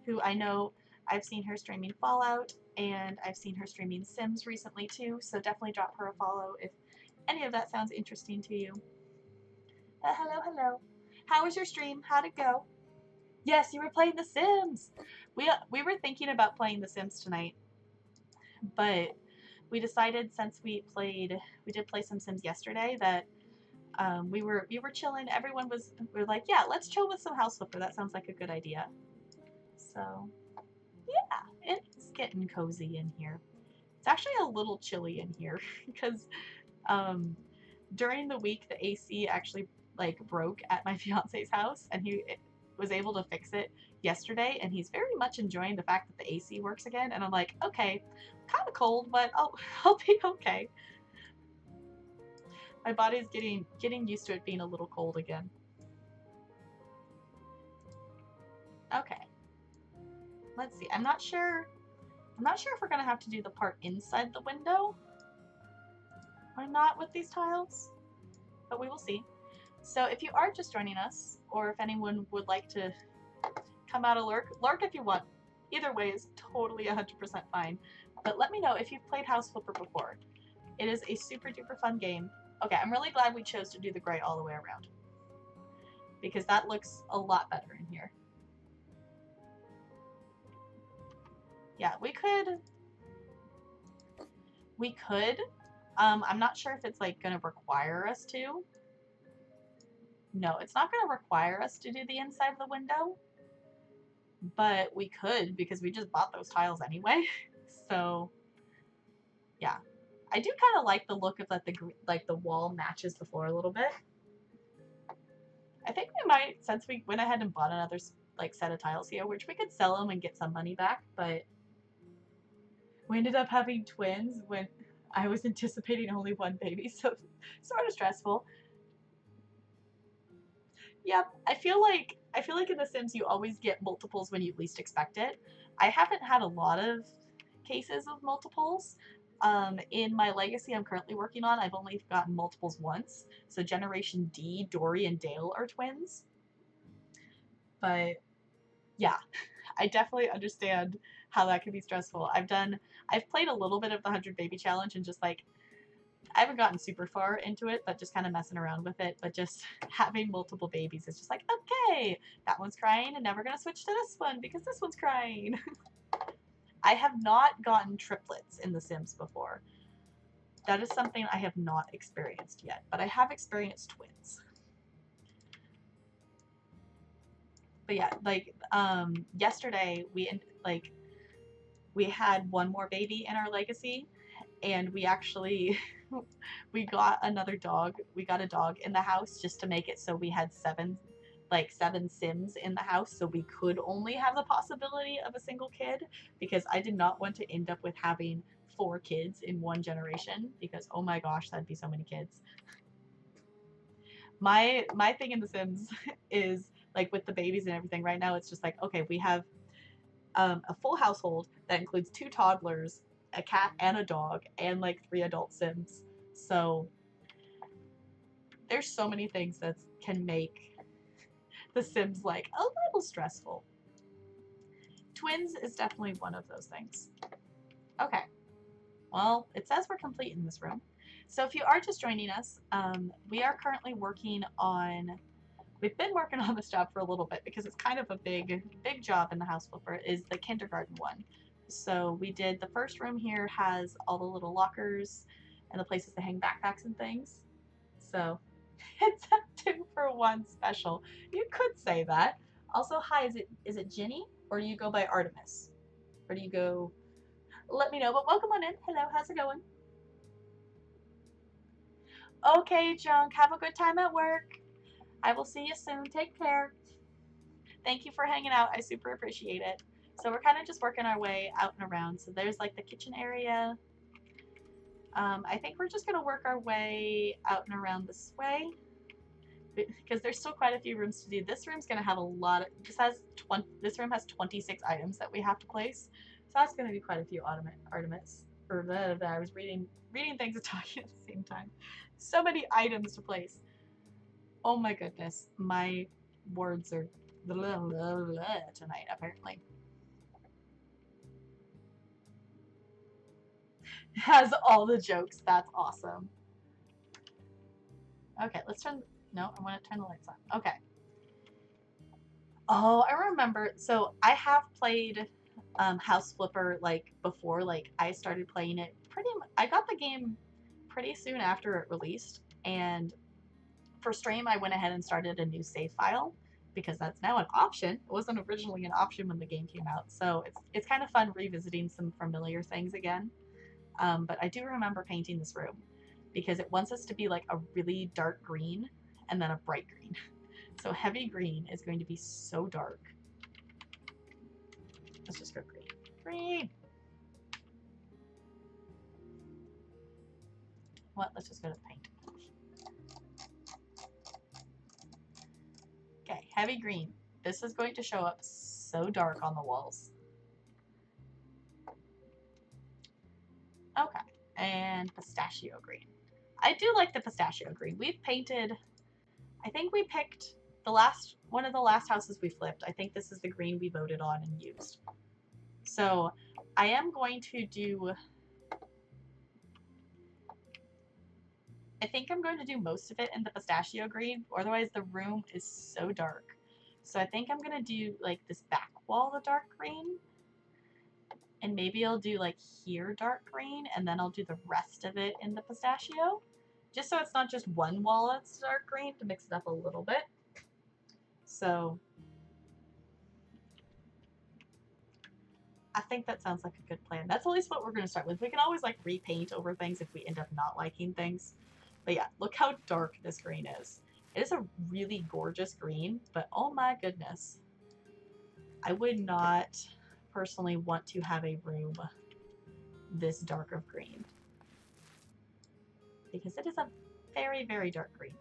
who I know. I've seen her streaming Fallout, and I've seen her streaming Sims recently too, so definitely drop her a follow if any of that sounds interesting to you. Hello, hello. How was your stream? How'd it go? Yes, you were playing The Sims. We were thinking about playing The Sims tonight, but we decided since we did play some Sims yesterday that we were chilling. We were like, yeah, let's chill with some House Flipper. That sounds like a good idea. So yeah, it's getting cozy in here. It's actually a little chilly in here because during the week the AC actually like broke at my fiance's house, and he was able to fix it yesterday, and he's very much enjoying the fact that the AC works again. And I'm like, okay, kind of cold, but I'll be okay. My body's getting used to it being a little cold again. Okay. Let's see. I'm not sure if we're gonna have to do the part inside the window or not with these tiles, but we will see. So if you are just joining us, or if anyone would like to come out of lurk if you want. Either way is totally 100% fine. But let me know if you've played House Flipper before. It is a super duper fun game. Okay, I'm really glad we chose to do the gray all the way around, because that looks a lot better in here. Yeah, we could. I'm not sure if it's like gonna require us to. No, it's not gonna require us to do the inside of the window, but we could because we just bought those tiles anyway. So yeah, I do kind of like the look of that the wall matches the floor a little bit. I think we might, since we went ahead and bought another like set of tiles here, which we could sell them and get some money back, but We ended up having twins when I was anticipating only one baby, so sort of stressful. Yep, I feel like in The Sims you always get multiples when you least expect it. I haven't had a lot of cases of multiples. In my legacy I'm currently working on, I've only gotten multiples once. So Generation D, Dory and Dale are twins. But yeah, I definitely understand how that can be stressful. I've played a little bit of the 100 baby challenge and just like I haven't gotten super far into it, but just kind of messing around with it. But just having multiple babies is just like, okay, that one's crying, and now we're gonna switch to this one because this one's crying. I have not gotten triplets in The Sims before. That is something I have not experienced yet, but I have experienced twins. But yeah, like yesterday we had one more baby in our legacy, and we actually we got another dog. We got a dog in the house just to make it so we had seven Sims in the house, so we could only have the possibility of a single kid, because I did not want to end up with having 4 kids in one generation, because oh my gosh, that'd be so many kids. My thing in The Sims is like with the babies and everything right now, it's just like, okay, we have a full household that includes 2 toddlers, a cat and a dog, and like 3 adult Sims. So there's so many things that can make The Sims like a little stressful. Twins is definitely one of those things. Okay, well, it says we're complete in this room. So if you are just joining us, we are currently working on, we've been working on this job for a little bit because it's kind of a big job in the house flipper, is the kindergarten one. So we did, the first room here has all the little lockers and the places to hang backpacks and things. So it's a 2-for-1 special. You could say that. Also, hi, is it Ginny, or do you go by Artemis? Or do you go, let me know, but welcome on in. Hello, how's it going? Okay, Junk, have a good time at work. I will see you soon. Take care. Thank you for hanging out. I super appreciate it. So we're kind of just working our way out and around. So there's like the kitchen area. I think we're just going to work our way out and around this way, because there's still quite a few rooms to do. This room's going to have a lot of, this room has 26 items that we have to place. So that's going to be quite a few Artemis. I was reading things and talking at the same time. So many items to place. Oh my goodness. My words are tonight, apparently. Has all the jokes. That's awesome. Okay, let's turn, no, I want to turn the lights on. Okay. Oh, I remember. So I have played House Flipper like before. Like I started playing it I got the game pretty soon after it released, and for stream I went ahead and started a new save file because that's now an option. It wasn't originally an option when the game came out, so it's kind of fun revisiting some familiar things again. But I do remember painting this room because it wants us to be like a really dark green and then a bright green. So heavy green is going to be so dark. Let's just go green. Green! What? Let's just go to paint. Okay, heavy green. This is going to show up so dark on the walls. Okay, and pistachio green. I do like the pistachio green. We've painted, I think we picked one of the last houses we flipped. I think this is the green we voted on and used. So I am going to do, I think I'm going to do most of it in the pistachio green, otherwise the room is so dark. So I think I'm going to do like this back wall the dark green, and maybe I'll do like here dark green, and then I'll do the rest of it in the pistachio, just so it's not just one wall that's dark green, to mix it up a little bit. So I think that sounds like a good plan. That's at least what we're going to start with. We can always like repaint over things if we end up not liking things. But yeah, look how dark this green is. It is a really gorgeous green, but oh my goodness. I would not personally want to have a room this dark of green. Because it is a very, very dark green.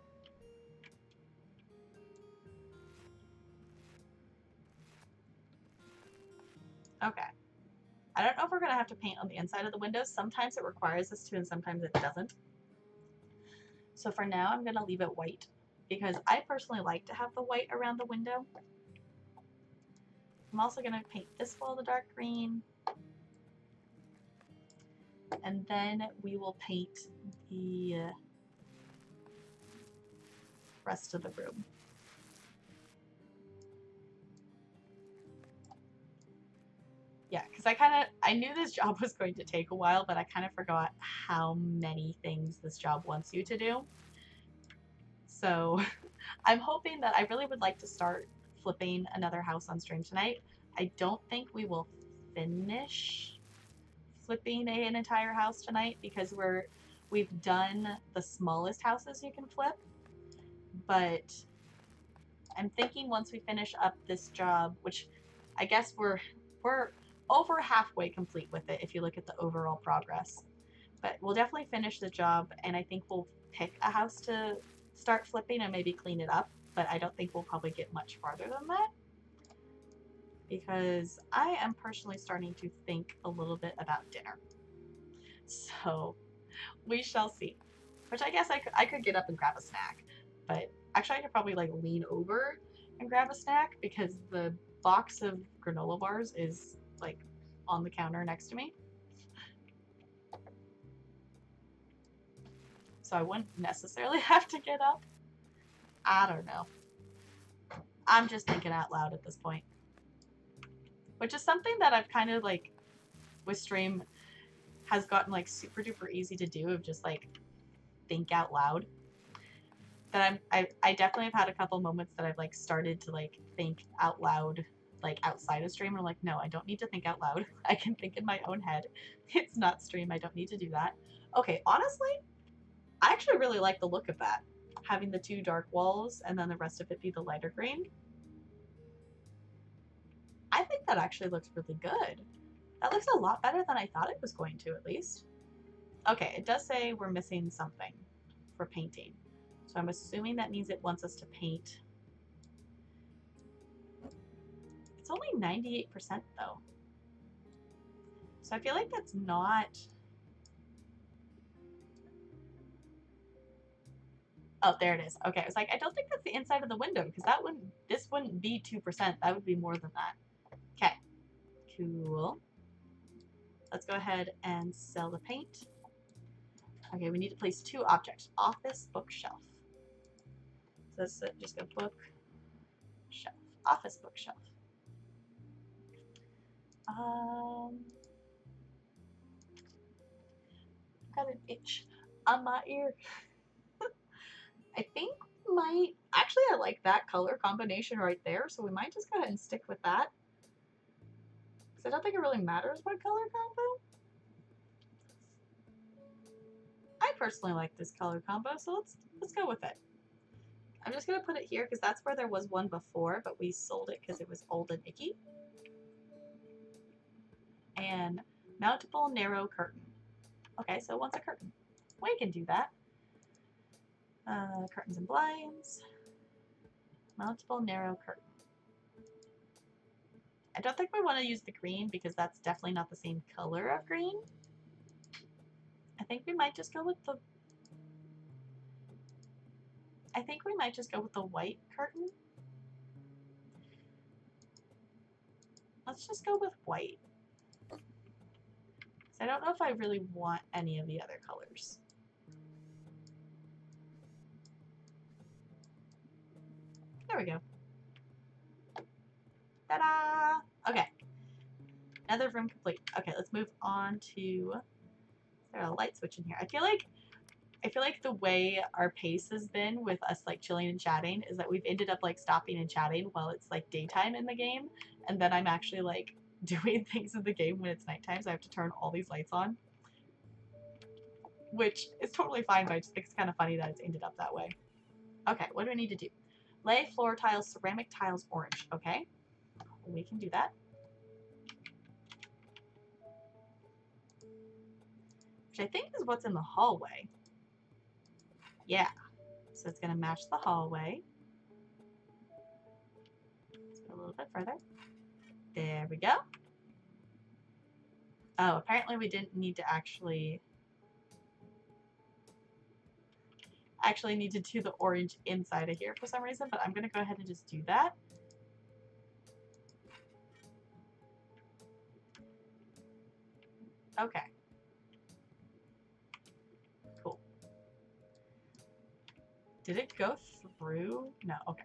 Okay. I don't know if we're going to have to paint on the inside of the windows. Sometimes it requires us to and sometimes it doesn't. So for now, I'm going to leave it white because I personally like to have the white around the window. I'm also going to paint this wall the dark green. And then we will paint the rest of the room. Yeah, because I knew this job was going to take a while, but I kind of forgot how many things this job wants you to do. So I'm hoping that I really would like to start flipping another house on stream tonight. I don't think we will finish flipping an entire house tonight because we've done the smallest houses you can flip. But I'm thinking once we finish up this job, which I guess we're over halfway complete with it if you look at the overall progress. But we'll definitely finish the job, and I think we'll pick a house to start flipping and maybe clean it up, but I don't think we'll probably get much farther than that because I am personally starting to think a little bit about dinner. So we shall see. Which I guess I could get up and grab a snack, but actually I could probably like lean over and grab a snack because the box of granola bars is like on the counter next to me. So I wouldn't necessarily have to get up. I don't know. I'm just thinking out loud at this point. Which is something that I've kind of like with stream has gotten like super duper easy to do of just like think out loud. That I definitely have had a couple moments that I've like started to like think out loud like outside of stream and I'm like, no, I don't need to think out loud. I can think in my own head. It's not stream. I don't need to do that. Okay, honestly, I actually really like the look of that. Having the two dark walls and then the rest of it be the lighter green. I think that actually looks really good. That looks a lot better than I thought it was going to, at least. Okay, it does say we're missing something for painting. So I'm assuming that means it wants us to paint. It's only 98% though. So I feel like that's not... Oh, there it is. Okay, I was like, I don't think that's the inside of the window because this wouldn't be 2%. That would be more than that. Okay, cool. Let's go ahead and sell the paint. Okay, we need to place two objects. Office, bookshelf. So let's just go bookshelf. Office, bookshelf. Got an itch on my ear. I think actually I like that color combination right there, so we might just go ahead and stick with that. Because I don't think it really matters what color combo. I personally like this color combo, so let's go with it. I'm just gonna put it here because that's where there was one before, but we sold it because it was old and icky. And mountable narrow curtain. Okay, so it wants a curtain. We can do that. Curtains and blinds. Mountable narrow curtain. I don't think we want to use the green because that's definitely not the same color of green. I think we might just go with the... I think we might just go with the white curtain. Let's just go with white. I don't know if I really want any of the other colors. There we go. Ta-da! Okay. Another room complete. Okay, let's move on to... Is there a light switch in here? I feel like the way our pace has been with us like chilling and chatting is that we've ended up like stopping and chatting while it's like daytime in the game, and then I'm actually like doing things in the game when it's nighttime, so I have to turn all these lights on. Which is totally fine, but I just think it's kind of funny that it's ended up that way. Okay, what do I need to do? Lay floor tiles, ceramic tiles, orange. Okay, we can do that. which I think is what's in the hallway. Yeah, so it's gonna match the hallway. Let's go a little bit further. There we go. Oh, apparently we didn't need to actually need to do the orange inside of here for some reason, but I'm gonna go ahead and just do that. Okay. Cool. Did it go through? No, okay.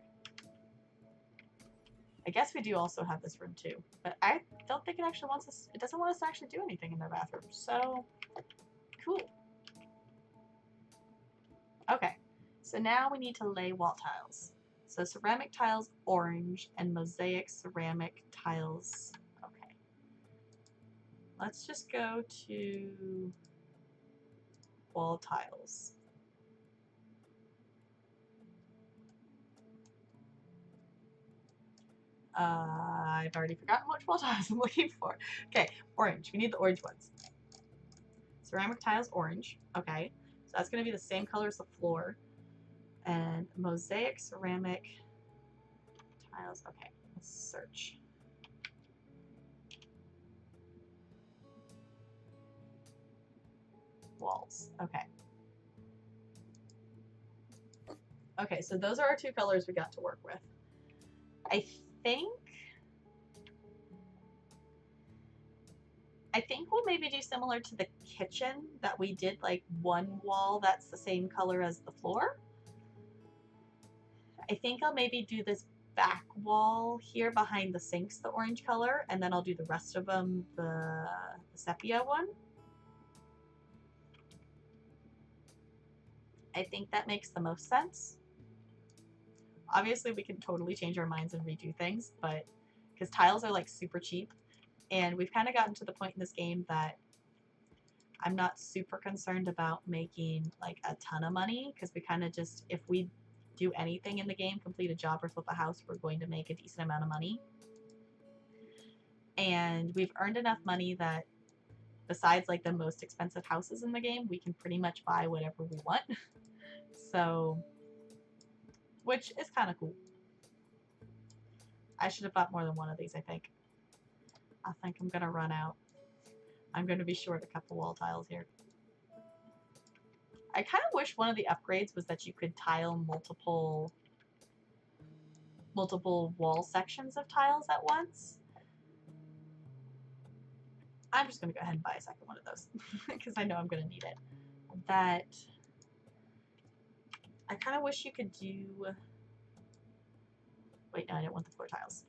I guess we do also have this room too, but I don't think it actually wants us, it doesn't want us to actually do anything in their bathroom, so cool. Okay, so now we need to lay wall tiles. So ceramic tiles orange and mosaic ceramic tiles, okay. Let's just go to wall tiles. I've already forgotten which wall tiles I'm looking for. Okay, orange. We need the orange ones. Ceramic tiles, orange. Okay, so that's going to be the same color as the floor. And mosaic ceramic tiles. Okay, let's search. Walls. Okay. Okay, so those are our two colors we got to work with. I think we'll maybe do similar to the kitchen that we did, like one wall that's the same color as the floor. I think I'll maybe do this back wall here behind the sinks the orange color, and then I'll do the rest of them the sepia one. I think that makes the most sense. Obviously, we can totally change our minds and redo things, but because tiles are like super cheap, and we've kind of gotten to the point in this game that I'm not super concerned about making like a ton of money, because we kind of just, if we do anything in the game, complete a job or flip a house, we're going to make a decent amount of money. And we've earned enough money that besides like the most expensive houses in the game, we can pretty much buy whatever we want. So, which is kind of cool. I should have bought more than one of these, I think. I think I'm going to run out. I'm going to be short a couple wall tiles here. I kind of wish one of the upgrades was that you could tile multiple wall sections of tiles at once. I'm just going to go ahead and buy a second one of those because I know I'm going to need it. That I kind of wish you could do... Wait, no, I didn't want the floor tiles.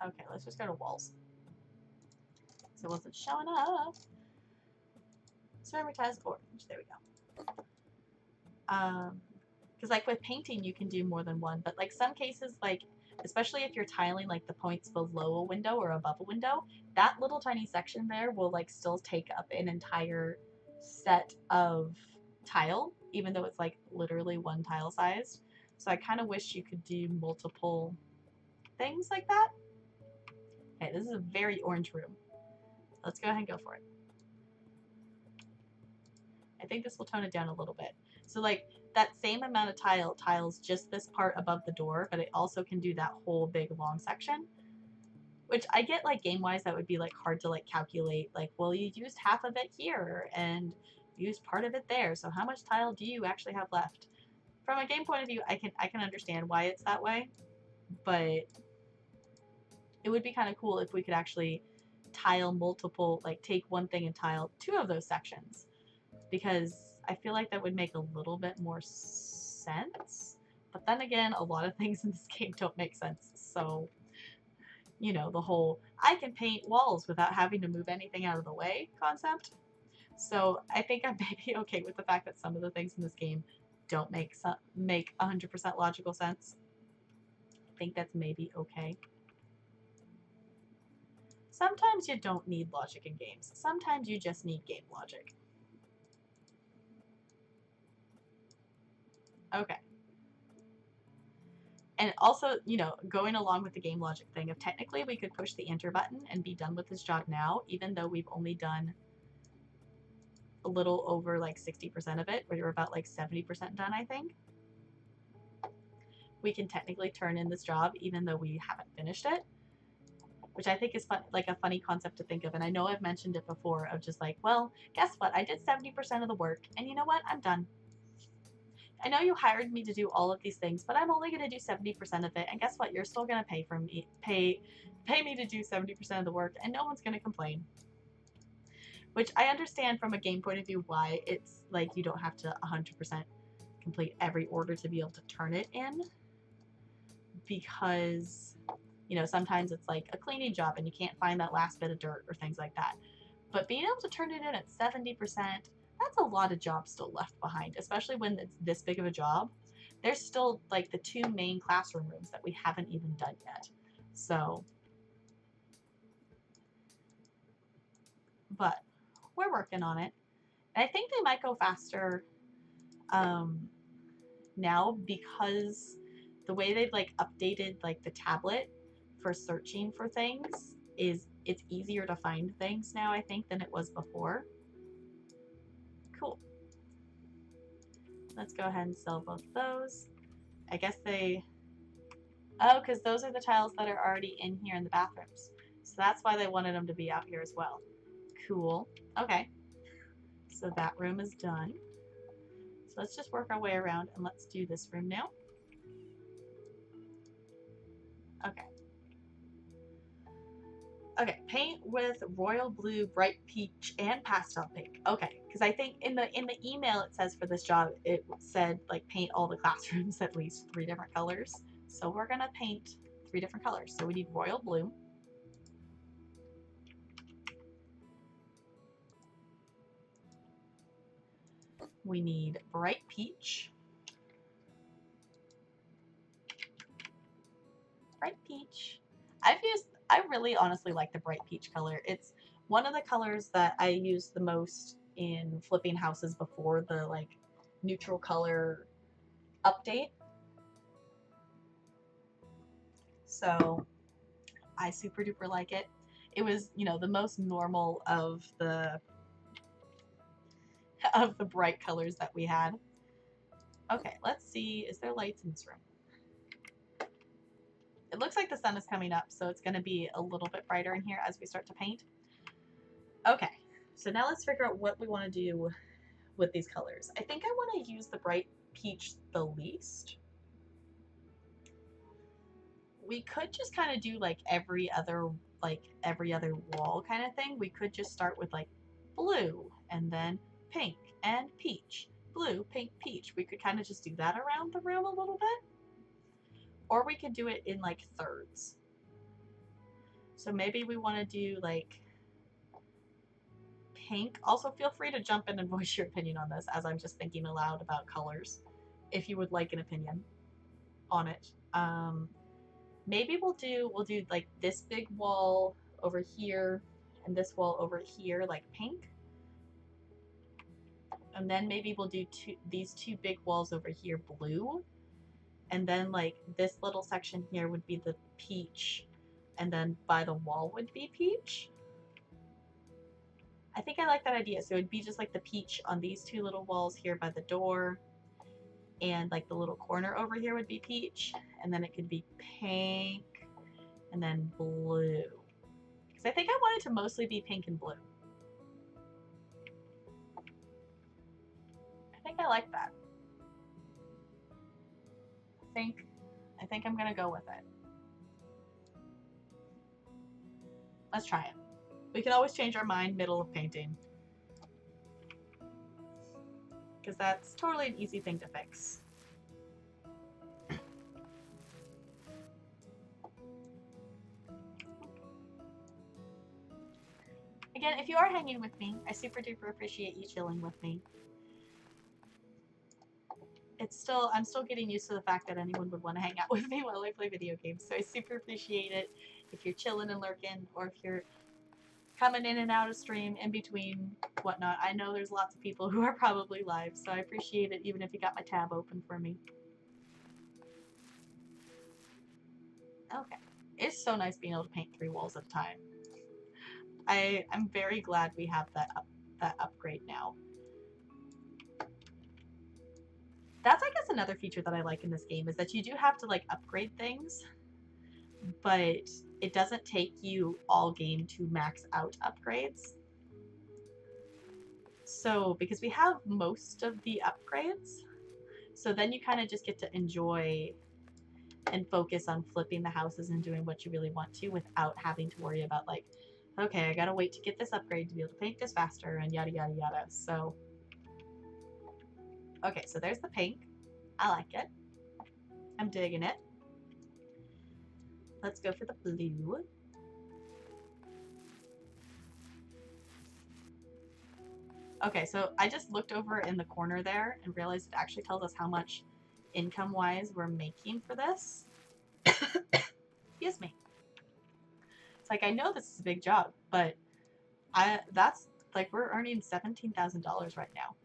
Okay, let's just go to walls. So it wasn't showing up. Ceramic tiles orange. There we go. Because like with painting, you can do more than one, but like some cases, like especially if you're tiling like the points below a window or above a window, that little tiny section there will like still take up an entire set of tile, even though it's like literally one tile size. So I kind of wish you could do multiple things like that. Okay, this is a very orange room. Let's go ahead and go for it. I think this will tone it down a little bit. So like that same amount of tiles just this part above the door, but it also can do that whole big long section. Which I get, like game-wise that would be like hard to like calculate, like, well, you used half of it here and used part of it there, so how much tile do you actually have left? From a game point of view, I can understand why it's that way, but it would be kind of cool if we could actually tile multiple, like take one thing and tile two of those sections, because I feel like that would make a little bit more sense. But then again, a lot of things in this game don't make sense, so you know, the whole I can paint walls without having to move anything out of the way concept. So I think I'm maybe okay with the fact that some of the things in this game don't make 100% logical sense. I think that's maybe okay. Sometimes you don't need logic in games. Sometimes you just need game logic. Okay. And also, you know, going along with the game logic thing of technically we could push the enter button and be done with this job now, even though we've only done a little over like 60% of it. We're about like 70% done, I think. We can technically turn in this job even though we haven't finished it, which I think is fun, like a funny concept to think of. And I know I've mentioned it before of just like, well, guess what? I did 70% of the work, and you know what? I'm done. I know you hired me to do all of these things, but I'm only going to do 70% of it. And guess what? You're still going to pay me to do 70% of the work, and no one's going to complain. Which I understand from a game point of view why it's like you don't have to 100% complete every order to be able to turn it in, because, you know, sometimes it's like a cleaning job and you can't find that last bit of dirt or things like that. But being able to turn it in at 70%, that's a lot of jobs still left behind, especially when it's this big of a job. There's still like the 2 main classroom rooms that we haven't even done yet. So, but we're working on it. And I think they might go faster now, because the way they've like updated like the tablet for searching for things is it's easier to find things now, I think, than it was before. Cool. Let's go ahead and sell both of those. I guess they... Oh, because those are the tiles that are already in here in the bathrooms. So that's why they wanted them to be out here as well. Cool. Okay. So that room is done. So let's just work our way around and let's do this room now. Okay. Okay, paint with royal blue, bright peach, and pastel pink. Okay, because I think in the email it says for this job, it said like paint all the classrooms at least 3 different colors. So we're gonna paint 3 different colors. So we need royal blue. We need bright peach. Bright peach. I really honestly like the bright peach color. It's one of the colors that I use the most in flipping houses before the like neutral color update. So I super duper like it. It was, you know, the most normal of the bright colors that we had. Okay, let's see. Is there lights in this room? It looks like the sun is coming up, so it's going to be a little bit brighter in here as we start to paint. Okay, so now let's figure out what we want to do with these colors. I think I want to use the bright peach the least. We could just kind of do like every other wall kind of thing. We could just start with like blue and then pink and peach. Blue, pink, peach. We could kind of just do that around the room a little bit. Or we could do it in like thirds. So maybe we want to do like pink. Also, feel free to jump in and voice your opinion on this as I'm just thinking aloud about colors, if you would like an opinion on it. Maybe we'll do like this big wall over here and this wall over here like pink. And then maybe we'll do these 2 big walls over here blue. And then like this little section here would be the peach. And then by the wall would be peach. I think I like that idea. So it would be just like the peach on these 2 little walls here by the door. And like the little corner over here would be peach. And then it could be pink and then blue. Because I think I want it to mostly be pink and blue. I think I like that. I think I'm gonna go with it. Let's try it. We can always change our mind middle of painting. Because that's totally an easy thing to fix. Again, if you are hanging with me, I super duper appreciate you chilling with me. I'm still getting used to the fact that anyone would want to hang out with me while I play video games, so I super appreciate it if you're chilling and lurking, or if you're coming in and out of stream in between whatnot. I know there's lots of people who are probably live, so I appreciate it even if you got my tab open for me. Okay. It's so nice being able to paint 3 walls at a time. I'm very glad we have that upgrade now. That's, I guess, another feature that I like in this game is that you do have to like upgrade things, but it doesn't take you all game to max out upgrades. So, because we have most of the upgrades, so then you kind of just get to enjoy and focus on flipping the houses and doing what you really want to without having to worry about like, okay, I gotta wait to get this upgrade to be able to paint this faster and yada yada yada. So, okay, so there's the pink. I like it. I'm digging it. Let's go for the blue. Okay, so I just looked over in the corner there and realized it actually tells us how much income-wise we're making for this. Excuse me. It's like, I know this is a big job, but that's like, we're earning $17,000 right now.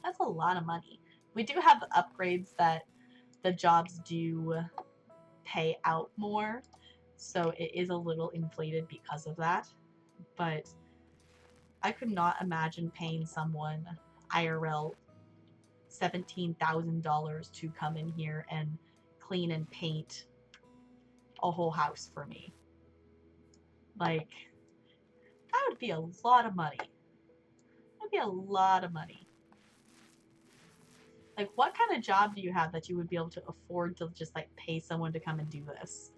That's a lot of money. We do have upgrades that the jobs do pay out more, so it is a little inflated because of that, but I could not imagine paying someone IRL $17,000 to come in here and clean and paint a whole house for me. Like, that would be a lot of money. That'd be a lot of money. Like, what kind of job do you have that you would be able to afford to just like pay someone to come and do this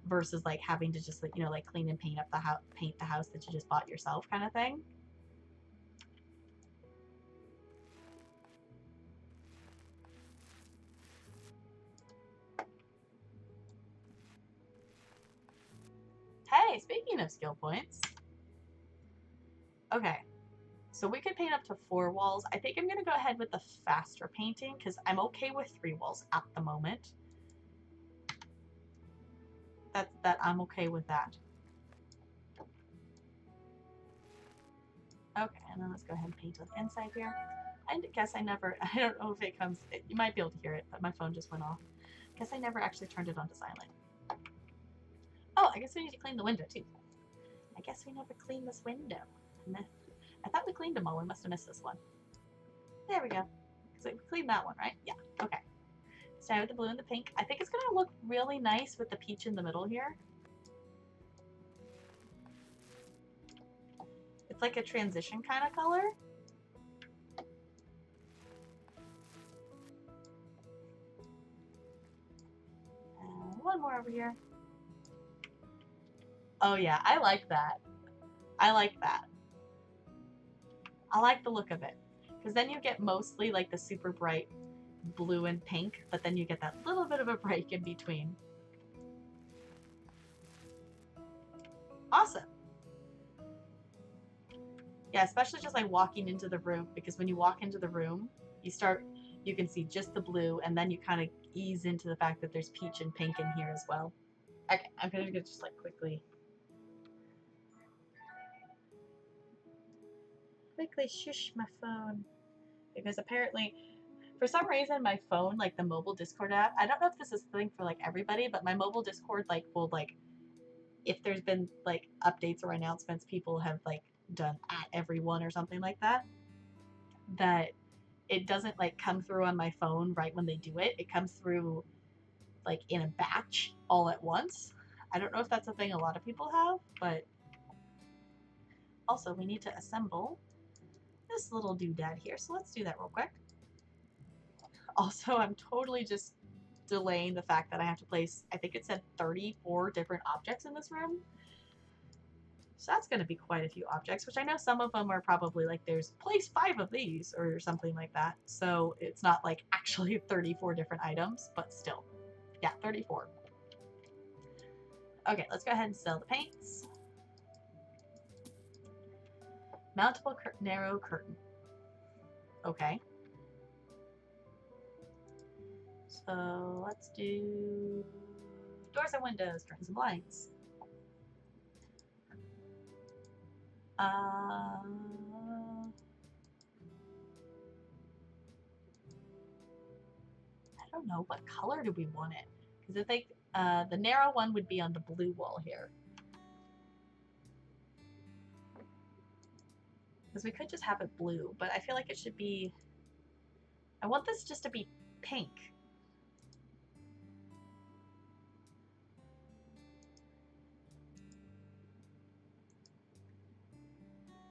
versus like having to just like, you know, like clean and paint up the house, paint the house that you just bought yourself kind of thing? Hey, speaking of skill points. Okay, so we could paint up to 4 walls. I think I'm going to go ahead with the faster painting because I'm okay with 3 walls at the moment. That I'm okay with that. Okay, and then let's go ahead and paint on the inside here. I guess I don't know if it comes, you might be able to hear it, but my phone just went off. Guess I never actually turned it on to silent. Oh, I guess we need to clean the window too. I guess we never cleaned this window. I thought we cleaned them all. We must have missed this one. There we go. So we cleaned that one, right? Yeah, okay. So now with the blue and the pink. I think it's going to look really nice with the peach in the middle here. It's like a transition kind of color. And one more over here. Oh yeah, I like that. I like that. I like the look of it. Because then you get mostly like the super bright blue and pink, but then you get that little bit of a break in between. Awesome. Yeah, especially just like walking into the room, because when you walk into the room, you can see just the blue, and then you kind of ease into the fact that there's peach and pink in here as well. Okay, I'm gonna just like quickly shush my phone, because apparently for some reason my phone, like the mobile Discord app, I don't know if this is the thing for like everybody, but my mobile Discord like will like, if there's been like updates or announcements people have like done at everyone or something like that, that it doesn't like come through on my phone right when they do it. It comes through like in a batch all at once. I don't know if that's a thing a lot of people have, but also we need to assemble this little doodad here. So let's do that real quick. Also, I'm totally just delaying the fact that I have to place, I think it said 34 different objects in this room. So that's going to be quite a few objects, which I know some of them are probably like, there's place 5 of these or something like that. So it's not like actually 34 different items, but still. Yeah, 34. Okay, let's go ahead and sell the paints. Mountable narrow curtain. Okay. So let's do doors and windows, curtains and blinds. I don't know, what color do we want it? Because I think the narrow one would be on the blue wall here. Because we could just have it blue, but I feel like it should be... I want this just to be pink.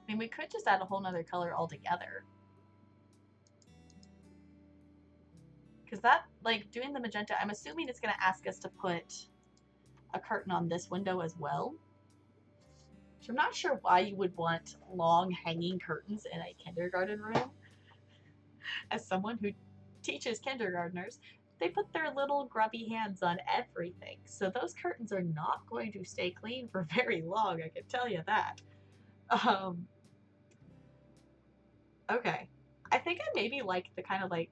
I mean, we could just add a whole nother color altogether. Because that, like, doing the magenta, I'm assuming it's going to ask us to put a curtain on this window as well. So I'm not sure why you would want long hanging curtains in a kindergarten room. As someone who teaches kindergartners, they put their little grubby hands on everything. So those curtains are not going to stay clean for very long, I can tell you that. Okay. I think I maybe like the kind of like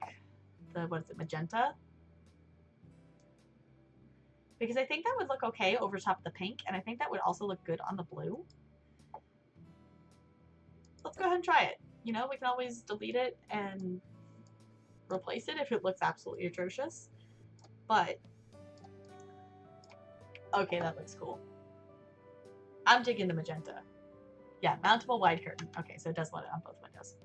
the, what is it, magenta? Because I think that would look okay over top of the pink, and I think that would also look good on the blue. Let's go ahead and try it. You know, we can always delete it and replace it if it looks absolutely atrocious. But, okay, that looks cool. I'm digging the magenta. Yeah, mountable wide curtain. Okay, so it does let it on both windows.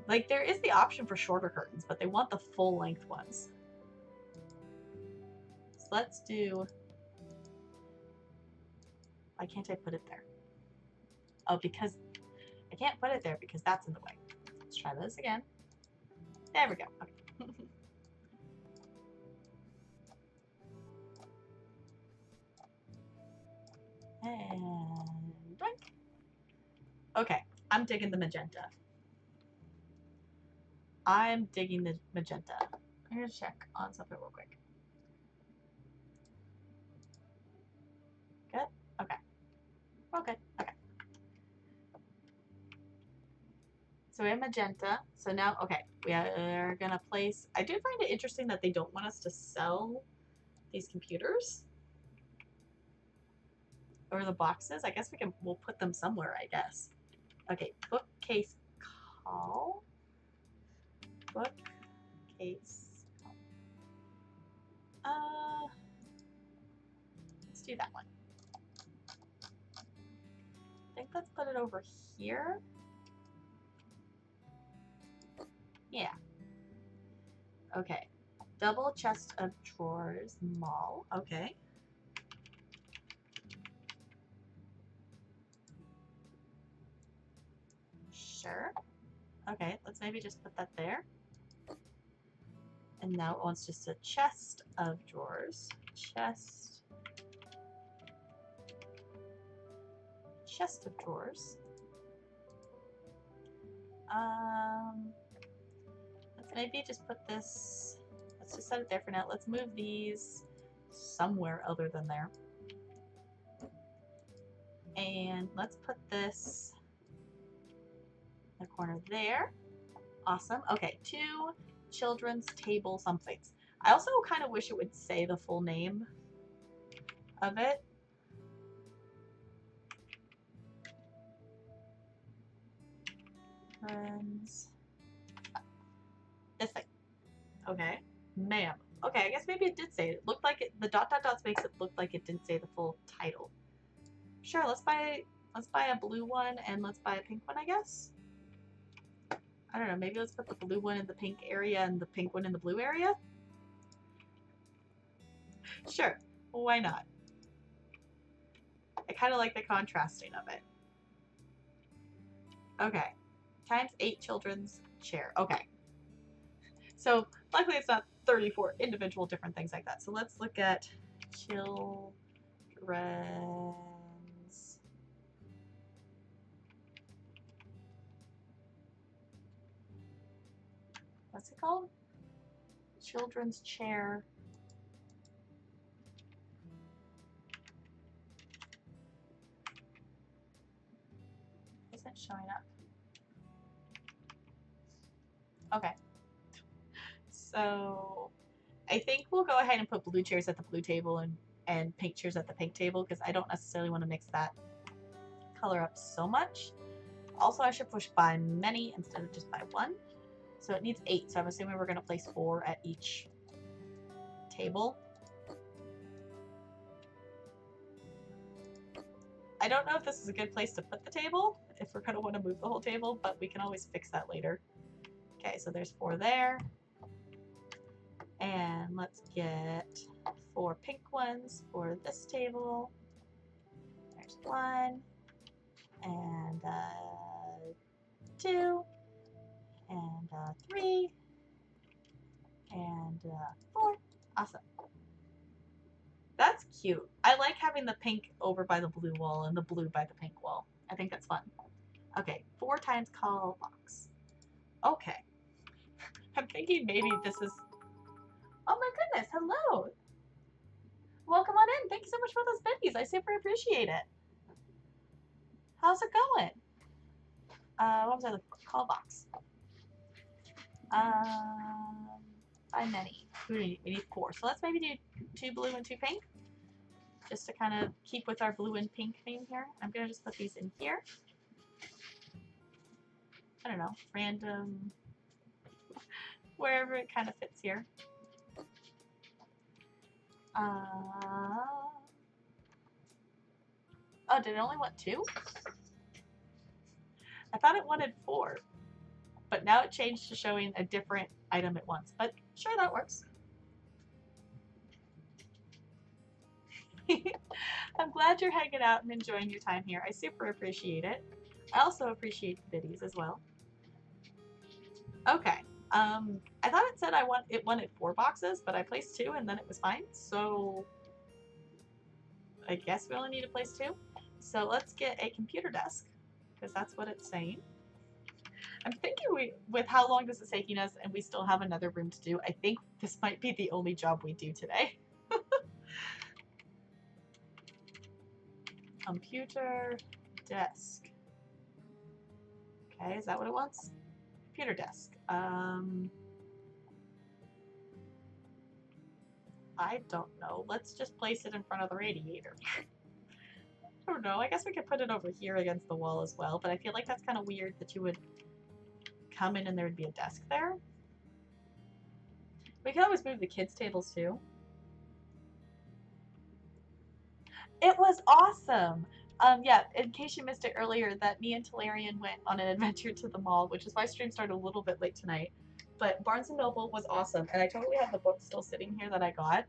Like, there is the option for shorter curtains, but they want the full length ones. So let's do... Why can't I put it there? Oh, because I can't put it there because that's in the way. Let's try this again. There we go. Okay. And blink. Okay, I'm digging the magenta. I'm digging the magenta. I'm gonna check on something real quick. Good? Okay. Okay. Okay. So we have magenta. So now, okay, we are gonna place, I do find it interesting that they don't want us to sell these computers. Or the boxes. I guess we'll put them somewhere, I guess. Okay, bookcase call. Bookcase. Let's do that one. I think let's put it over here. Yeah. Okay. Double chest of drawers, mall. Okay. Sure. Okay, let's maybe just put that there. And now it wants just a chest of drawers. Chest of drawers. Let's maybe just put this, let's just set it there for now. Let's move these somewhere other than there. And let's put this in the corner there. Awesome. Okay, 2 children's table somethings. I also kind of wish it would say the full name of it. Friends. This thing. Okay. Ma'am. Okay, I guess maybe it did say it. It looked like it, the dot dot dots makes it look like it didn't say the full title. Sure, let's buy a blue one and let's buy a pink one, I guess. I don't know, maybe let's put the blue one in the pink area and the pink one in the blue area? Sure, why not? I kind of like the contrasting of it. Okay, times 8 children's chair. Okay. So, luckily it's not 34 individual different things like that. So let's look at children's... What's it called? Children's chair. Isn't showing up. Okay. So I think we'll go ahead and put blue chairs at the blue table and pink chairs at the pink table because I don't necessarily want to mix that color up so much. Also, I should push by many instead of just by 1. So it needs 8, so I'm assuming we're going to place 4 at each table. I don't know if this is a good place to put the table, if we're going to want to move the whole table, but we can always fix that later. Okay, so there's 4 there. And let's get 4 pink ones for this table. There's 1, and 2, and 3, and 4. Awesome. That's cute. I like having the pink over by the blue wall and the blue by the pink wall. I think that's fun. Okay, 4 times call box. Okay. I'm thinking maybe this is... Oh my goodness, hello! Welcome on in. Thank you so much for those biddies. I super appreciate it. How's it going? What was I looking for? Call box. By many. We need 4. So let's maybe do 2 blue and 2 pink. Just to kind of keep with our blue and pink theme here. I'm going to just put these in here. I don't know, random, wherever it kind of fits here. Oh, did it only want 2? I thought it wanted 4, but now it changed to showing a different item at once. But sure, that works. I'm glad you're hanging out and enjoying your time here. I super appreciate it. I also appreciate the biddies as well. Okay. I thought it said it wanted 4 boxes, but I placed 2 and then it was fine. So I guess we only need to place 2. So let's get a computer desk, because that's what it's saying. I'm thinking with how long this is taking us and we still have another room to do, I think this might be the only job we do today. Computer desk. Okay, is that what it wants? Computer desk. I don't know. Let's just place it in front of the radiator. I don't know. I guess we could put it over here against the wall as well, but I feel like that's kind of weird that you would come in and there would be a desk there. We can always move the kids' tables too. It was awesome! Yeah, in case you missed it earlier, that me and Talarian went on an adventure to the mall, which is why stream started a little bit late tonight. But Barnes & Noble was awesome, and I totally have the books still sitting here that I got.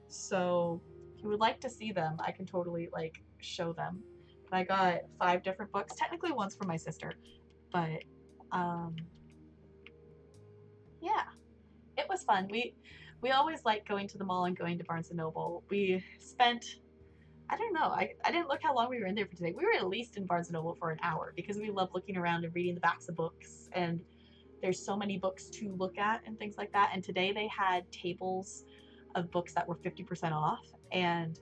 So if you would like to see them, I can totally, like, show them. But I got 5 different books. Technically one's for my sister. But, yeah. It was fun. We always like going to the mall and going to Barnes & Noble. We spent... I don't know. I didn't look how long we were in there for today. We were at least in Barnes & Noble for an hour because we love looking around and reading the backs of books, and there's so many books to look at and things like that. And today they had tables of books that were 50% off, and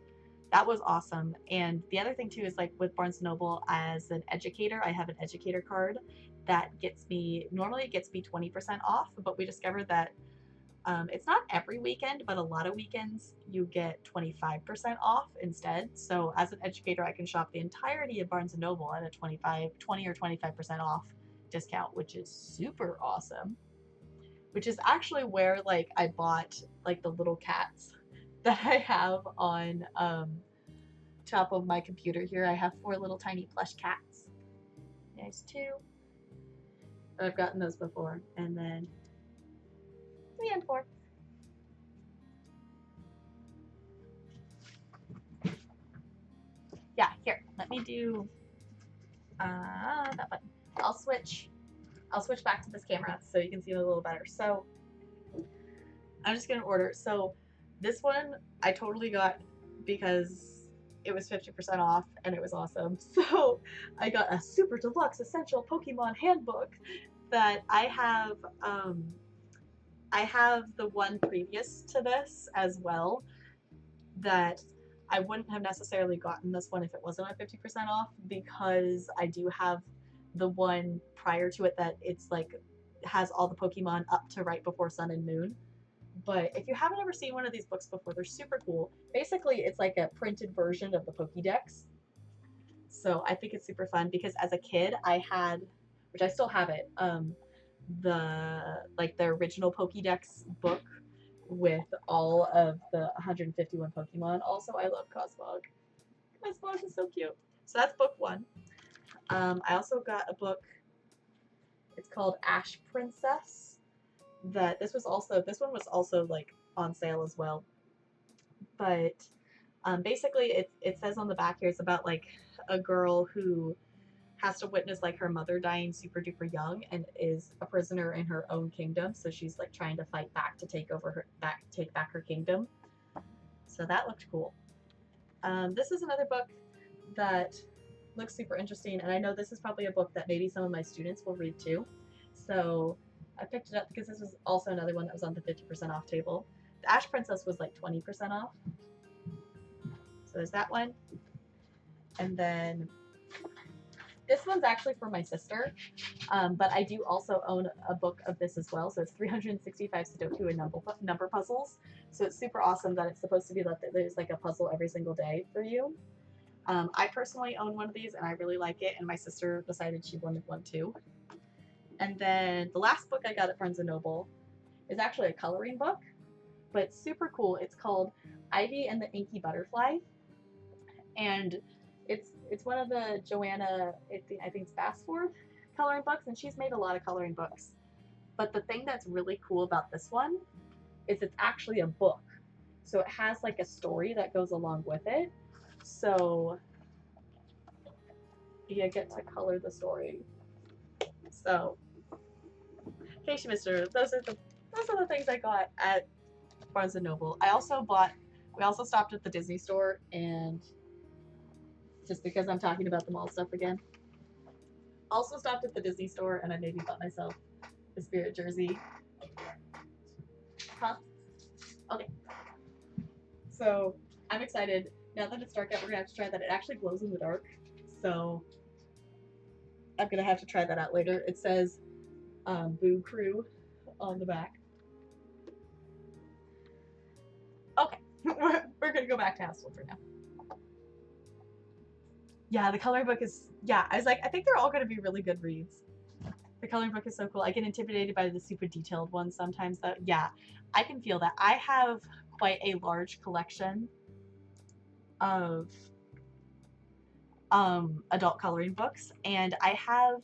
that was awesome. And the other thing too is, like, with Barnes & Noble, as an educator, I have an educator card that gets me, normally it gets me 20% off, but we discovered that it's not every weekend, but a lot of weekends you get 25% off instead. So as an educator, I can shop the entirety of Barnes & Noble at a 20 or 25% off discount, which is super awesome. Which is actually where, like, I bought, like, the little cats that I have on top of my computer here. I have 4 little tiny plush cats. There's 2. I've gotten those before. And then 3 and 4. Yeah, here. Let me do that button. I'll switch back to this camera so you can see it a little better. So I'm just gonna order. So this one I totally got because it was 50% off and it was awesome. So I got a super deluxe essential Pokemon handbook that I have. I have the one previous to this as well that I wouldn't have necessarily gotten this one if it wasn't at 50% off, because I do have the one prior to it that it's like has all the Pokemon up to right before Sun and Moon. But if you haven't ever seen one of these books before, they're super cool. Basically, it's like a printed version of the Pokédex. So I think it's super fun because as a kid, I had, which I still have it, the original Pokédex book with all of the 151 Pokemon. Also, I love Cosmog. Cosmog is so cute. So that's book 1. I also got a book. It's called Ash Princess. This one was also like on sale as well. But basically, it says on the back here it's about like a girl who has to witness like her mother dying super duper young and is a prisoner in her own kingdom. So she's like trying to fight back to take back her kingdom. So that looked cool. This is another book that looks super interesting, and I know this is probably a book that maybe some of my students will read too. So I picked it up because this was also another one that was on the 50% off table. The Ash Princess was like 20% off. So there's that one. And then this one's actually for my sister, but I do also own a book of this as well. So it's 365 Sudoku and number puzzles. So it's super awesome that it's supposed to be that there's like a puzzle every single day for you. I personally own one of these and I really like it, and my sister decided she wanted one too. And then the last book I got at Barnes & Noble is actually a coloring book, but it's super cool. It's called Ivy and the Inky Butterfly, and it's one of the Joanna, I think it's Basford coloring books, and she's made a lot of coloring books. But the thing that's really cool about this one is it's actually a book. So it has like a story that goes along with it. So you get to color the story. So, in case you missed it, those are the things I got at Barnes & Noble. We also stopped at the Disney store, and just because I'm talking about the mall stuff again, also stopped at the Disney store, and I maybe bought myself a Spirit jersey. Huh? Okay. So I'm excited. Now that it's dark out, we're gonna have to try that. It actually glows in the dark, so I'm gonna have to try that out later. It says Boo Crew on the back. Okay, we're gonna go back to Haskell for now. Yeah, the coloring book is, I was like, I think they're all gonna be really good reads. The coloring book is so cool. I get intimidated by the super detailed ones sometimes, though. Yeah, I can feel that. I have quite a large collection of adult coloring books, and I have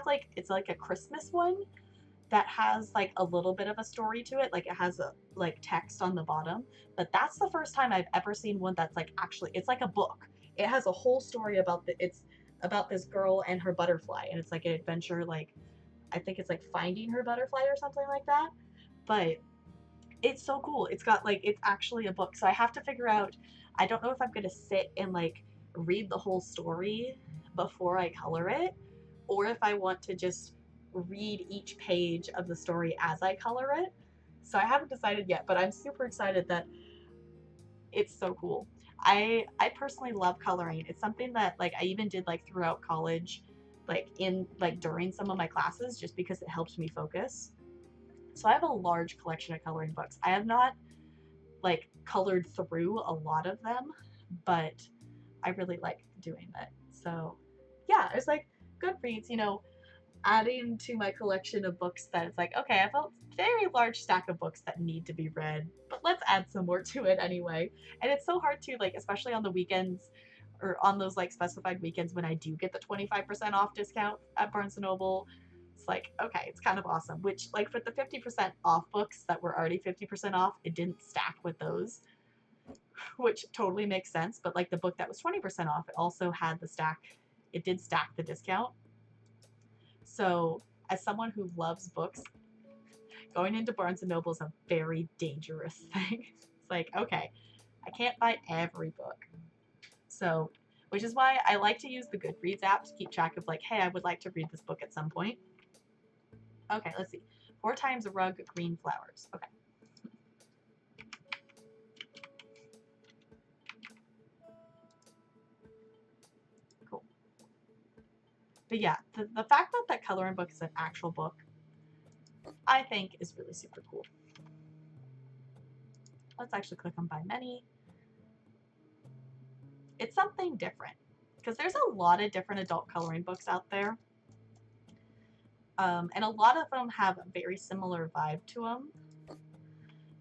like, it's like a Christmas one that has like a little bit of a story to it, like it has a like text on the bottom, but that's the first time I've ever seen one that's like actually, it's like a book. It has a whole story about it's about this girl and her butterfly, and it's like an adventure, like I think it's like finding her butterfly or something like that. But it's so cool. It's got like, it's actually a book. So I have to figure out, I don't know if I'm gonna sit and like read the whole story before I color it, or if I want to just read each page of the story as I color it. So I haven't decided yet, but I'm super excited that it's so cool. I personally love coloring. It's something that like I even did like throughout college, like in like during some of my classes, just because it helps me focus. So I have a large collection of coloring books. I have not like colored through a lot of them, but I really like doing that. So yeah, it's like Goodreads, adding to my collection of books that it's like, okay, I have a very large stack of books that need to be read, but let's add some more to it anyway. And it's so hard to, like, especially on the weekends or on those like specified weekends when I do get the 25% off discount at Barnes & Noble. It's like, okay, it's kind of awesome. Which, like, for the 50% off books that were already 50% off, it didn't stack with those, which totally makes sense. But like the book that was 20% off, it also had the stack. It did stack the discount. So, as someone who loves books, going into Barnes & Noble is a very dangerous thing. It's like, okay, I can't buy every book. So, which is why I like to use the Goodreads app to keep track of like, hey, I would like to read this book at some point. Okay, let's see. 4 times a rug, green flowers. Okay. Cool. But yeah, the fact that that coloring book is an actual book, I think is really super cool. Let's actually click on buy many. It's something different because there's a lot of different adult coloring books out there. And a lot of them have a very similar vibe to them.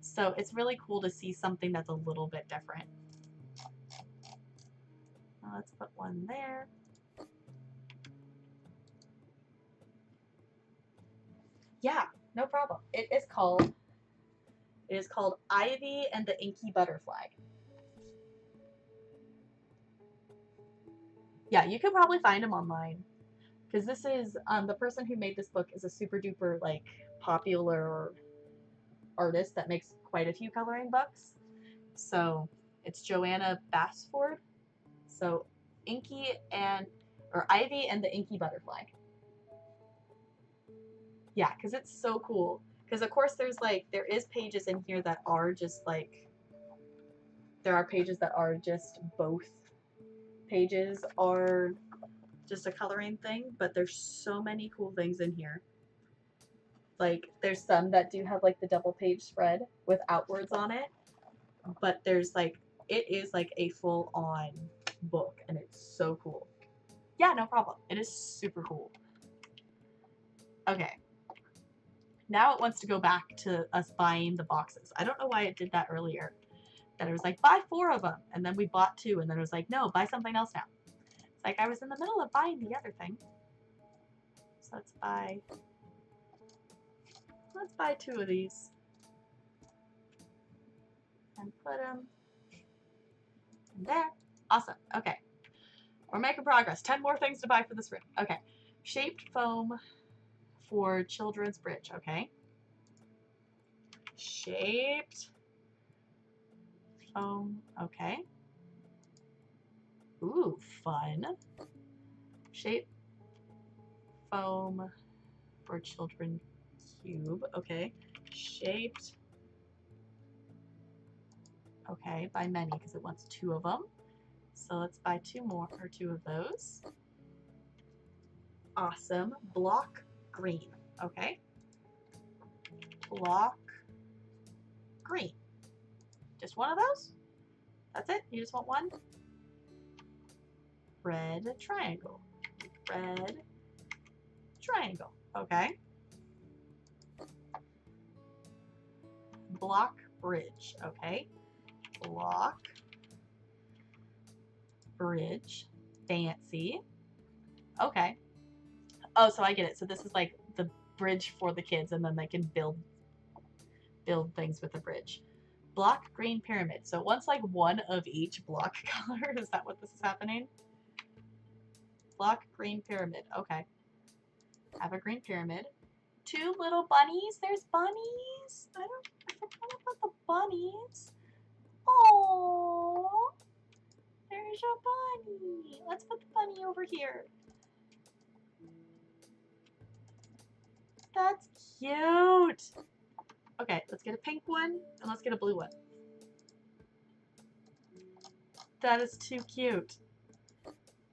So it's really cool to see something that's a little bit different. Let's put one there. Yeah, no problem. It is called Ivy and the Inky Butterfly. Yeah, you could probably find them online. Because this is, the person who made this book is a super duper, like, popular artist that makes quite a few coloring books. So, it's Joanna Basford. So, Ivy and the Inky Butterfly. Yeah, because it's so cool. Because, of course, there is pages in here that are just, like, there are pages that are just both pages are just a coloring thing, but there's so many cool things in here. Like, there's some that do have, like, the double page spread with outwards on it, but there's, like, it is, like, a full-on book, and it's so cool. Yeah, no problem. It is super cool. Okay. Now it wants to go back to us buying the boxes. I don't know why it did that earlier. That it was like, buy 4 of them, and then we bought 2, and then it was like, no, buy something else now. It's like, I was in the middle of buying the other thing. So let's buy 2 of these. And put them in there. Awesome. Okay. We're making progress. 10 more things to buy for this room. Okay. Shaped foam for children's bridge. Okay. Shaped foam. Okay. Ooh, fun. Shaped foam for children cube. Okay. Shaped. Okay, buy many because it wants 2 of them. So let's buy 2 of those. Awesome. Block green. Okay. Block green. Just 1 of those? That's it? You just want 1? Red triangle. Red triangle. Okay. Block bridge. Okay. Block bridge. Fancy. Okay. Oh, so I get it. So this is like the bridge for the kids, and then they can build things with the bridge. Block green pyramid. So it wants like 1 of each block color. Is that what this is happening? Block green pyramid. Okay. Have a green pyramid. 2 little bunnies. There's bunnies. I forgot about the bunnies. Oh, there's a bunny. Let's put the bunny over here. That's cute. Okay, let's get a pink one and let's get a blue one. That is too cute.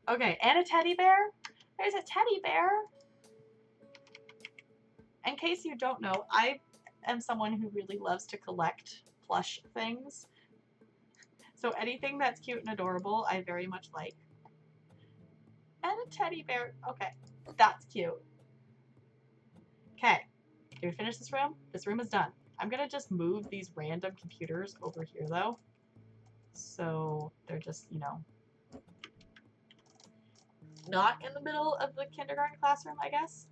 Okay, and a teddy bear. There's a teddy bear. In case you don't know, I am someone who really loves to collect plush things. So anything that's cute and adorable, I very much like. And a teddy bear. Okay, that's cute. Okay, did we finish this room? This room is done. I'm gonna just move these random computers over here though. So they're just, you know, not in the middle of the kindergarten classroom, I guess.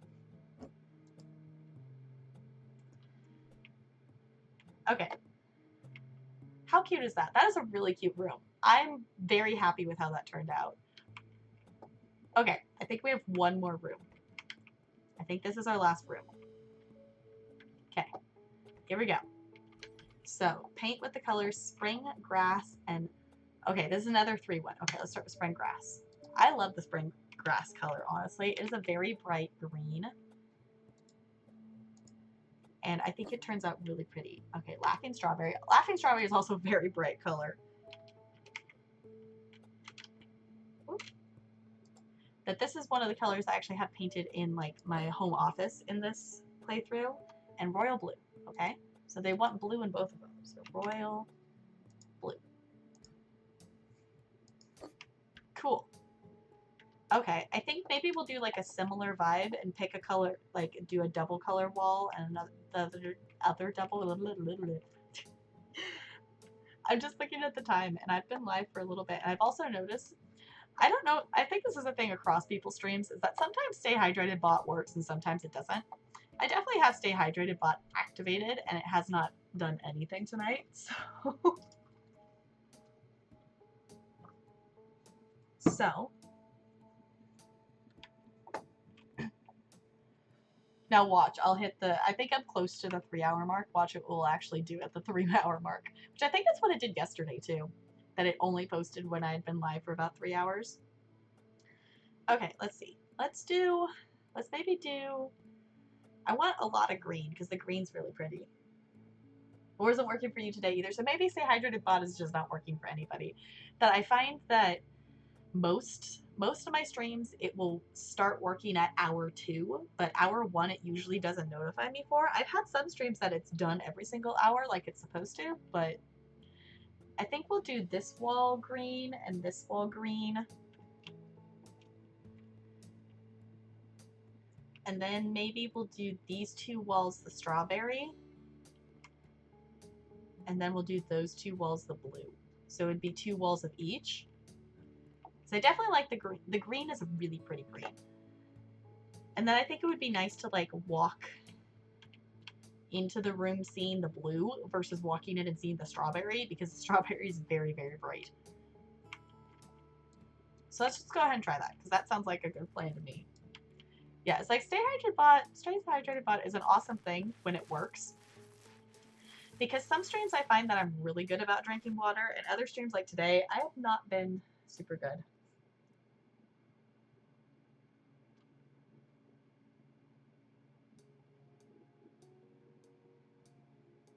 Okay. How cute is that? That is a really cute room. I'm very happy with how that turned out. Okay, I think we have 1 more room. I think this is our last room. Okay, here we go. So, paint with the colors spring, grass, and... Okay, this is another 3 one. Okay, let's start with spring grass. I love the spring grass color, honestly. It is a very bright green. And I think it turns out really pretty. Okay, Laughing Strawberry. Laughing Strawberry is also a very bright color. Oops. But this is one of the colors I actually have painted in like my home office in this playthrough. And Royal Blue, okay? So they want blue in both of them. So Royal Blue. Cool. Okay, I think maybe we'll do like a similar vibe and pick a color, like do a double color wall and another other double. I'm just looking at the time, and I've been live for a little bit, and I've also noticed, I don't know, I think this is a thing across people's streams, is that sometimes Stay Hydrated bot works and sometimes it doesn't. I definitely have Stay Hydrated bot activated, and it has not done anything tonight, so... So... Now watch, I'll hit the, I think I'm close to the 3-hour mark. Watch what it will actually do at the 3-hour mark. Which I think that's what it did yesterday too. That it only posted when I had been live for about 3 hours. Okay, let's see. Let's maybe do, I want a lot of green because the green's really pretty. Or isn't working for you today either. So maybe Stay Hydrated bot is just not working for anybody. That I find that most of my streams, it will start working at hour 2, but hour 1 it usually doesn't notify me for. I've had some streams that it's done every single hour like it's supposed to, but I think we'll do this wall green and this wall green. And then maybe we'll do these 2 walls the strawberry. And then we'll do those 2 walls the blue. So it'd be 2 walls of each. So I definitely like the green. The green is a really pretty green. And then I think it would be nice to like walk into the room seeing the blue versus walking in and seeing the strawberry, because the strawberry is very, very bright. So let's just go ahead and try that, because that sounds like a good plan to me. Yeah, it's like Stay Hydrated bot is an awesome thing when it works. Because some streams I find that I'm really good about drinking water, and other streams like today, I have not been super good.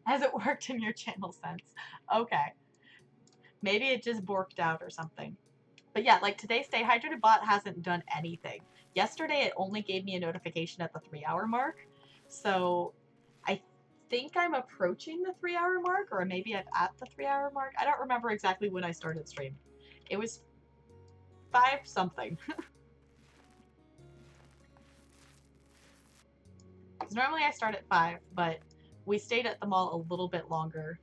Has it worked in your channel since? Okay. Maybe it just borked out or something. But yeah, like today, Stay Hydrated bot hasn't done anything. Yesterday, it only gave me a notification at the 3-hour mark. So I think I'm approaching the 3-hour mark, or maybe I'm at the 3-hour mark. I don't remember exactly when I started stream. It was 5 something. Because normally I start at 5, but we stayed at the mall a little bit longer.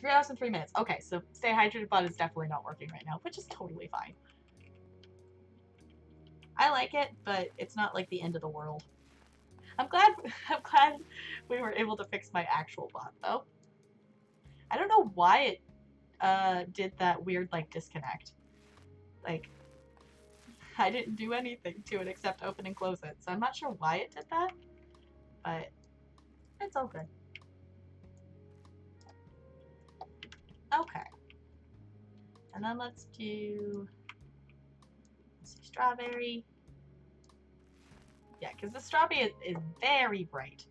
3 hours and 3 minutes. Okay, so Stay Hydrated bot is definitely not working right now, which is totally fine. I like it, but it's not like the end of the world. I'm glad we were able to fix my actual bot though. I don't know why it did that weird like disconnect. Like I didn't do anything to it except open and close it, so I'm not sure why it did that, but it's all good. Okay. And then let's do strawberry. Yeah, because the strawberry is very bright.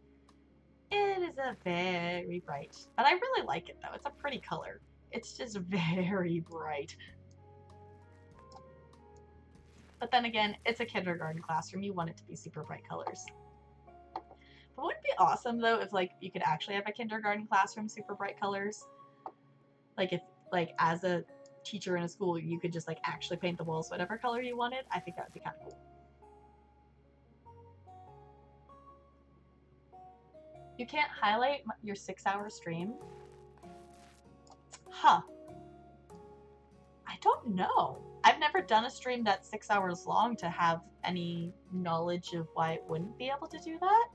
It is a very bright. But I really like it though. It's a pretty color. It's just very bright. But then again, it's a kindergarten classroom. You want it to be super bright colors. But wouldn't it be awesome though if like you could actually have a kindergarten classroom super bright colors? Like if like as a teacher in a school you could just like actually paint the walls whatever color you wanted. I think that would be kind of cool. You can't highlight your 6-hour stream? Huh. I don't know. I've never done a stream that's 6 hours long to have any knowledge of why it wouldn't be able to do that.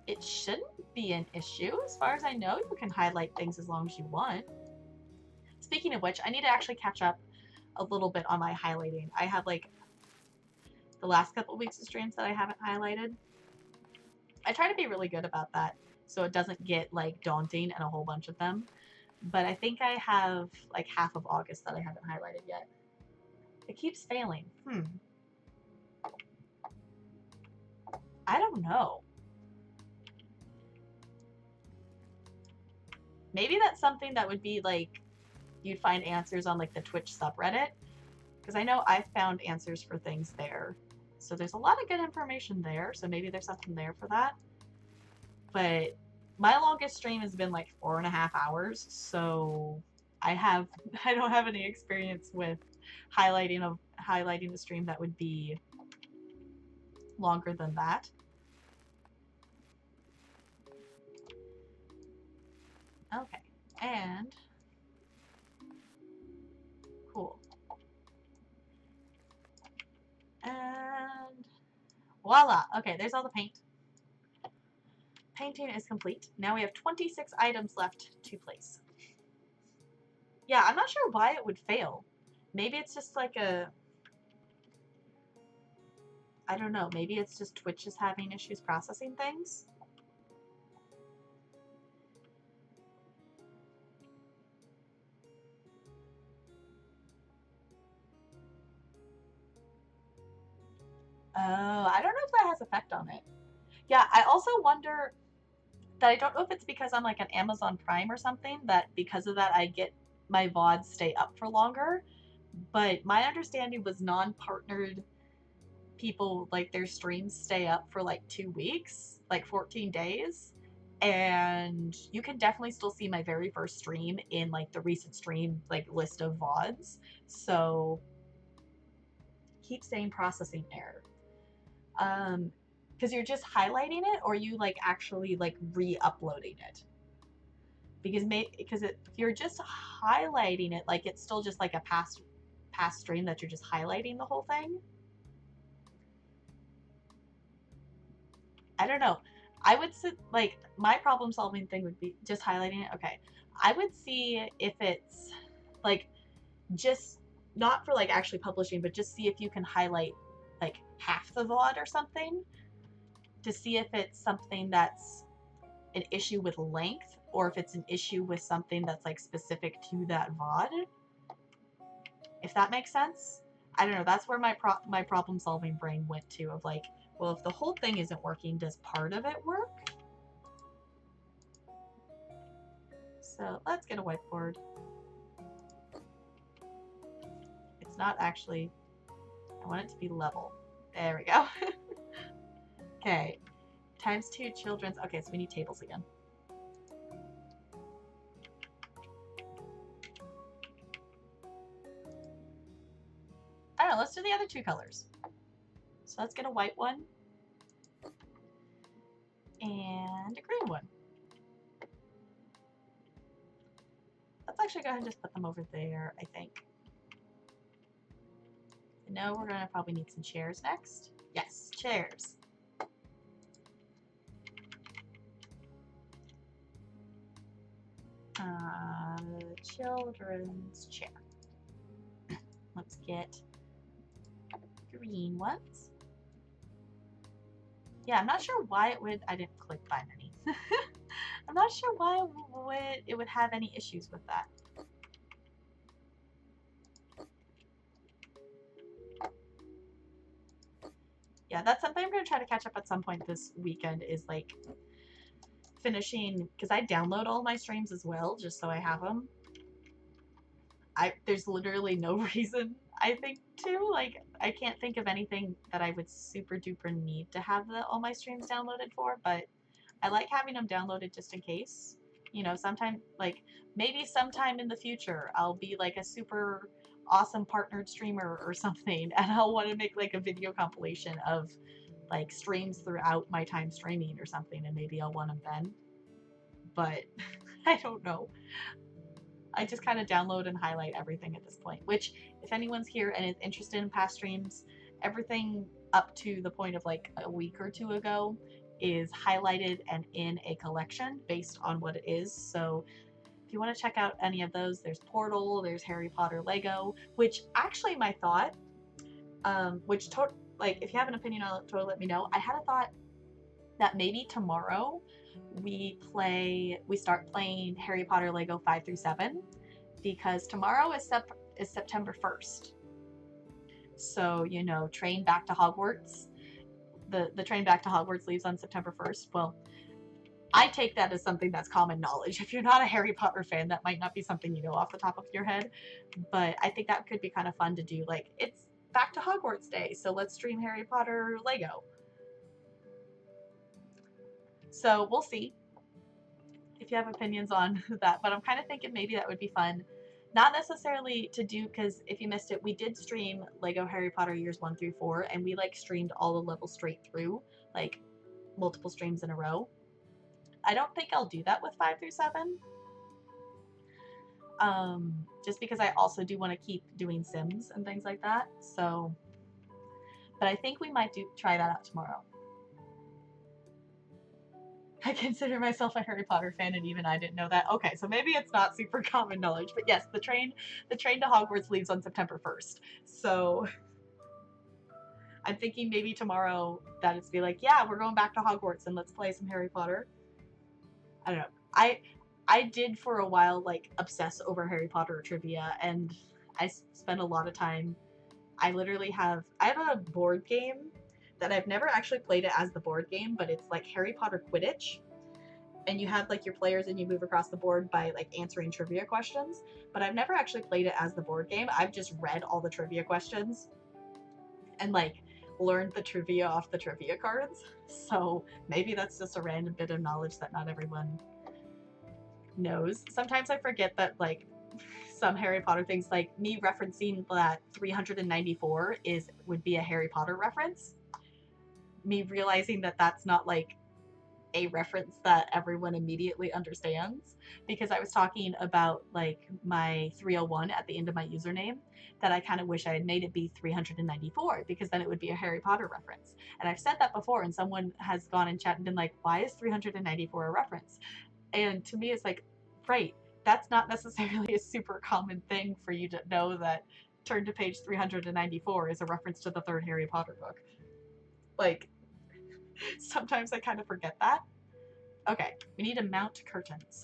It shouldn't be an issue. As far as I know, you can highlight things as long as you want. Speaking of which, I need to actually catch up a little bit on my highlighting. I have like the last couple weeks of streams that I haven't highlighted. I try to be really good about that so it doesn't get like daunting and a whole bunch of them. But I think I have like half of August that I haven't highlighted yet. It keeps failing. I don't know. Maybe that's something that would be like you'd find answers on like the Twitch subreddit, because I know I've found answers for things there. So there's a lot of good information there, so maybe there's something there for that. But my longest stream has been like 4.5 hours, so I don't have any experience with highlighting a stream that would be longer than that. Okay. And cool. And voila. Okay, there's all the paint. Painting is complete. Now we have 26 items left to place. Yeah, I'm not sure why it would fail. Maybe it's just like a... I don't know. Maybe it's just Twitch is having issues processing things. Oh, I don't know if that has effect on it. Yeah, I also wonder that I don't know if it's because I'm like an Amazon Prime or something, that because of that I get my VODs stay up for longer. But my understanding was non-partnered people, like their streams stay up for like 2 weeks, like 14 days. And you can definitely still see my very first stream in like the recent stream like list of VODs. So keep saying processing error. Because you're just highlighting it, or you like actually like re-uploading it? Because if you're just highlighting it, like it's still just like a past stream that you're just highlighting the whole thing. I don't know. I would say like my problem solving thing would be just highlighting it. Okay, I would see if it's like just not for like actually publishing, but just see if you can highlight like half the VOD or something to see if it's something that's an issue with length or if it's an issue with something that's like specific to that VOD. If that makes sense. I don't know. That's where my problem solving brain went to, of like, well, if the whole thing isn't working, does part of it work? So let's get a whiteboard. It's not actually, I want it to be level. There we go. Okay, times 2 children's, okay, so we need tables again. I don't know, let's do the other 2 colors. So let's get a white one and a green one. Let's actually go ahead and just put them over there, I think. I know we're gonna probably need some chairs next. Yes, chairs. Children's chair. Let's get green ones. Yeah, I'm not sure why it would, I didn't click find any. I'm not sure why it would have any issues with that. Yeah, that's something I'm going to try to catch up at some point this weekend, is like finishing, because I download all my streams as well, just so I have them. There's literally no reason, I think, to. Like, I can't think of anything that I would super duper need to have all my streams downloaded for, but I like having them downloaded just in case. You know, sometime, like, maybe sometime in the future, I'll be like a super awesome partnered streamer or something, and I'll want to make like a video compilation of like streams throughout my time streaming or something, and maybe I'll want them then. But I don't know. I just kind of download and highlight everything at this point, which if anyone's here and is interested in past streams, everything up to the point of like a week or 2 ago is highlighted and in a collection based on what it is. So if you want to check out any of those, there's Portal, there's Harry Potter Lego, which actually my thought, like if you have an opinion on it, totally let me know. I had a thought that maybe tomorrow we start playing Harry Potter Lego 5 through 7, because tomorrow is September 1st. So, you know, train back to Hogwarts. The train back to Hogwarts leaves on September 1st. Well, I take that as something that's common knowledge. If you're not a Harry Potter fan, that might not be something you know off the top of your head, but I think that could be kind of fun to do. Like, it's back to Hogwarts Day, so let's stream Harry Potter Lego. So we'll see if you have opinions on that, but I'm kind of thinking maybe that would be fun. Not necessarily to do, because if you missed it, we did stream Lego Harry Potter years 1 through 4, and we like streamed all the levels straight through, like multiple streams in a row. I don't think I'll do that with 5 through 7. just because I also do want to keep doing Sims and things like that. So, but I think we might try that out tomorrow. I consider myself a Harry Potter fan, and even I didn't know that. Okay, so maybe it's not super common knowledge, but yes, the train to Hogwarts leaves on September 1st. So I'm thinking maybe tomorrow that it's be like, yeah, we're going back to Hogwarts and let's play some Harry Potter. I don't know. I did for a while like obsess over Harry Potter trivia, and I spent a lot of time. I have a board game that I've never actually played it as the board game, but it's like Harry Potter Quidditch. And you have like your players and you move across the board by like answering trivia questions. But I've never actually played it as the board game. I've just read all the trivia questions and like learned the trivia off the trivia cards. So maybe that's just a random bit of knowledge that not everyone knows. Sometimes I forget that like some Harry Potter things, like me referencing that 394 would be a Harry Potter reference. Me realizing that that's not like a reference that everyone immediately understands, because I was talking about like my 301 at the end of my username, that I kind of wish I had made it be 394 because then it would be a Harry Potter reference. And I've said that before, and someone has gone in chat and been like, why is 394 a reference? And to me, it's like, right, that's not necessarily a super common thing for you to know that turn to page 394 is a reference to the third Harry Potter book. Like, sometimes I kind of forget that. Okay, we need to mount curtains.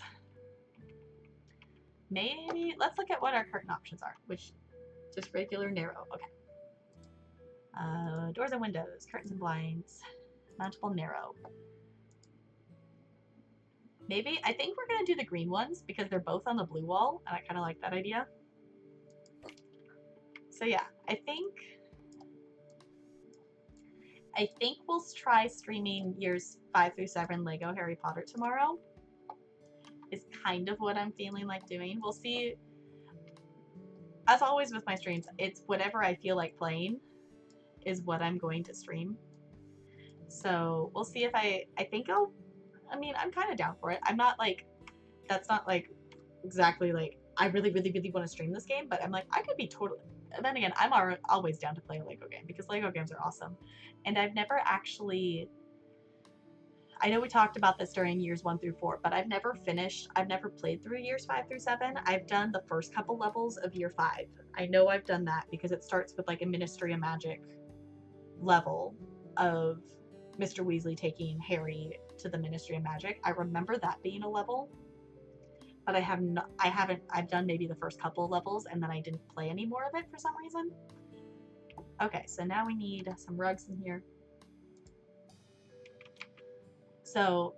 Maybe, let's look at what our curtain options are, which, just regular narrow, okay. Doors and windows, curtains and blinds, mountable narrow. Maybe, I think we're gonna do the green ones because they're both on the blue wall, and I kind of like that idea. So yeah, I think we'll try streaming years 5 through 7 Lego Harry Potter tomorrow. Is kind of what I'm feeling like doing. We'll see. As always with my streams, it's whatever I feel like playing is what I'm going to stream. So we'll see if I think I mean, I'm kind of down for it. I'm not like, that's not like exactly like, I really, really, really want to stream this game, but I'm like, I could be totally, then again, I'm always down to play a Lego game because Lego games are awesome. And I've never actually, I know we talked about this during years 1 through 4, but I've never played through years 5 through 7. I've done the first couple levels of year 5. I know I've done that because it starts with like a Ministry of Magic level of Mr. Weasley taking Harry to the Ministry of Magic. I remember that being a level, but I've done maybe the first couple of levels and then I didn't play any more of it for some reason. Okay, so now we need some rugs in here. So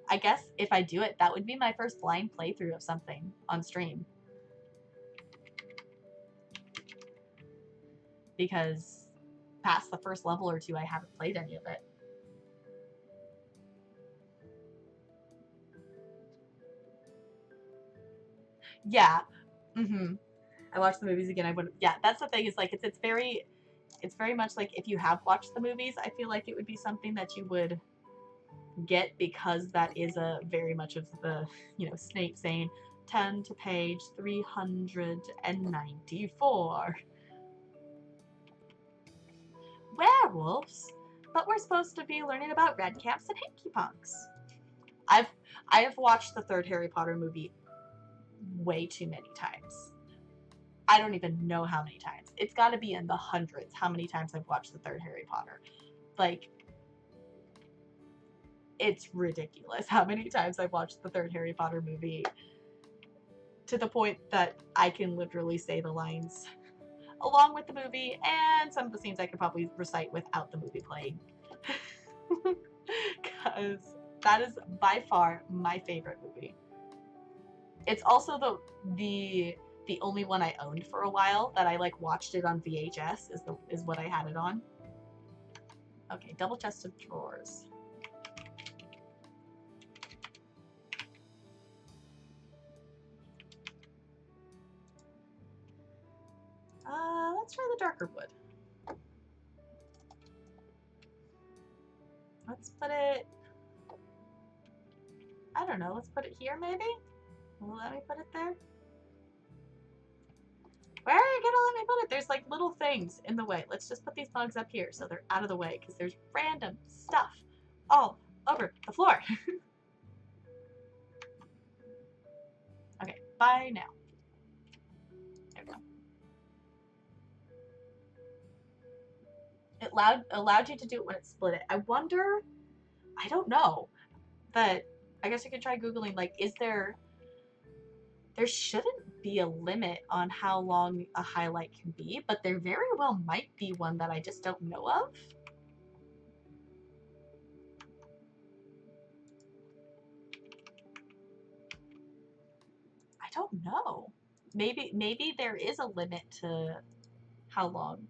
I guess if I do it, that would be my first blind playthrough of something on stream. Because past the first level or two, I haven't played any of it. Yeah. I watched the movies again. I would. Yeah, that's the thing. Is like it's very much like if you have watched the movies, I feel like it would be something that you would get because that is a very much of the, you know, Snape saying 10 to page 394. Werewolves? But we're supposed to be learning about red caps and hinky punks. I have watched the third Harry Potter movie way too many times. I don't even know how many times. It's got to be in the hundreds how many times I've watched the third Harry Potter. Like, it's ridiculous how many times I've watched the third Harry Potter movie, to the point that I can literally say the lines along with the movie, and some of the scenes I could probably recite without the movie playing. Because that is by far my favorite movie. It's also the only one I owned for a while that I like watched it on VHS is what I had it on. Okay, double chest of drawers. Let's try the darker wood. Let's put it, I don't know, let's put it here maybe? Let me put it there. things in the way. Let's just put these bugs up here so they're out of the way because there's random stuff all over the floor. Okay, bye now. There we go. It allowed you to do it when it split it. I wonder, I don't know, but I guess you could try Googling, like, is there shouldn't be a limit on how long a highlight can be, but there very well might be one that I just don't know of. I don't know. Maybe there is a limit to how long.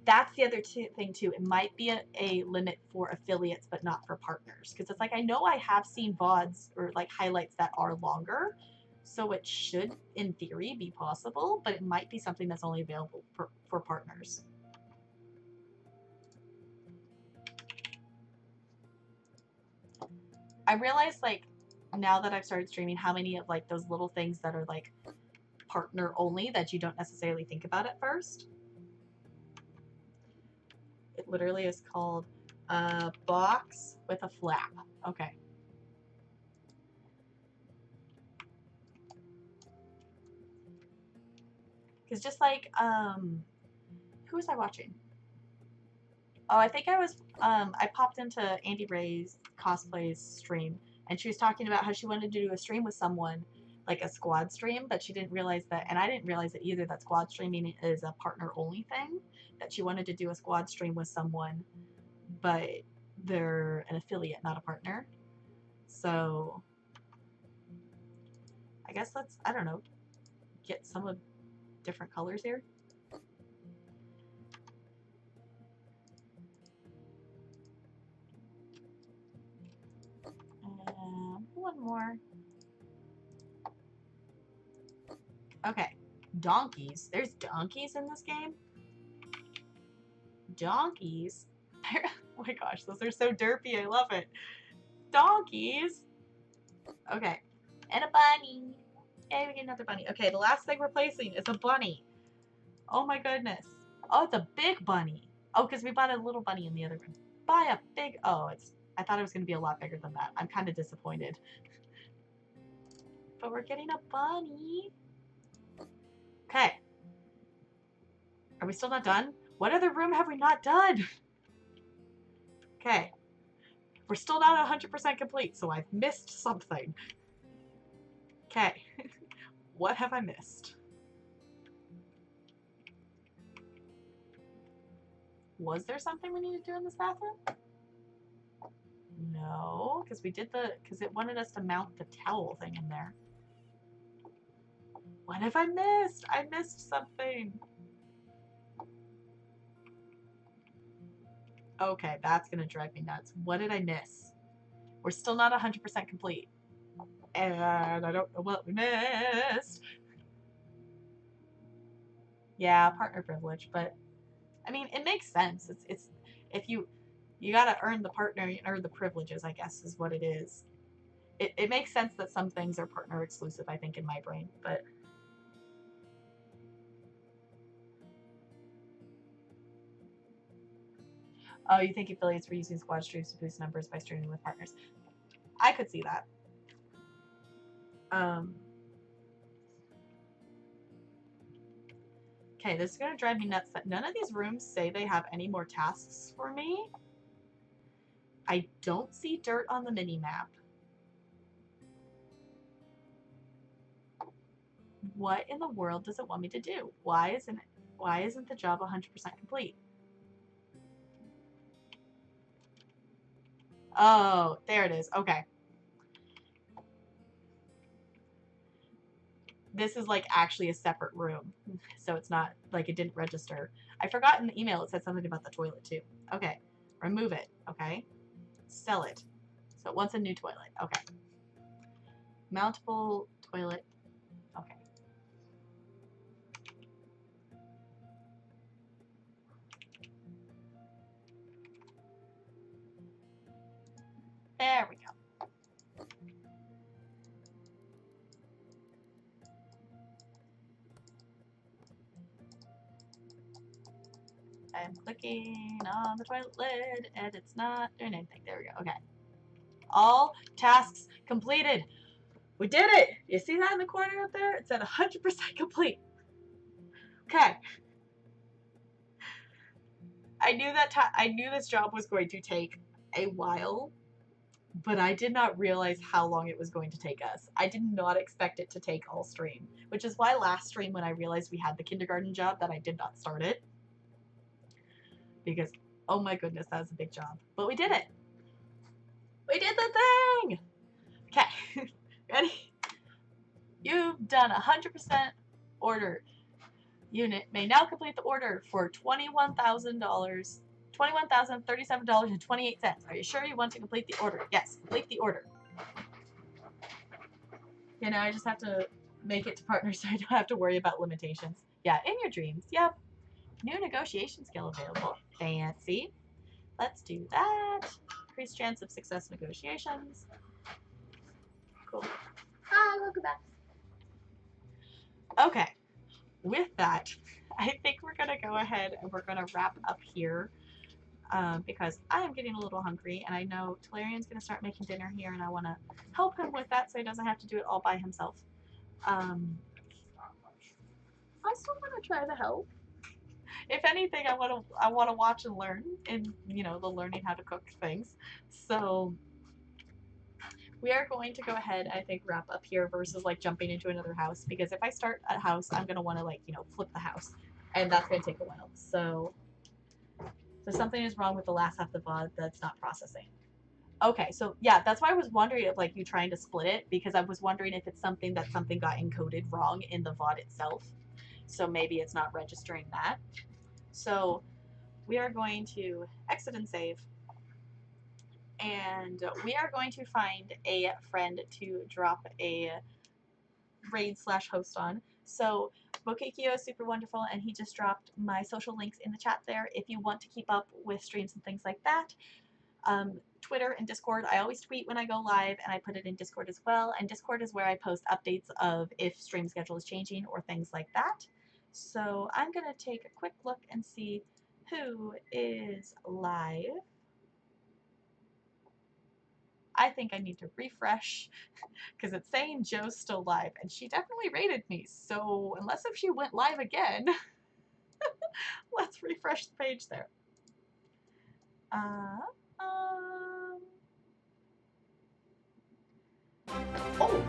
That's the other thing too. It might be a limit for affiliates, but not for partners. Because it's like, I know I have seen VODs or like highlights that are longer, so it should, in theory, be possible, but it might be something that's only available for partners. I realize, like, now that I've started streaming, how many of like those little things that are like partner only that you don't necessarily think about at first. It literally is called a box with a flap. Okay. Because just like, who was I watching? Oh, I think I was, I popped into Andy Ray's Cosplays stream, and she was talking about how she wanted to do a stream with someone, like a squad stream, but she didn't realize that, and I didn't realize it either, that squad streaming is a partner-only thing, that she wanted to do a squad stream with someone, but they're an affiliate, not a partner. So, I guess let's, I don't know, get some of different colors here. One more. Okay, donkeys. There's donkeys in this game? Donkeys? Oh my gosh, those are so derpy. I love it. Donkeys? Okay, and a bunny. Hey, we get another bunny. Okay, the last thing we're placing is a bunny. Oh my goodness. Oh, it's a big bunny. Oh, because we bought a little bunny in the other room. Buy a big... Oh, I thought it was going to be a lot bigger than that. I'm kind of disappointed. But we're getting a bunny. Okay. Are we still not done? What other room have we not done? Okay. We're still not 100% complete, so I've missed something. Okay. What have I missed? Was there something we needed to do in this bathroom? No, because we did because it wanted us to mount the towel thing in there. What have I missed? I missed something. Okay, that's going to drive me nuts. What did I miss? We're still not 100% complete. And I don't know what we missed. Yeah, partner privilege, but I mean, it makes sense. It's if you gotta earn the partner or the privileges, I guess is what it is. It makes sense that some things are partner exclusive, I think, in my brain, but oh, you think affiliates were using squad streams to boost numbers by streaming with partners? I could see that. Okay, this is gonna drive me nuts that none of these rooms say they have any more tasks for me. I don't see dirt on the mini-map. What in the world does it want me to do? Why isn't the job 100% complete? Oh, there it is. Okay. This is like actually a separate room. So it's not like it didn't register. I forgot in the email it said something about the toilet too. Okay. Remove it. Okay. Sell it. So it wants a new toilet. Okay. Mountable toilet. Okay. There we go. I'm clicking on the toilet lid and it's not doing anything. There we go. Okay. All tasks completed. We did it. You see that in the corner up there? It said 100% complete. Okay. I knew this job was going to take a while, but I did not realize how long it was going to take us. I did not expect it to take all stream, which is why last stream when I realized we had the kindergarten job that I did not start it. Because, oh my goodness, that was a big job. But we did it. We did the thing! Okay, ready? You've done 100% order. Unit may now complete the order for $21,000, $21,037.28. Are you sure you want to complete the order? Yes, complete the order. You know, I just have to make it to partners so I don't have to worry about limitations. Yeah, in your dreams. Yep. New negotiation skill available. Fancy. Let's do that. Increased chance of success negotiations. Cool. Hi, welcome back. Okay. With that, I think we're going to go ahead and we're going to wrap up here because I am getting a little hungry and I know Talarian's going to start making dinner here and I want to help him with that so he doesn't have to do it all by himself. I still want to try to help. If anything, I want to watch and learn in, you know, the learning how to cook things. So we are going to go ahead, I think, wrap up here versus like jumping into another house because if I start a house, I'm going to want to like, you know, flip the house and that's going to take a while. So something is wrong with the last half of the VOD that's not processing. Okay, so yeah, that's why I was wondering if like you trying to split it because I was wondering if it's something that something got encoded wrong in the VOD itself. So maybe it's not registering that. So we are going to exit and save. And we are going to find a friend to drop a raid/host on. So Bokikio is super wonderful and he just dropped my social links in the chat there if you want to keep up with streams and things like that. Twitter and Discord, I always tweet when I go live and I put it in Discord as well. And Discord is where I post updates of if stream schedule is changing or things like that. So I'm going to take a quick look and see who is live. I think I need to refresh because it's saying Joe's still live and she definitely rated me. So unless if she went live again, let's refresh the page there. Oh! Bo!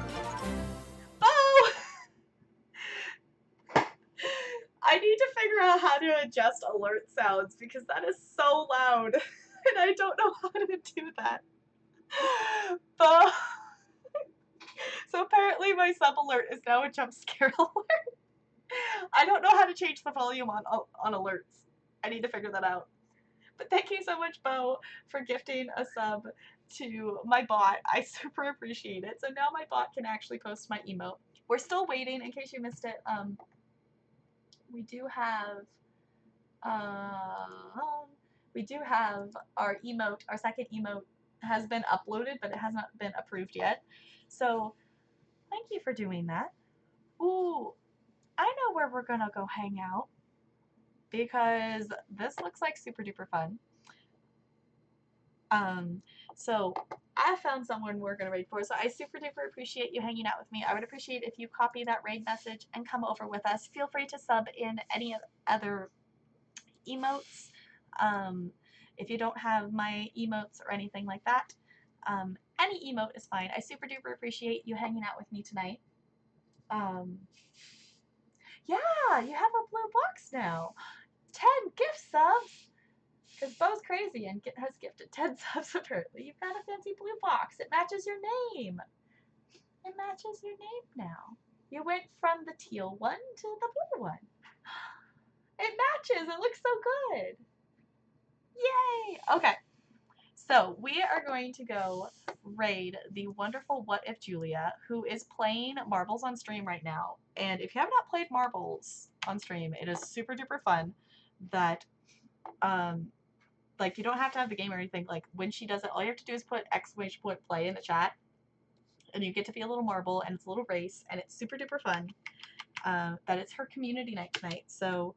I need to figure out how to adjust alert sounds because that is so loud and I don't know how to do that. Bo! So apparently my sub alert is now a jump scare alert. I don't know how to change the volume on alerts. I need to figure that out. But thank you so much, Bo, for gifting a sub to my bot. I super appreciate it. So now my bot can actually post my emote. We're still waiting, in case you missed it. We do have our emote, our second emote has been uploaded, but it has not been approved yet. So thank you for doing that. Ooh, I know where we're gonna go hang out because this looks like super duper fun. So I found someone we're gonna raid for, so I super duper appreciate you hanging out with me. I would appreciate if you copy that raid message and come over with us. Feel free to sub in any other emotes. If you don't have my emotes or anything like that, any emote is fine. I super duper appreciate you hanging out with me tonight. Yeah, you have a blue box now. 10 gift subs. Because Bo's crazy and has gifted 10 subs apparently. You've got a fancy blue box. It matches your name. It matches your name now. You went from the teal one to the blue one. It matches. It looks so good. Yay! Okay. So we are going to go raid the wonderful What If Julia, who is playing Marbles on stream right now. And if you have not played Marbles on stream, it is super duper fun. That like you don't have to have the game or anything. Like when she does it, all you have to do is put !play in the chat, and you get to be a little marble, and it's a little race, and it's super duper fun. that it's her community night tonight. So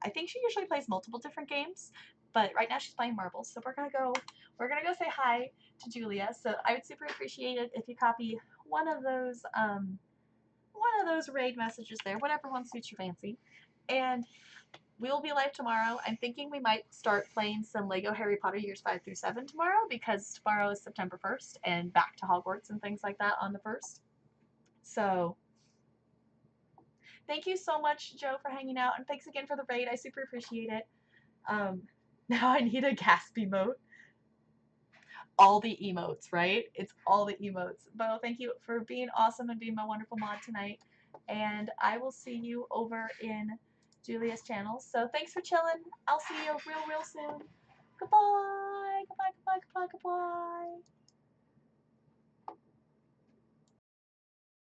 I think she usually plays multiple different games, but right now she's playing marbles. So we're gonna go say hi to Julia. So I would super appreciate it if you copy one of those raid messages there, whatever one suits your fancy. And we will be live tomorrow. I'm thinking we might start playing some Lego Harry Potter years 5 through 7 tomorrow, because tomorrow is September 1st and back to Hogwarts and things like that on the 1st. So thank you so much, Joe, for hanging out, and thanks again for the raid. I super appreciate it. Now I need a gasp emote. All the emotes, right? It's all the emotes. Bo, thank you for being awesome and being my wonderful mod tonight. And I will see you over in Julia's channel. So thanks for chilling. I'll see you real soon. Goodbye. Goodbye.